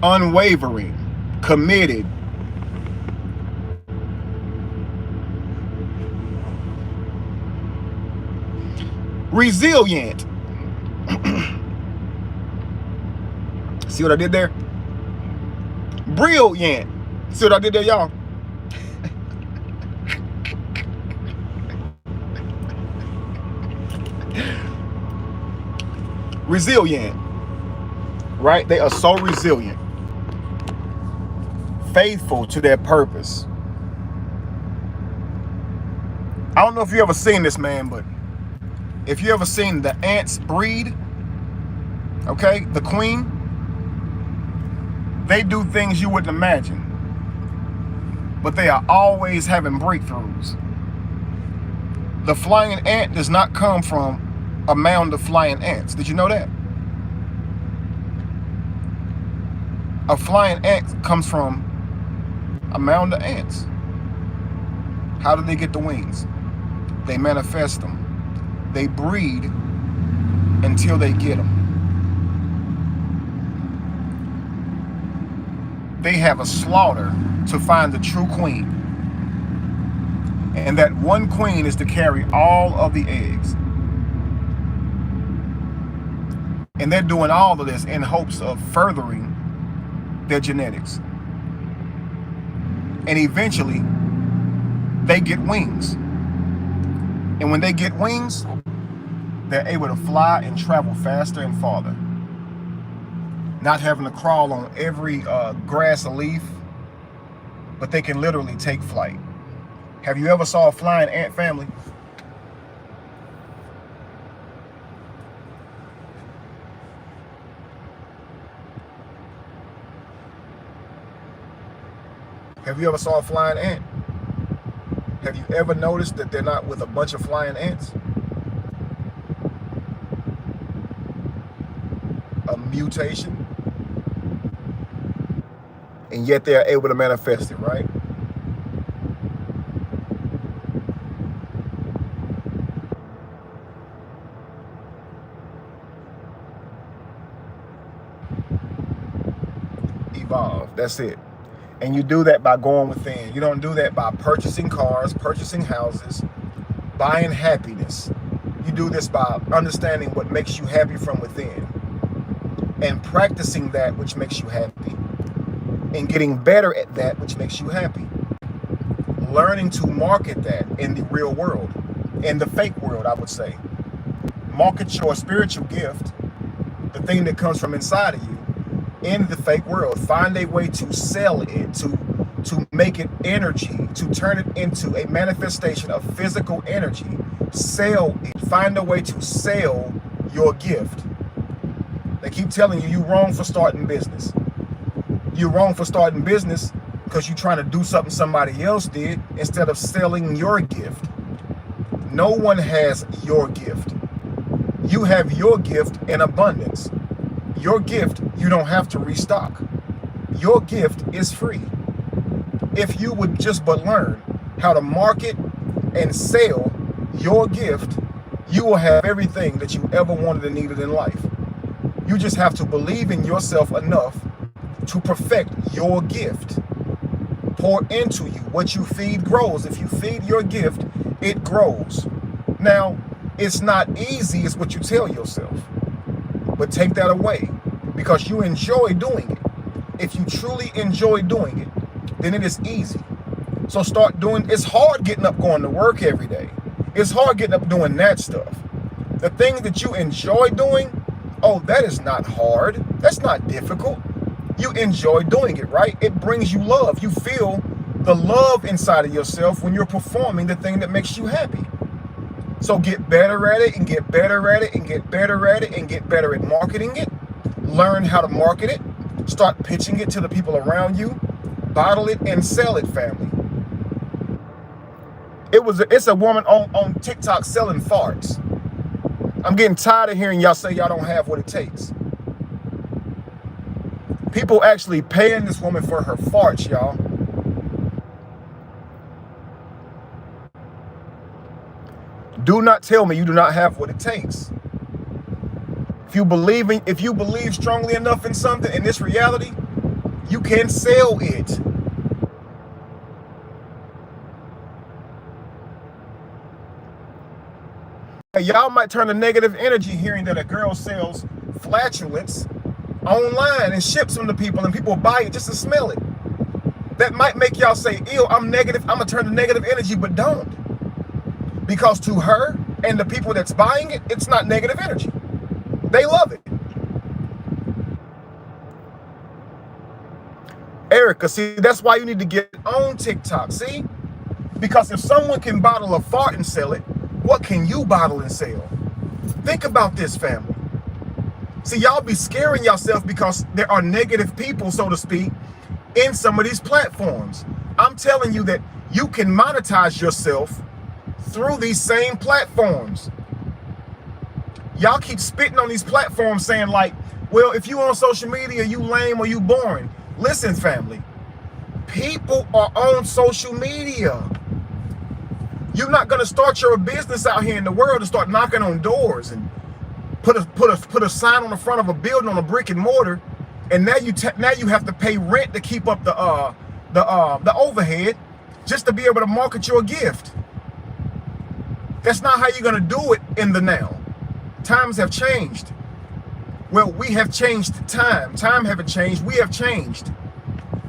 Unwavering, committed. Resilient. See what I did there? Brilliant. See what I did there, y'all? Resilient. Right? They are so resilient. Faithful to their purpose. I don't know if you ever seen this, man, but if you ever seen the ants breed, okay, the queen, they do things you wouldn't imagine, but they are always having breakthroughs. The flying ant does not come from a mound of flying ants. Did you know that? A flying ant comes from a mound of ants. How do they get the wings? They manifest them. They breed until they get them. They have a slaughter to find the true queen. And that one queen is to carry all of the eggs. And they're doing all of this in hopes of furthering their genetics. And eventually, they get wings. And when they get wings, they're able to fly and travel faster and farther. Not having to crawl on every grass or leaf, but they can literally take flight. Have you ever saw a flying ant family? Have you ever saw a flying ant? Have you ever noticed that they're not with a bunch of flying ants? a mutation, and yet they are able to manifest it, right? Evolve, that's it. And you do that by going within. You don't do that by purchasing cars, purchasing houses, buying happiness. You do this by understanding what makes you happy from within and practicing that which makes you happy and getting better at that which makes you happy. Learning to market that in the real world, in the fake world, I would say. Market your spiritual gift, the thing that comes from inside of you, in the fake world. Find a way to sell it, to make it energy, to turn it into a manifestation of physical energy. Sell it. Find a way to sell your gift. They keep telling you you're wrong for starting business. You're wrong for starting business because you're trying to do something somebody else did instead of selling your gift. No one has your gift. You have your gift in abundance. Your gift, you don't have to restock. Your gift is free. If you would just but learn how to market and sell your gift, you will have everything that you ever wanted and needed in life. You just have to believe in yourself enough to perfect your gift. Pour into you. What you feed grows. If you feed your gift, it grows. Now, it's not easy, is what you tell yourself. But take that away because you enjoy doing it. If you truly enjoy doing it, then it is easy. So start doing, it's hard getting up going to work every day. It's hard getting up doing that stuff. The things that you enjoy doing, oh, that is not hard. That's not difficult. You enjoy doing it, right? It brings you love. You feel the love inside of yourself when you're performing the thing that makes you happy. So get better at it and get better at it and get better at it and get better at marketing it. Learn how to market it. Start pitching it to the people around you. Bottle it and sell it, family. It's a woman on TikTok selling farts. I'm getting tired of hearing y'all say y'all don't have what it takes. People actually paying this woman for her farts, y'all. Do not tell me you do not have what it takes. If you believe strongly enough in something, in this reality, you can sell it. Y'all might turn to negative energy hearing that a girl sells flatulence online and ships them to people and people buy it just to smell it. That might make y'all say, ew, I'm negative, I'm gonna turn to negative energy, but don't. Because to her and the people that's buying it, it's not negative energy. They love it. Erica, see, that's why you need to get on TikTok, see? Because if someone can bottle a fart and sell it, what can you bottle and sell? Think about this, family. See, y'all be scaring yourself because there are negative people, so to speak, in some of these platforms. I'm telling you that you can monetize yourself through these same platforms. Y'all keep spitting on these platforms saying like, well, if you on social media, you lame or you boring. Listen, family, people are on social media. You're not gonna start your business out here in the world and start knocking on doors and put a sign on the front of a building on a brick and mortar, and now you have to pay rent to keep up the overhead just to be able to market your gift. That's not how you're gonna do it in the now. Times have changed. Well, we have changed time. Time haven't changed, we have changed.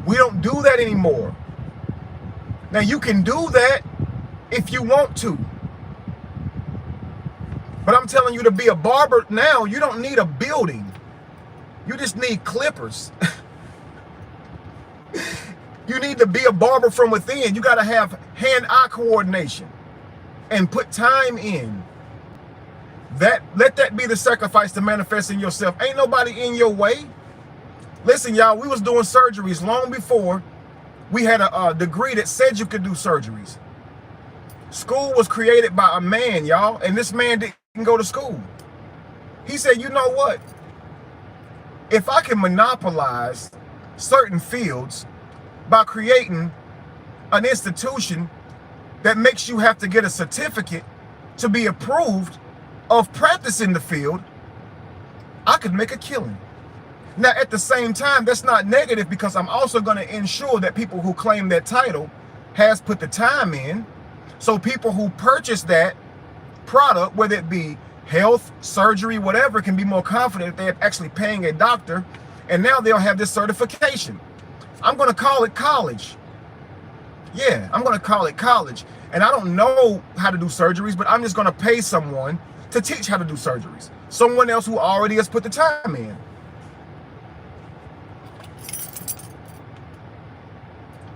We don't do that anymore. Now you can do that if you want to. But I'm telling you, to be a barber now, you don't need a building. You just need clippers. You need to be a barber from within. You gotta have hand-eye coordination and put time in. Let that be the sacrifice to manifesting yourself. Ain't nobody in your way. Listen, y'all, we was doing surgeries long before we had a degree that said you could do surgeries. School was created by a man, y'all, and this man didn't go to school. He said, you know what? If I can monopolize certain fields by creating an institution that makes you have to get a certificate to be approved of practicing the field, I could make a killing. Now, at the same time, that's not negative, because I'm also going to ensure that people who claim that title has put the time in. So people who purchase that product, whether it be health, surgery, whatever, can be more confident that they're actually paying a doctor, and now they'll have this certification. I'm going to call it college. Yeah, I'm going to call it college. And I don't know how to do surgeries, but I'm just going to pay someone to teach how to do surgeries. Someone else who already has put the time in.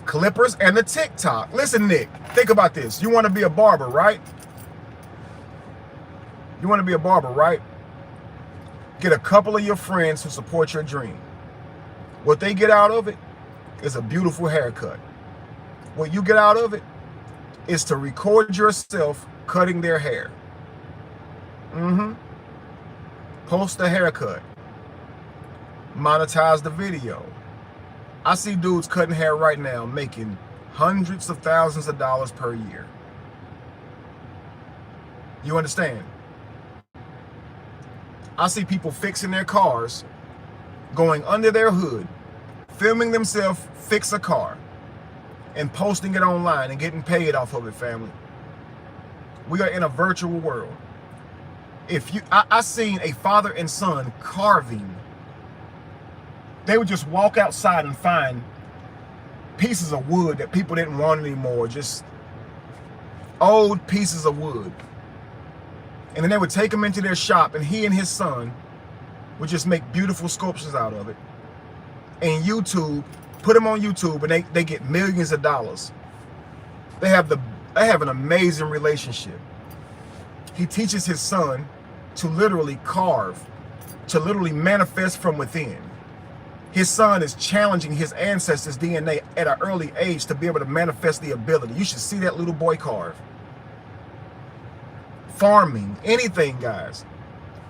Clippers and the TikTok. Listen, Nick, think about this. You want to be a barber, right? You want to be a barber, right? Get a couple of your friends who support your dream. What they get out of it is a beautiful haircut. What you get out of it is to record yourself cutting their hair. Post the haircut. Monetize the video. I see dudes cutting hair right now making hundreds of thousands of dollars per year. You understand? I see people fixing their cars, going under their hood, filming themselves fix a car, and posting it online and getting paid off of it, family. We are in a virtual world. I seen a father and son carving. They would just walk outside and find pieces of wood that people didn't want anymore, just old pieces of wood. And then they would take them into their shop, and he and his son would just make beautiful sculptures out of it. And YouTube, put them on YouTube, and they get millions of dollars. They have an amazing relationship. He teaches his son to literally carve, to literally manifest from within. His son is challenging his ancestors' DNA at an early age to be able to manifest the ability. You should see that little boy carve. Farming, anything, guys.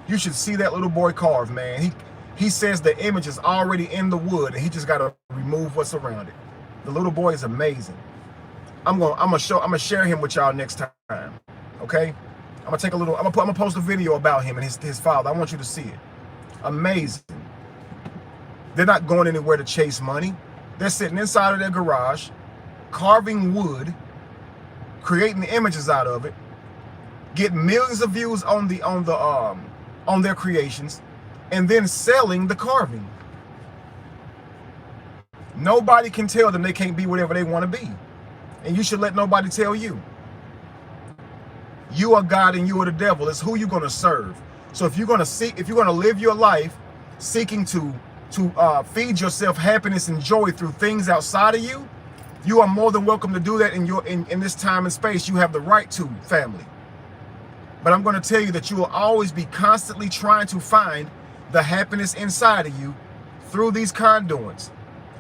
You should see that little boy carve, man. He says the image is already in the wood, and he just got to remove what's around it. The little boy is amazing. I'm gonna share him with y'all next time. Okay? I'm gonna post a video about him and his father. I want you to see it. Amazing. They're not going anywhere to chase money. They're sitting inside of their garage, carving wood, creating images out of it, getting millions of views on their creations, and then selling the carving. Nobody can tell them they can't be whatever they want to be. And you should let nobody tell you. You are God and you are the devil. It's who you're going to serve. So if you're going to live your life seeking to feed yourself happiness and joy through things outside of you, you are more than welcome to do that in this time and space. You have the right to, family. But I'm going to tell you that you will always be constantly trying to find the happiness inside of you through these conduits.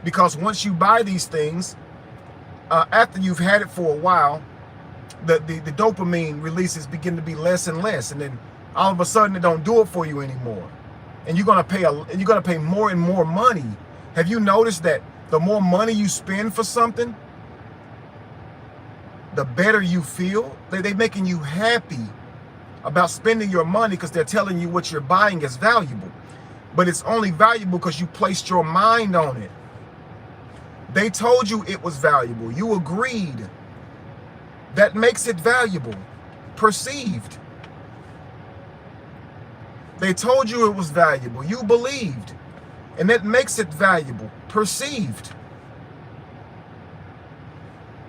Because once you buy these things, after you've had it for a while, the dopamine releases begin to be less and less, and then all of a sudden it don't do it for you anymore, and you're gonna pay more and more money. Have you noticed that the more money you spend for something, the better you feel? They're making you happy about spending your money because they're telling you what you're buying is valuable, but it's only valuable because you placed your mind on it. They told you it was valuable. You agreed. That makes it valuable. Perceived. They told you it was valuable. You believed. And that makes it valuable. Perceived.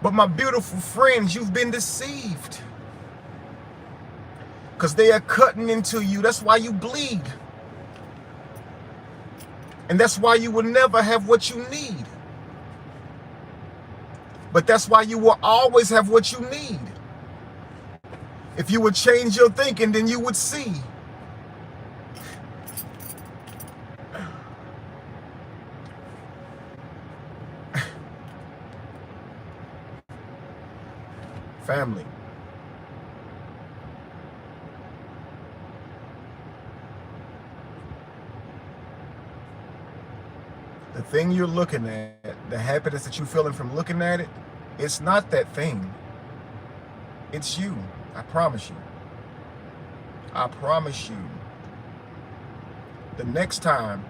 But my beautiful friends, you've been deceived. Because they are cutting into you. That's why you bleed. And that's why you will never have what you need. But that's why you will always have what you need. If you would change your thinking, then you would see. Family. The thing you're looking at, the happiness that you're feeling from looking at it, it's not that thing. It's you. I promise you. I promise you. The next time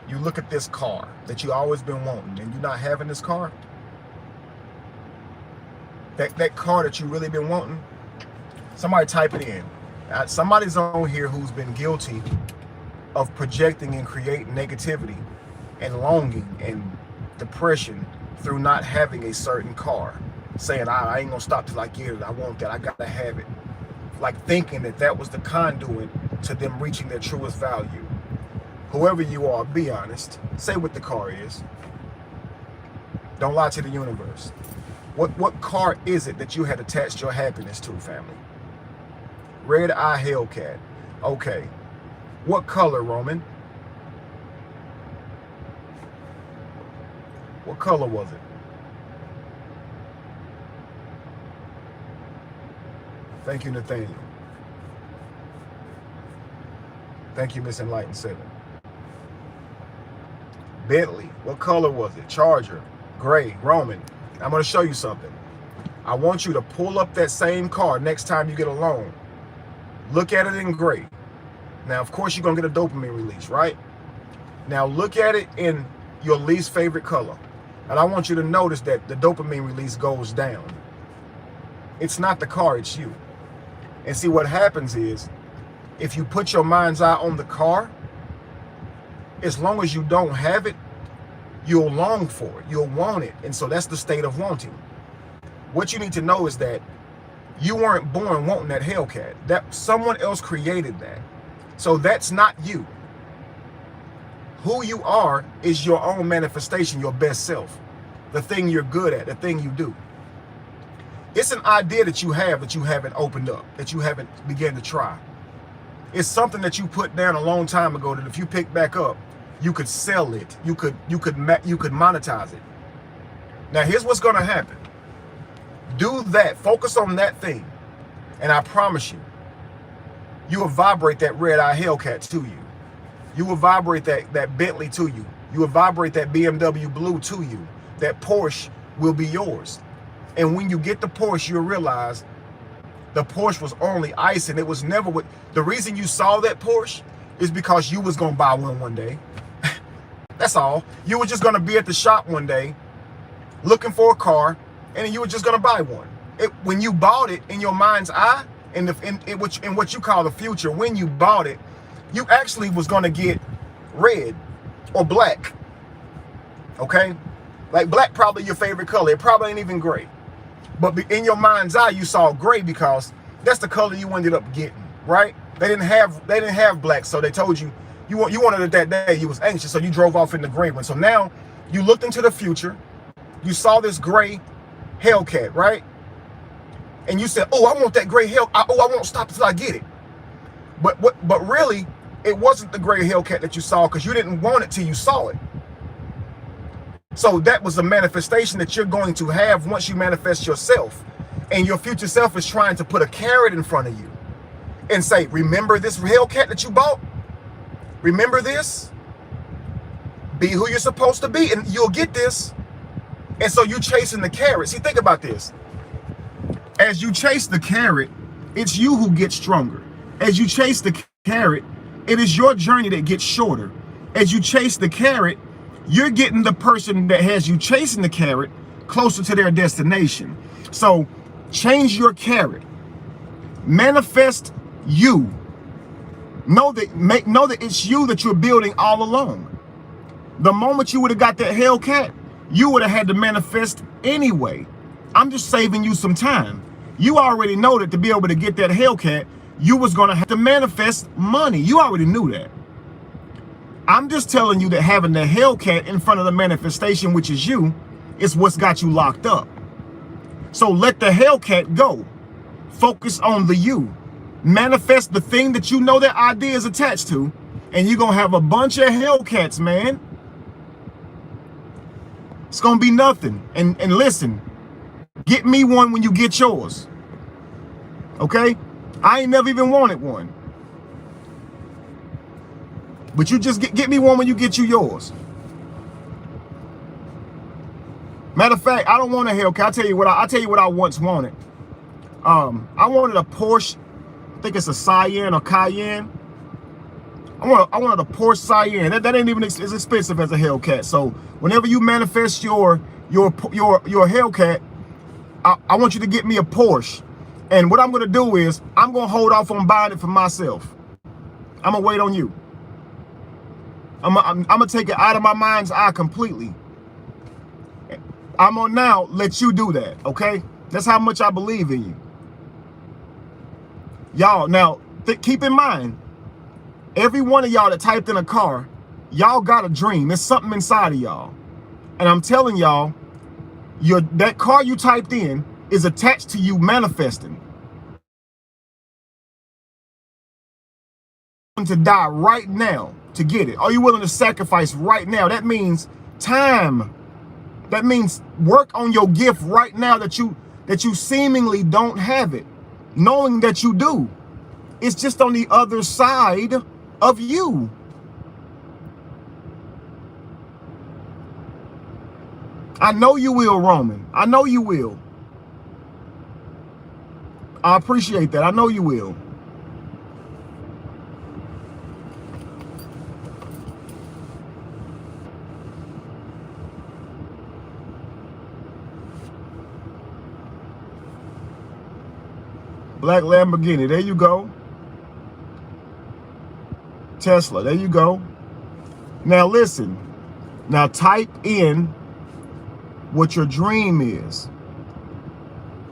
you look at this car that you always been wanting and you're not having this car, that car that you really been wanting, somebody type it in. Somebody's on here who's been guilty of projecting and creating negativity and longing and depression through not having a certain car, saying, I ain't gonna stop till I get it, I want that, I gotta have it. Like thinking that was the conduit to them reaching their truest value. Whoever you are, be honest. Say what the car is. Don't lie to the universe. What car is it that you had attached your happiness to, family? Red Eye Hellcat. Okay. What color, Roman? What color was it? Thank you, Nathaniel. Thank you, Miss Enlightened 7. Bentley. What color was it? Charger. Gray. Roman. I'm going to show you something. I want you to pull up that same car next time you get a loan. Look at it in gray. Now, of course, you're going to get a dopamine release, right? Now, look at it in your least favorite color. And I want you to notice that the dopamine release goes down. It's not the car, it's you. And see, what happens is, if you put your mind's eye on the car, as long as you don't have it, you'll long for it, you'll want it. And so that's the state of wanting. What you need to know is that you weren't born wanting that Hellcat. That someone else created that. So that's not you. Who you are is your own manifestation, your best self. The thing you're good at, the thing you do. It's an idea that you haven't opened up, that you haven't begun to try. It's something that you put down a long time ago that if you pick back up, you could sell it. You could monetize it. Now here's what's going to happen. Do that. Focus on that thing. And I promise you, you will vibrate that Red Eye Hellcat to you. You will vibrate that Bentley to you. You will vibrate that BMW Blue to you. That Porsche will be yours. And when you get the Porsche, you'll realize the Porsche was only icing. It was never what. The reason you saw that Porsche is because you was going to buy one day. That's all. You were just going to be at the shop one day looking for a car, and you were just going to buy one. When you bought it in your mind's eye, in what you call the future, when you bought it, you actually was going to get red or black. Okay? Like black probably your favorite color. It probably ain't even gray. But in your mind's eye, you saw gray because that's the color you ended up getting, right? They didn't have black, so they told you you wanted it that day. You was anxious, so you drove off in the gray one. So now you looked into the future. You saw this gray Hellcat, right? And you said, "Oh, I want that gray I won't stop until I get it." But really, it wasn't the gray Hellcat that you saw because you didn't want it till you saw it. So that was a manifestation that you're going to have once you manifest yourself. And your future self is trying to put a carrot in front of you and say, remember this Hellcat that you bought? Remember this? Be who you're supposed to be and you'll get this. And so you chasing the carrot. See, think about this. As you chase the carrot, it's you who gets stronger. As you chase the carrot, it is your journey that gets shorter. As you chase the carrot, you're getting the person that has you chasing the carrot closer to their destination. So change your carrot. Manifest you. Know that it's you that you're building all along. The moment you would have got that Hellcat, you would have had to manifest anyway. I'm just saving you some time. You already know that to be able to get that Hellcat, you was going to have to manifest money. You already knew that. I'm just telling you that having the Hellcat in front of the manifestation, which is you, is what's got you locked up. So let the Hellcat go. Focus on the you. Manifest the thing that you know that idea is attached to, and you're going to have a bunch of Hellcats, man. It's going to be nothing. And listen, get me one when you get yours. Okay? I ain't never even wanted one. But you just get me one when you get you yours. Matter of fact, I don't want a Hellcat. I'll tell you what I once wanted. I wanted a Porsche. I think it's a Cayenne or Cayenne. I wanted a Porsche Cayenne. That ain't even as expensive as a Hellcat. So whenever you manifest your Hellcat, I want you to get me a Porsche. And what I'm gonna do is I'm gonna hold off on buying it for myself. I'm gonna wait on you. I'm gonna take it out of my mind's eye completely. I'm gonna now let you do that, okay? That's how much I believe in you. Y'all, now, keep in mind, every one of y'all that typed in a car, y'all got a dream. There's something inside of y'all. And I'm telling y'all, that car you typed in is attached to you manifesting. To die right now to get it. Are you willing to sacrifice right now? That means time. That means work on your gift right now that you seemingly don't have it, knowing that you do. It's just on the other side of you. I know you will, Roman. I know you will. I appreciate that. I know you will. Black Lamborghini, there you go. Tesla, there you go. Now listen, now type in what your dream is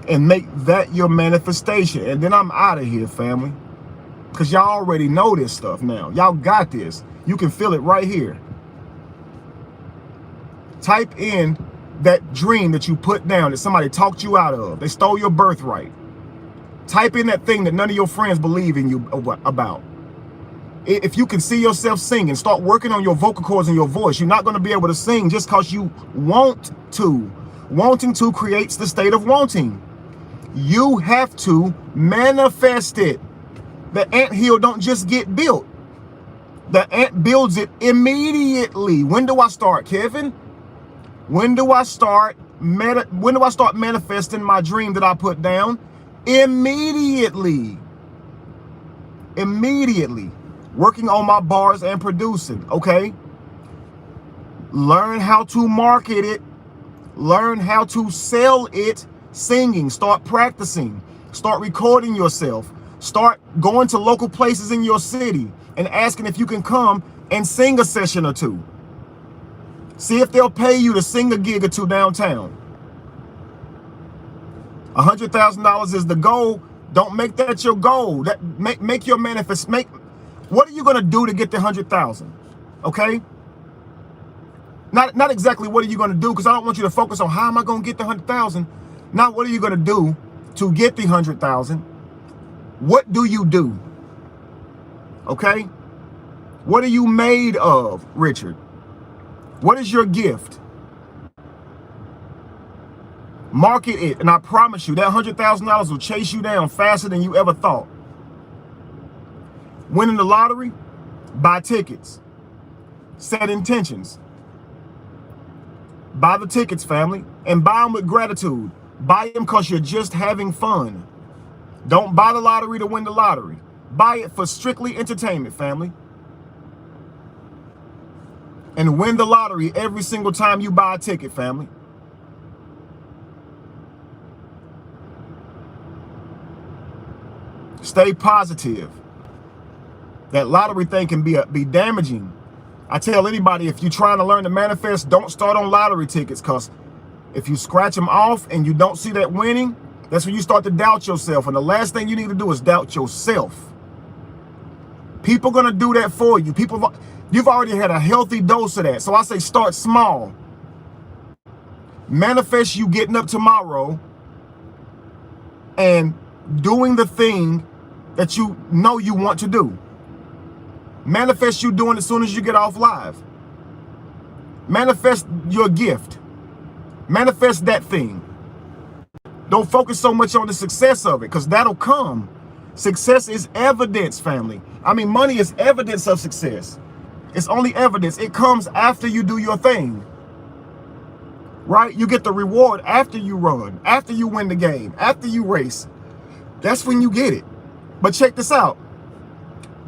and make that your manifestation. And then I'm out of here, family. Because y'all already know this stuff now. Y'all got this. You can feel it right here. Type in that dream that you put down that somebody talked you out of. They stole your birthright. Type in that thing that none of your friends believe in you about. If you can see yourself singing, start working on your vocal cords and your voice. You're not going to be able to sing just because you want to. Wanting to creates the state of wanting. You have to manifest it. The anthill don't just get built. The ant builds it immediately. When do I start, Kevin? When do I start manifesting my dream that I put down? Immediately. Immediately. Working on my bars and producing, okay? Learn how to market it. Learn how to sell it singing. Start practicing. Start recording yourself. Start going to local places in your city and asking if you can come and sing a session or two. See if they'll pay you to sing a gig or two downtown. $100,000 is the goal. Don't make that your goal. That make your manifest. What are you gonna do to get the 100,000? Okay. Not exactly what are you gonna do, because I don't want you to focus on how am I gonna get the 100,000. Not what are you gonna do to get the 100,000. What do you do? Okay. What are you made of, Richard? What is your gift? Market it, and I promise you that $100,000 will chase you down faster than you ever thought. Winning the lottery, buy tickets. Set intentions. Buy the tickets, family, and buy them with gratitude. Buy them because you're just having fun. Don't buy the lottery to win the lottery. Buy it for strictly entertainment, family. And win the lottery every single time you buy a ticket, family. Stay positive. That lottery thing can be damaging. I tell anybody, if you're trying to learn to manifest, don't start on lottery tickets, because if you scratch them off and you don't see that winning, that's when you start to doubt yourself. And the last thing you need to do is doubt yourself. People are going to do that for you. You've already had a healthy dose of that. So I say start small. Manifest you getting up tomorrow and doing the thing that you know you want to do. Manifest you doing it as soon as you get off live. Manifest your gift. Manifest that thing. Don't focus so much on the success of it, because that'll come. Success is evidence, family. I mean, money is evidence of success. It's only evidence. It comes after you do your thing. right? You get the reward after you run, after you win the game, after you race. That's when you get it. But check this out.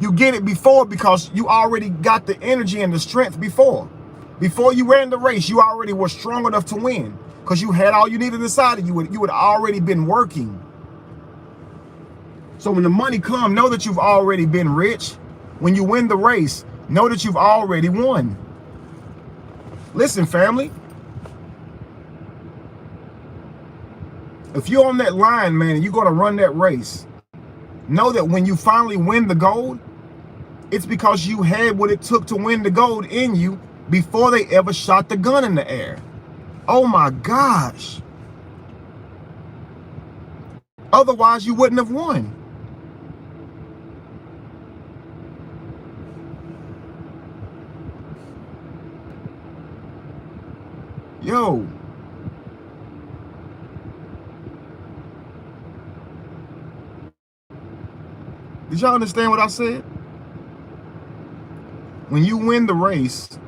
You get it before because you already got the energy and the strength before. Before you ran the race, you already were strong enough to win because you had all you needed inside of you. You had already been working. So when the money comes, know that you've already been rich. When you win the race, know that you've already won. Listen, family. If you're on that line, man, and you're going to run that race, know that when you finally win the gold, it's because you had what it took to win the gold in you before they ever shot the gun in the air. Oh my gosh. Otherwise, you wouldn't have won. Yo. Did y'all understand what I said? When you win the race,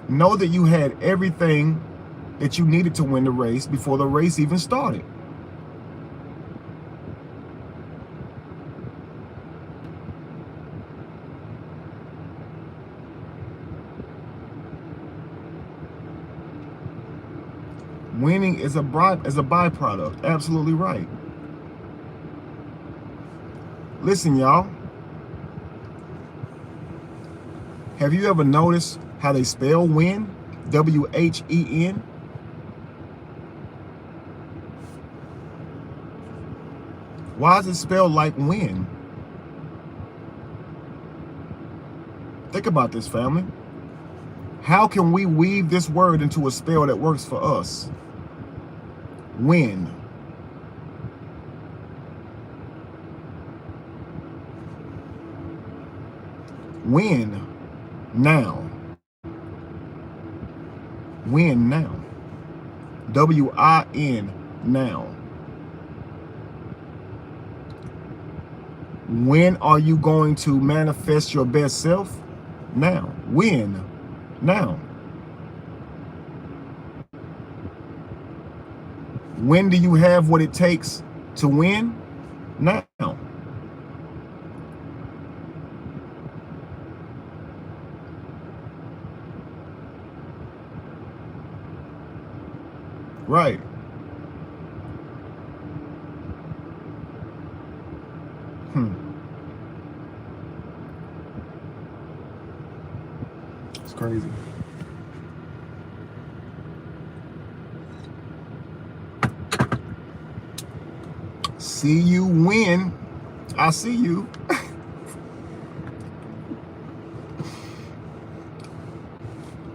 know that you had everything that you needed to win the race before the race even started. Winning is a byproduct. Absolutely right. Listen, y'all. Have you ever noticed how they spell win? W-H-E-N. Why is it spelled like win? Think about this, family. How can we weave this word into a spell that works for us? Win. Win now. Win now. W-I-N now. When are you going to manifest your best self? Now. Win now. When do you have what it takes to win? Now. Right. It's crazy. See you win. I see you.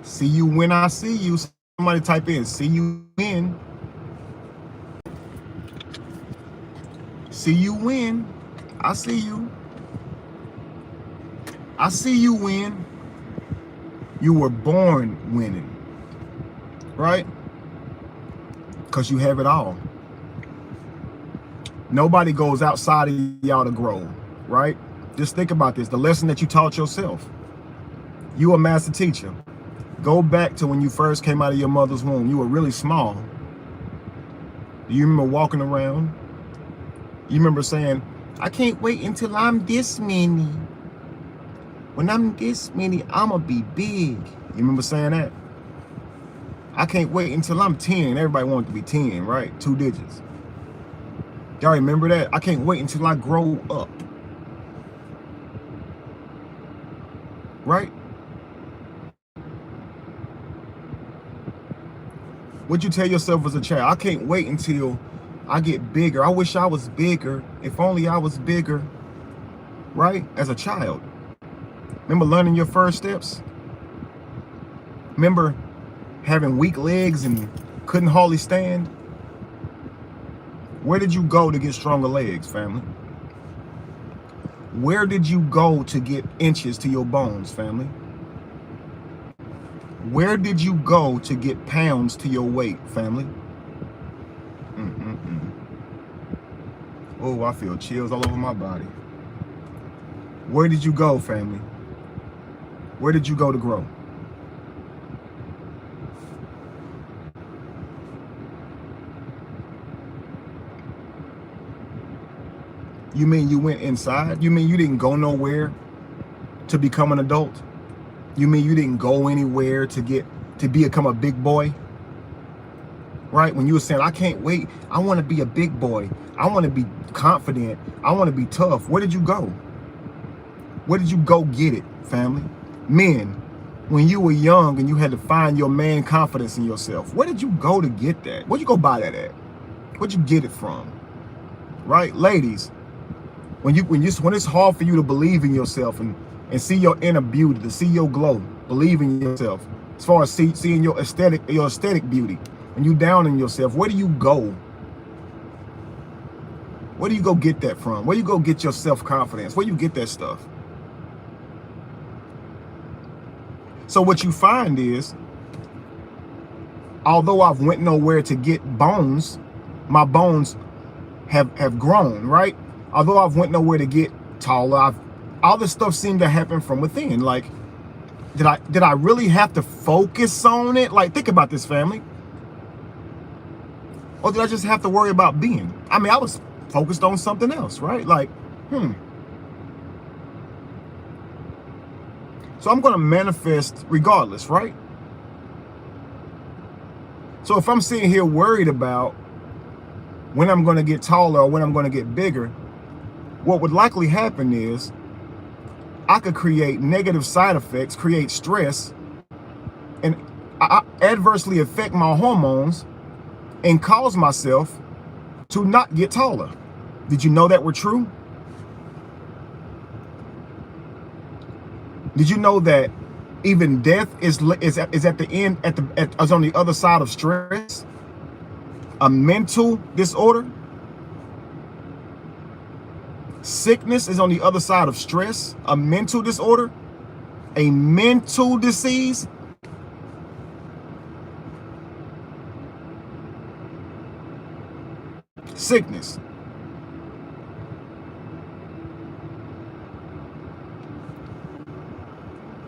See you when I see you. Somebody type in, see you win. See you win. I see you. I see you win. You were born winning. Right? Because you have it all. Nobody goes outside of y'all to grow. Right? Just think about this. The lesson that you taught yourself. You a master teacher. Go back to when you first came out of your mother's womb. You were really small. Do you remember walking around? You remember saying, I can't wait until I'm this many. When I'm this many, I'm going to be big. You remember saying that? I can't wait until I'm 10. Everybody wanted to be 10, right? 2 digits. Y'all remember that? I can't wait until I grow up. Right? What'd you tell yourself as a child? I can't wait until I get bigger. I wish I was bigger. If only I was bigger. Right? As a child. Remember learning your first steps? Remember having weak legs and couldn't hardly stand? Where did you go to get stronger legs, family? Where did you go to get inches to your bones, family? Where did you go to get pounds to your weight, family? Oh, I feel chills all over my body. Where did you go, family? Where did you go to grow? You mean you went inside? You mean you didn't go nowhere to become an adult? You mean you didn't go anywhere to become a big boy? Right? When you were saying, I can't wait, I want to be a big boy, I want to be confident, I want to be tough. Where did you go? Where did you go get it, family? Men, when you were young and you had to find your man confidence in yourself, where did you go to get that? Where'd you go buy that at? Where'd you get it from? Right? Ladies, when it's hard for you to believe in yourself and see your inner beauty, to see your glow, believe in yourself, as far as seeing your aesthetic beauty, when you down in yourself, where do you go? Where do you go get that from? Where do you go get your self-confidence? Where do you get that stuff? So what you find is, although I've went nowhere to get bones, my bones have grown, right? Although I've went nowhere to get taller, all this stuff seemed to happen from within. Like, did I really have to focus on it? Like, think about this, family. Or did I just have to worry about being? I mean, I was focused on something else, right? Like, So I'm going to manifest regardless, right? So if I'm sitting here worried about when I'm going to get taller or when I'm going to get bigger, what would likely happen is I could create negative side effects, create stress, and adversely affect my hormones and cause myself to not get taller. Did you know that were true? Did you know that even death is at the end, is on the other side of stress? A mental disorder. Sickness is on the other side of stress. A mental disorder. A mental disease. Sickness.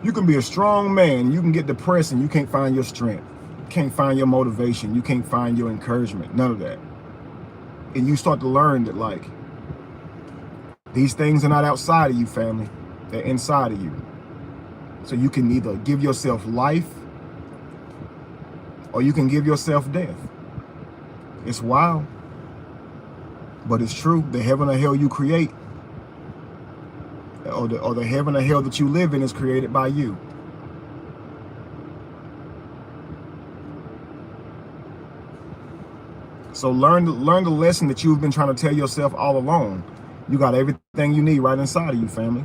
You can be a strong man. You can get depressed and you can't find your strength. You can't find your motivation. You can't find your encouragement. None of that. And you start to learn that, like, these things are not outside of you, family. They're inside of you. So you can either give yourself life or you can give yourself death. It's wild, but it's true. The heaven or hell you create, or the heaven or hell that you live in, is created by you. So learn the lesson that you've been trying to tell yourself all along. You got everything you need right inside of you, family.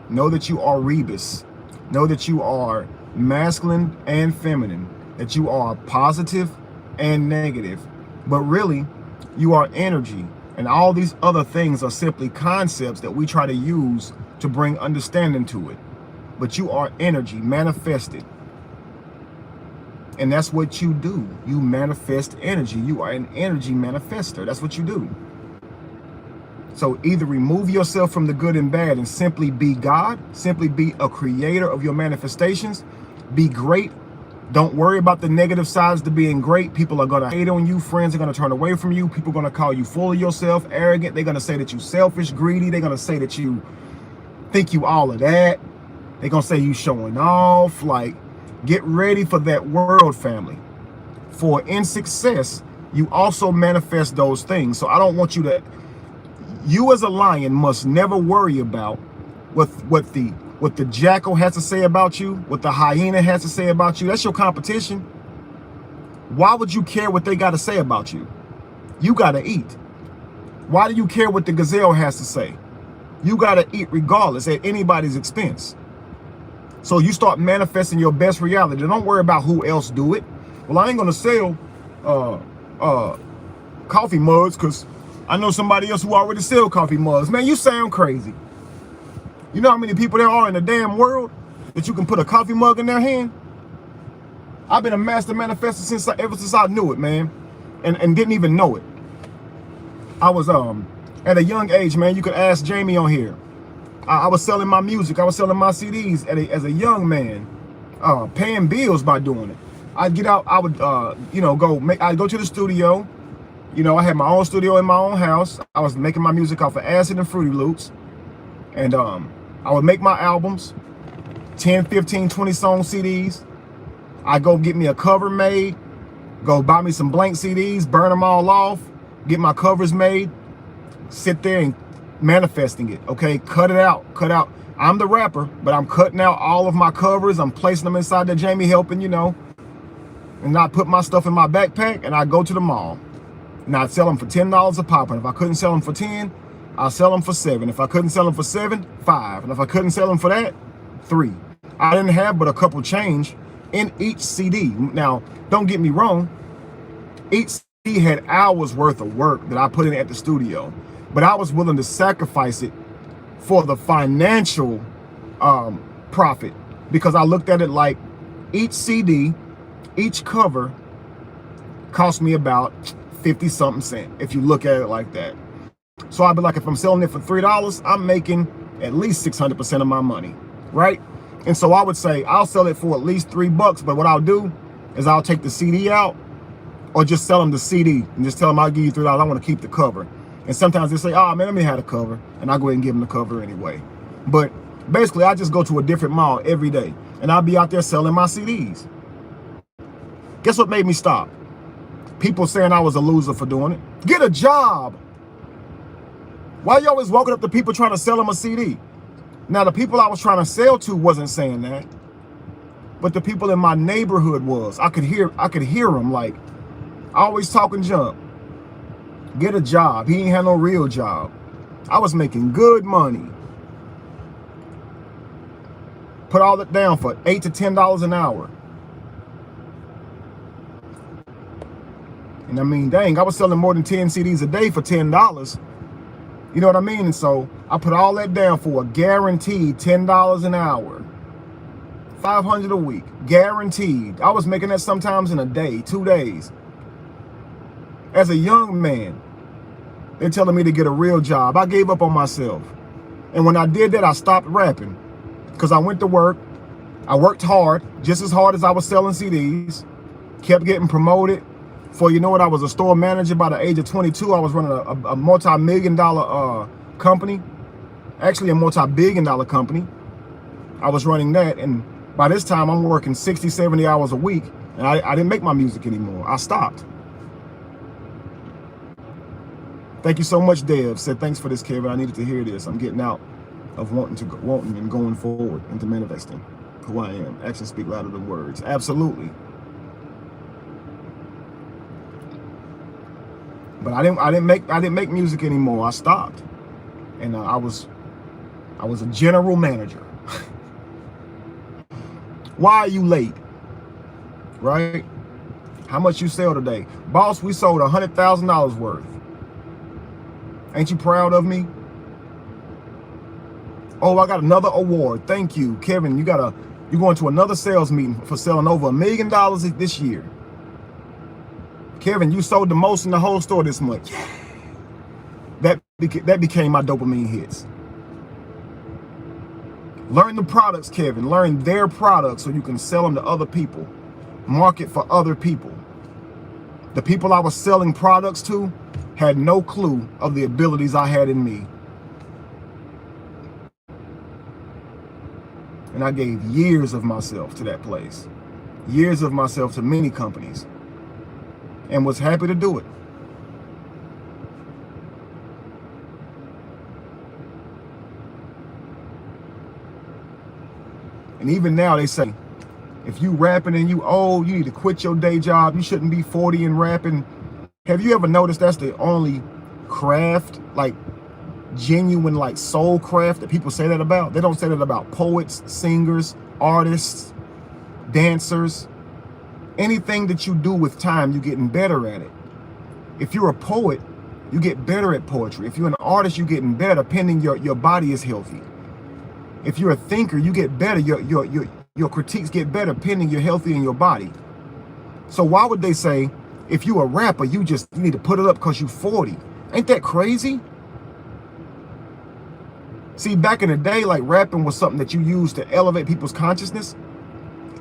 Know that you are rebus. Know that you are masculine and feminine. That you are positive and negative. But really, you are energy. And all these other things are simply concepts that we try to use to bring understanding to it. But you are energy manifested. And that's what you do. You manifest energy. You are an energy manifester. That's what you do. So either remove yourself from the good and bad and simply be God. Simply be a creator of your manifestations. Be great. Don't worry about the negative sides to being great. People are going to hate on you. Friends are going to turn away from you. People are going to call you full of yourself, arrogant. They're going to say that you selfish, greedy. They're going to say that you think you all of that. They're going to say you showing off. Like, get ready for that world, family. For in success, you also manifest those things. So I don't want you to, you as a lion must never worry about what the jackal has to say about you, what the hyena has to say about you. That's your competition. Why would you care what they got to say about you? You got to eat. Why do you care what the gazelle has to say? You got to eat regardless, at anybody's expense. So you start manifesting your best reality. Don't worry about who else do it. Well, I ain't going to sell coffee mugs because I know somebody else who already sell coffee mugs. Man, you sound crazy. You know how many people there are in the damn world that you can put a coffee mug in their hand? I've been a master manifester ever since I knew it, man, and didn't even know it. I was at a young age, man. You could ask Jamie on here. I was selling my music. I was selling my CDs as a young man, paying bills by doing it. I'd get out. I would, I'd go to the studio, You know, I had my own studio in my own house. I was making my music off of acid and Fruity Loops. And I would make my albums, 10, 15, 20 song CDs. I go get me a cover made, go buy me some blank CDs, burn them all off, get my covers made, sit there and manifesting it, okay? Cut it out. I'm the rapper, but I'm cutting out all of my covers. I'm placing them inside the Jamie Helping, you know, and I put my stuff in my backpack and I go to the mall. And I'd sell them for $10 a pop. And if I couldn't sell them for 10, I'll sell them for 7. If I couldn't sell them for 7, 5. And if I couldn't sell them for that, 3. I didn't have but a couple change in each CD. Now, don't get me wrong. Each CD had hours worth of work that I put in at the studio, but I was willing to sacrifice it for the financial profit, because I looked at it like each CD, each cover cost me about 50 something cents if you look at it like that. So I'd be like, if I'm selling it for $3, I'm making at least 600% of my money, right? And so I would say I'll sell it for at least $3, but what I'll do is I'll take the CD out, or just sell them the CD and just tell them I'll give you $3. I want to keep the cover. And sometimes they say, oh man, let me have a cover, and I'll go ahead and give them the cover anyway. But basically, I just go to a different mall every day, and I'll be out there selling my CDs. Guess what made me stop? People saying I was a loser for doing it. Get a job. Why you always walking up to people trying to sell them a CD? Now, the people I was trying to sell to wasn't saying that, but the people in my neighborhood was. I could hear them, like, always talking junk. Get a job. He ain't had no real job. I was making good money. Put all that down for $8 to $10 an hour. And I mean, dang, I was selling more than 10 CDs a day for $10. You know what I mean? And so I put all that down for a guaranteed $10 an hour. $500 a week, guaranteed. I was making that sometimes in a day, 2 days. As a young man, they're telling me to get a real job. I gave up on myself. And when I did that, I stopped rapping, because I went to work. I worked hard, just as hard as I was selling CDs, kept getting promoted. For, you know what, I was a store manager by the age of 22. I was running a multi-million-dollar company, actually a multi-billion-dollar company. I was running that, and by this time, I'm working 60, 70 hours a week, and I didn't make my music anymore. I stopped. Thank you so much, Dev. Said, thanks for this, Kevin. I needed to hear this. I'm getting out of wanting and going forward into manifesting who I am. Actions speak louder than words. Absolutely. But I didn't make music anymore. I stopped, and I was a general manager. Why are you late? Right? How much you sell today, boss? We sold $100,000 worth. Ain't you proud of me? Oh, I got another award. Thank you, Kevin. You're going to another sales meeting for selling over $1 million this year. Kevin, you sold the most in the whole store this month. Yeah. That became my dopamine hits. Learn the products, Kevin. Learn their products so you can sell them to other people. Market for other people. The people I was selling products to had no clue of the abilities I had in me. And I gave years of myself to that place. Years of myself to many companies. And was happy to do it. And even now they say, if you rapping and you old, you need to quit your day job. You shouldn't be 40 and rapping. Have you ever noticed that's the only craft, like genuine, like soul craft that people say that about? They don't say that about poets, singers, artists, dancers. Anything that you do with time, you're getting better at it. If you're a poet, you get better at poetry. If you're an artist, you're getting better, pending your body is healthy. If you're a thinker, you get better. Your critiques get better, pending you're healthy in your body. So why would they say, if you're a rapper, you need to put it up because you're 40? Ain't that crazy? See, back in the day, like, rapping was something that you used to elevate people's consciousness.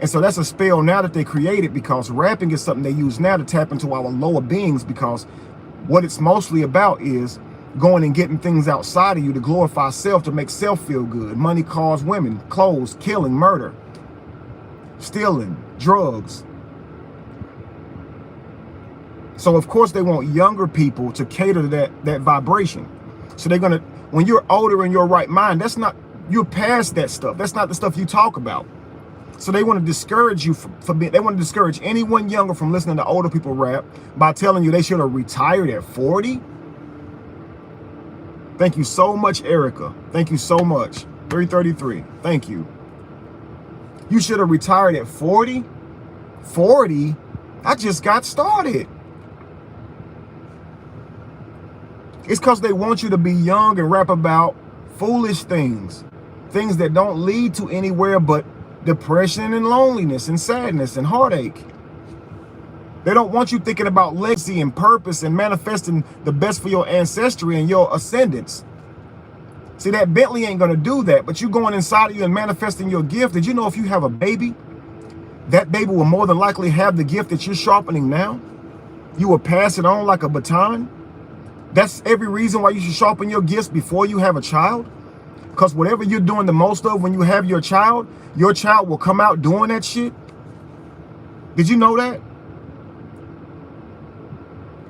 And so that's a spell now that they created, because rapping is something they use now to tap into our lower beings, because What it's mostly about is going and getting things outside of you to glorify self, to make self feel good. Money, cars, women, clothes, killing, murder, stealing, drugs. So of course they want younger people to cater to that vibration. So they're gonna, when you're older in your right mind, you're past that stuff. That's not the stuff you talk about. So they want to discourage you they want to discourage anyone younger from listening to older people rap by telling you they should have retired at 40. Thank you so much, Erica. Thank you so much. 333. Thank you. You should have retired at 40. 40? I just got started. It's because they want you to be young and rap about foolish things. Things that don't lead to anywhere but depression and loneliness and sadness and heartache. They don't want you thinking about legacy and purpose and manifesting the best for your ancestry and your ascendants. See, that Bentley ain't gonna do that, but you going inside of you and manifesting your gift. Did you know if you have a baby, that baby will more than likely have the gift that you're sharpening now? You will pass it on like a baton. That's every reason why you should sharpen your gifts before you have a child. Because whatever you're doing the most of when you have your child will come out doing that shit. Did you know that?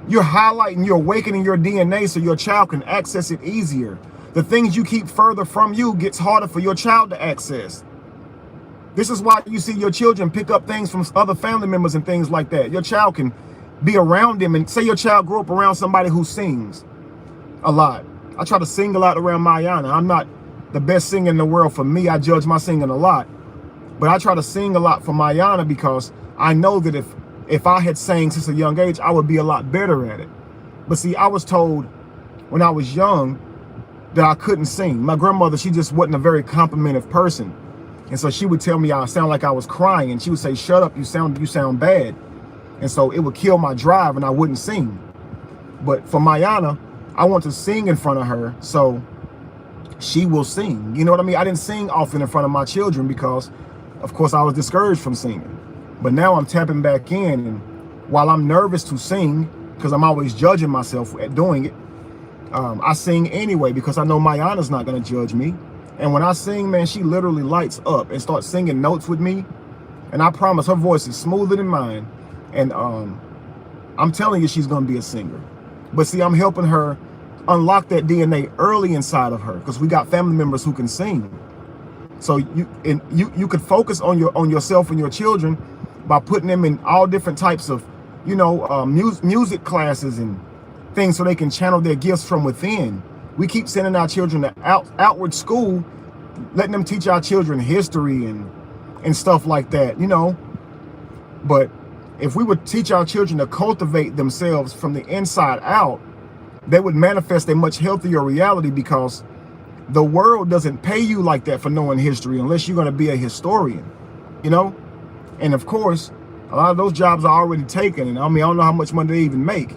You're highlighting, you're awakening your DNA so your child can access it easier. The things you keep further from you gets harder for your child to access. This is why you see your children pick up things from other family members and things like that. Your child can be around them, and say your child grew up around somebody who sings a lot. I try to sing a lot around Mayana. I'm not the best singer in the world for me. I judge my singing a lot. But I try to sing a lot for Mayana because I know that if I had sang since a young age, I would be a lot better at it. But see, I was told when I was young that I couldn't sing. My grandmother, she just wasn't a very complimentive person. And so she would tell me I sound like I was crying, and she would say, "Shut up, you sound bad." And so it would kill my drive and I wouldn't sing. But for Mayana, I want to sing in front of her, so she will sing. You know what I mean? I didn't sing often in front of my children because, of course, I was discouraged from singing. But now I'm tapping back in, and while I'm nervous to sing, because I'm always judging myself at doing it, I sing anyway because I know Mayana's not going to judge me. And when I sing, man, she literally lights up and starts singing notes with me. And I promise her voice is smoother than mine. And I'm telling you, she's going to be a singer. But see, I'm helping her unlock that DNA early inside of her because we got family members who can sing. So you could focus on yourself and your children by putting them in all different types of, music classes and things so they can channel their gifts from within. We keep sending our children to outward school, letting them teach our children history and stuff like that, But if we would teach our children to cultivate themselves from the inside out, they would manifest a much healthier reality because the world doesn't pay you like that for knowing history unless you're going to be a historian, And of course, a lot of those jobs are already taken. And I don't know how much money they even make.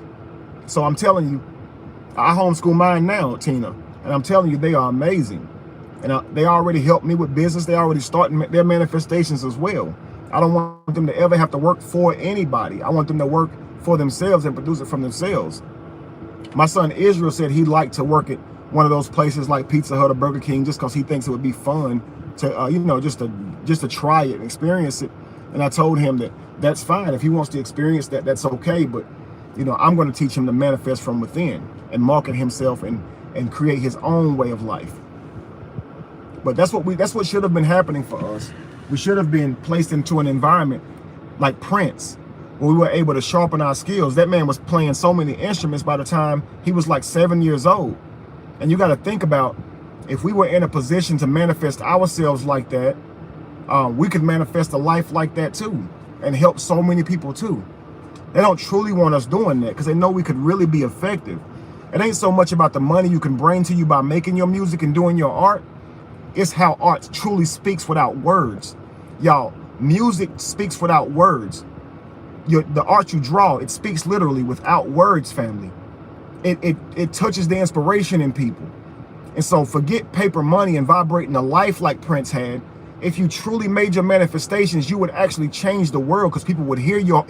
So I'm telling you, I homeschool mine now, Tina. And I'm telling you, they are amazing. And they already helped me with business. They already starting their manifestations as well. I don't want them to ever have to work for anybody. I want them to work for themselves and produce it from themselves. My son Israel said he'd like to work at one of those places like Pizza Hut or Burger King just because he thinks it would be fun to, just to try it and experience it. And I told him that that's fine. If he wants to experience that, that's okay. But, I'm going to teach him to manifest from within and market himself and create his own way of life. But that's what should have been happening for us. We should have been placed into an environment like Prince, where we were able to sharpen our skills. That man was playing so many instruments by the time he was like 7 years old. And you got to think about, if we were in a position to manifest ourselves like that, we could manifest a life like that too and help so many people too. They don't truly want us doing that because they know we could really be effective. It ain't so much about the money you can bring to you by making your music and doing your art. It's how art truly speaks without words. Y'all, music speaks without words. The art you draw, it speaks literally without words, family. It touches the inspiration in people. And so forget paper money and vibrating a life like Prince had. If you truly made your manifestations, you would actually change the world because people would hear your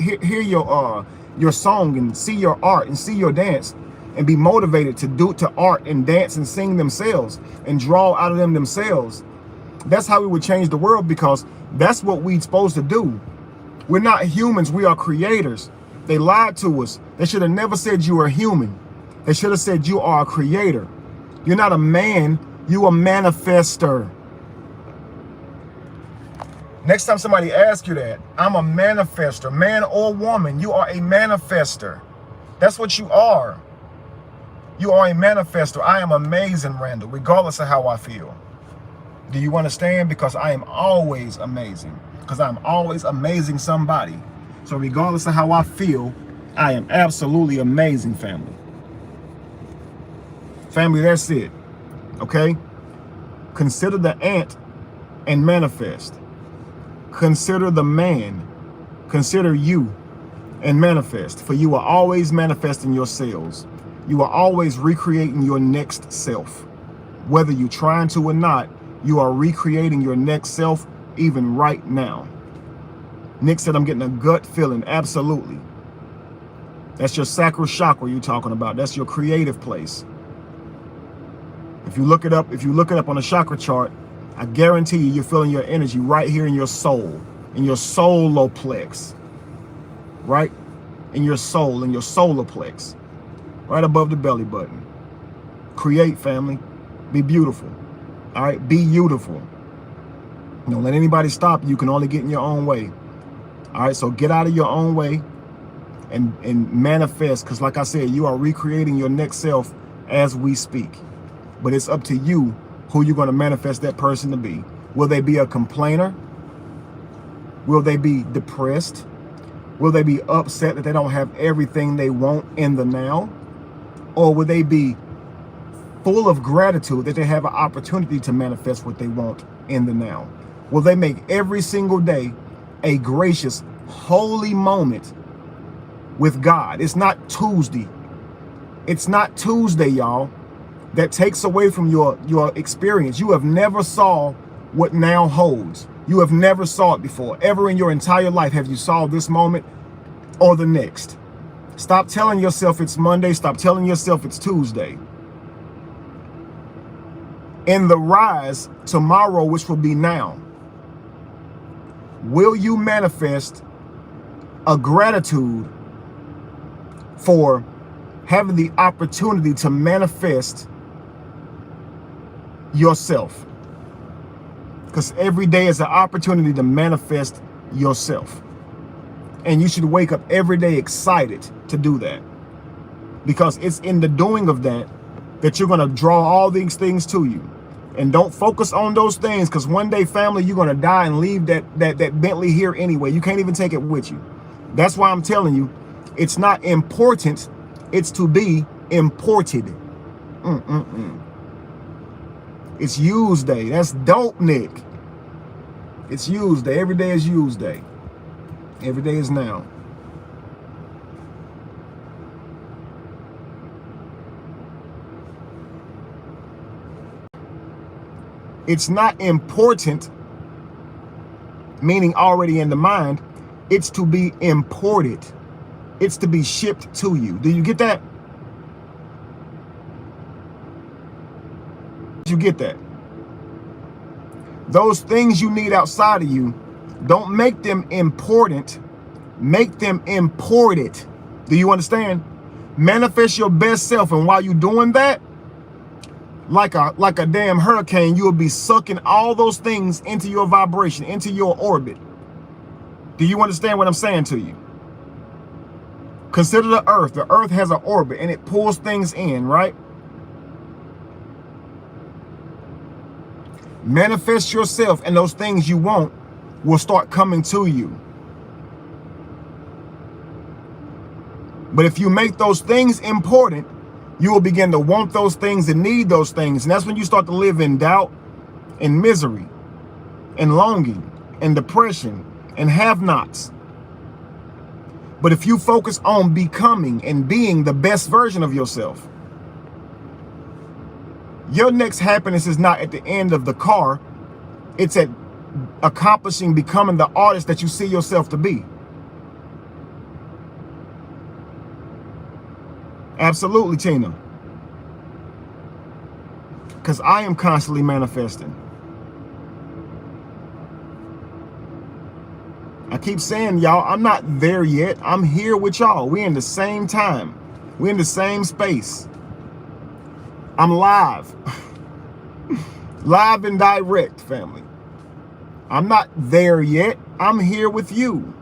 your song and see your art and see your dance and be motivated to art and dance and sing themselves and draw out of them themselves. That's how we would change the world, because that's what we're supposed to do. We're not humans, we are creators. They lied to us. They should have never said you are human. They should have said you are a creator. You're not a man, you a manifester. Next time somebody asks you that, I'm a manifester, man or woman, you are a manifester. That's what you are. You are a manifester. I am amazing, Randall, regardless of how I feel. Do you understand? Because I am always amazing. Because I'm always amazing somebody. So regardless of how I feel, I am absolutely amazing, family. Family, that's it. Okay? Consider the ant and manifest. Consider the man. Consider you and manifest. For you are always manifesting yourselves. You are always recreating your next self. Whether you're trying to or not, you are recreating your next self even right now. Nick said, I'm getting a gut feeling. Absolutely. That's your sacral chakra you're talking about. That's your creative place. If you look it up on a chakra chart, I guarantee you, you're feeling your energy right here in your soul, in your solar plex, right? In your soul, in your solar plex, right above the belly button. Create, family. Be beautiful. All right, be beautiful. Don't let anybody stop you. You can only get in your own way. All right, so get out of your own way and manifest, because like I said, you are recreating your next self as we speak. But it's up to you who you're going to manifest that person to be. Will they be a complainer? Will they be depressed? Will they be upset that they don't have everything they want in the now? Or will they be full of gratitude that they have an opportunity to manifest what they want in the now? Will they make every single day a gracious, holy moment with God? It's not Tuesday. It's not Tuesday, y'all. That takes away from your experience. You have never saw what now holds. You have never saw it before. Ever in your entire life have you saw this moment or the next. Stop telling yourself it's Monday. Stop telling yourself it's Tuesday. In the rise tomorrow, which will be now, will you manifest a gratitude for having the opportunity to manifest yourself? Because every day is an opportunity to manifest yourself. And you should wake up every day excited to do that. Because it's in the doing of that that you're going to draw all these things to you. And don't focus on those things, because one day, family, you're going to die and leave that Bentley here anyway. You can't even take it with you. That's why I'm telling you, it's not important. It's to be imported. It's use day. That's dope, Nick. It's use day. Every day is use day. Every day is now. It's not important, meaning already in the mind. It's to be imported. It's to be shipped to you. Do you get that? You get that? Those things you need outside of you, don't make them important. Make them imported. Do you understand? Manifest your best self, and while you're doing that, like a damn hurricane, you will be sucking all those things into your vibration, into your orbit. Do you understand what I'm saying to you? Consider the earth. The earth has an orbit and it pulls things in, right? Manifest yourself, and those things you want will start coming to you. But if you make those things important, you will begin to want those things and need those things. And that's when you start to live in doubt and misery and longing and depression and have-nots. But if you focus on becoming and being the best version of yourself, your next happiness is not at the end of the car. It's at accomplishing, becoming the artist that you see yourself to be. Absolutely, Tina. Because I am constantly manifesting. I keep saying, y'all, I'm not there yet. I'm here with y'all. We're in the same time. We're in the same space. I'm live. Live and direct, family. I'm not there yet. I'm here with you.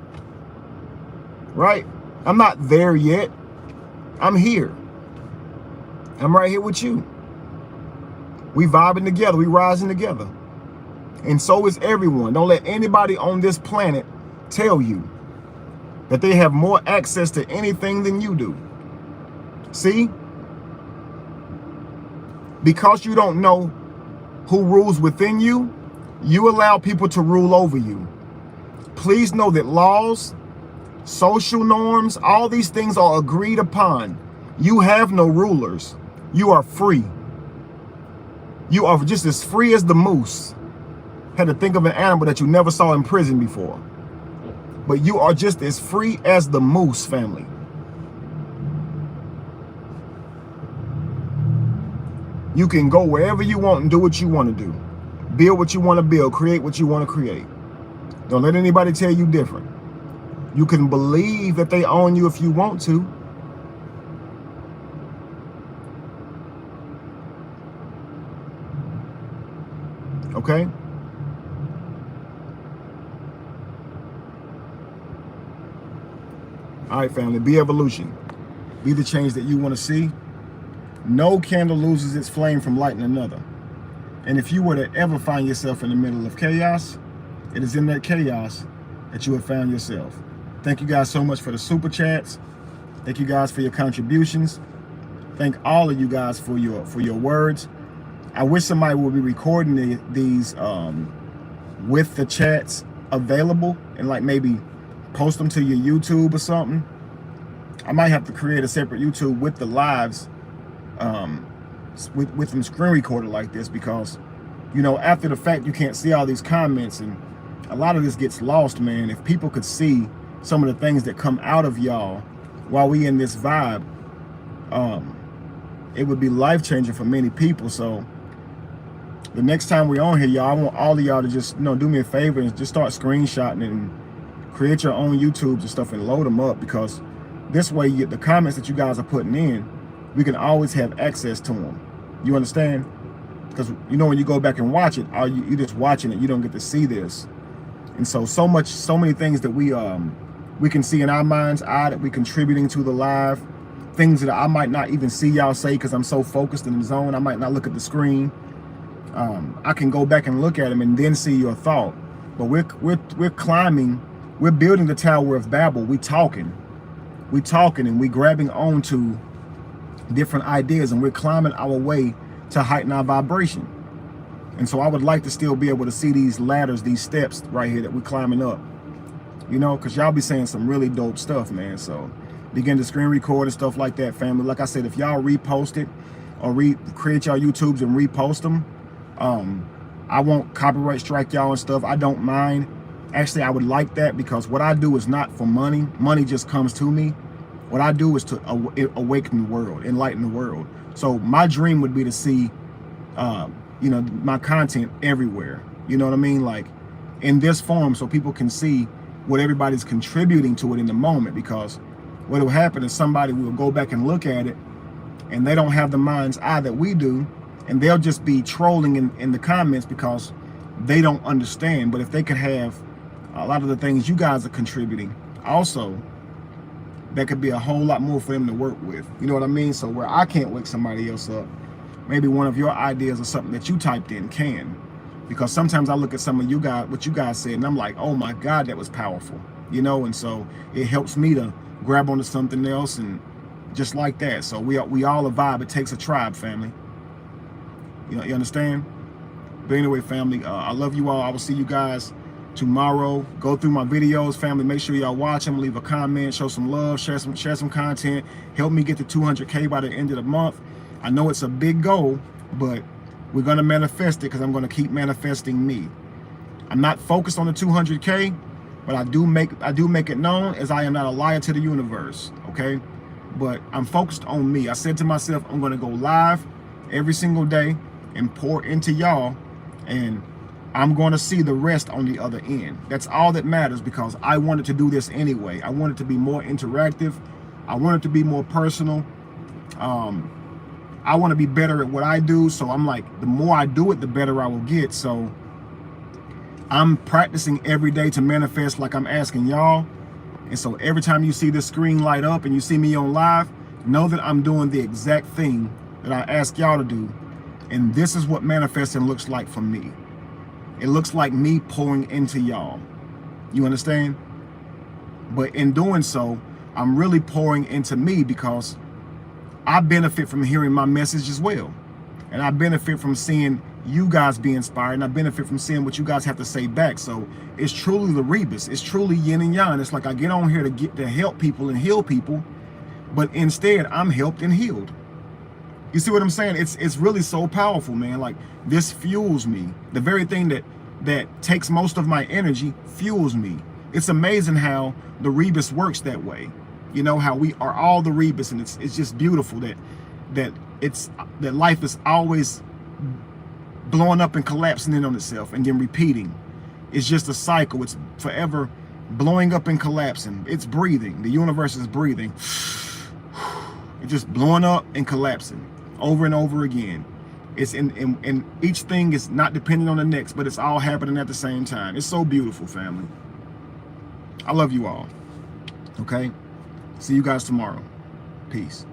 Right? I'm not there yet. I'm here. I'm right here with you. We vibing together. We rising together. And so is everyone. Don't let anybody on this planet tell you that they have more access to anything than you do. See? Because you don't know who rules within you, you allow people to rule over you. Please know that laws, social norms, all these things are agreed upon. You have no rulers. You are free. You are just as free as the moose. Had to think of an animal that you never saw in prison before. But you are just as free as the moose, family. You can go wherever you want and do what you want to do. Build what you want to build. Create what you want to create. Don't let anybody tell you different. You can believe that they own you if you want to. Okay? All right, family. Be evolution. Be the change that you want to see. No candle loses its flame from lighting another. And if you were to ever find yourself in the middle of chaos, it is in that chaos that you have found yourself. Thank you guys so much for the super chats. Thank you guys for your contributions. Thank all of you guys for your words. I wish somebody would be recording these with the chats available and like maybe post them to your YouTube or something. I might have to create a separate YouTube with the lives with them screen recorded like this, because you know, after the fact you can't see all these comments and a lot of this gets lost, man. If people could see some of the things that come out of y'all while we in this vibe, it would be life-changing for many people. So the next time we're on here, y'all, I want all of y'all to just, you know, do me a favor and just start screenshotting and create your own YouTubes and stuff and load them up, because this way you get the comments that you guys are putting in, we can always have access to them. You understand? Because, you know, when you go back and watch it, you're just watching it. You don't get to see this. And so many things that we can see in our mind's eye that we're contributing to the live, things that I might not even see y'all say because I'm so focused in the zone. I might not look at the screen. I can go back and look at them and then see your thought. But we're climbing, we're building the Tower of Babel. We talking and we grabbing onto different ideas, and we're climbing our way to heighten our vibration. And so I would like to still be able to see these ladders, these steps right here that we're climbing up, you know, because y'all be saying some really dope stuff, man. So begin to screen record and stuff like that, family. Like I said, if y'all repost it or create y'all YouTubes and repost them, I won't copyright strike y'all and stuff. I don't mind. Actually, I would like that, because what I do is not for money. Money just comes to me. What I do is to awaken the world, enlighten the world. So my dream would be to see, you know, my content everywhere. You know what I mean? Like in this form, so people can see what everybody's contributing to it in the moment. Because what will happen is somebody will go back and look at it, and they don't have the mind's eye that we do, and they'll just be trolling in the comments because they don't understand. But if they could have a lot of the things you guys are contributing also, that could be a whole lot more for them to work with. You know what I mean? So where I can't wake somebody else up, maybe one of your ideas or something that you typed in can. Because sometimes I look at some of you guys, what you guys said, and I'm like, oh my God, that was powerful. You know, and so it helps me to grab onto something else, and just like that. So we all a vibe. It takes a tribe, family. You know, you understand? But anyway, family, I love you all. I will see you guys tomorrow. Go through my videos, family. Make sure y'all watch them, leave a comment, show some love, share some content. Help me get to 200K by the end of the month. I know it's a big goal, but we're gonna manifest it, because I'm gonna keep manifesting me. I'm not focused on the 200K, but I do make it known as I am not a liar to the universe. Okay, but I'm focused on me. I said to myself, I'm going to go live every single day and pour into y'all, and I'm going to see the rest on the other end. That's all that matters, because I wanted to do this anyway. I wanted to be more interactive. I wanted to be more personal. I want to be better at what I do. So I'm like, the more I do it, the better I will get. So I'm practicing every day to manifest like I'm asking y'all. And so every time you see this screen light up and you see me on live, know that I'm doing the exact thing that I ask y'all to do. And this is what manifesting looks like for me. It looks like me pouring into y'all. You understand? But in doing so, I'm really pouring into me, because I benefit from hearing my message as well. And I benefit from seeing you guys be inspired, and I benefit from seeing what you guys have to say back. So it's truly the rebus. It's truly yin and yang. It's like I get on here to help people and heal people, but instead I'm helped and healed. You see what I'm saying? It's really so powerful, man. Like, this fuels me. The very thing that takes most of my energy fuels me. It's amazing how the rebus works that way. You know, how we are all the rebus, and it's just beautiful that life is always blowing up and collapsing in on itself and then repeating. It's just a cycle. It's forever blowing up and collapsing. It's breathing. The universe is breathing. It's just blowing up and collapsing over and over again. It's and each thing is not dependent on the next, but it's all happening at the same time. It's so beautiful, family. I love you all. Okay? See you guys tomorrow. Peace.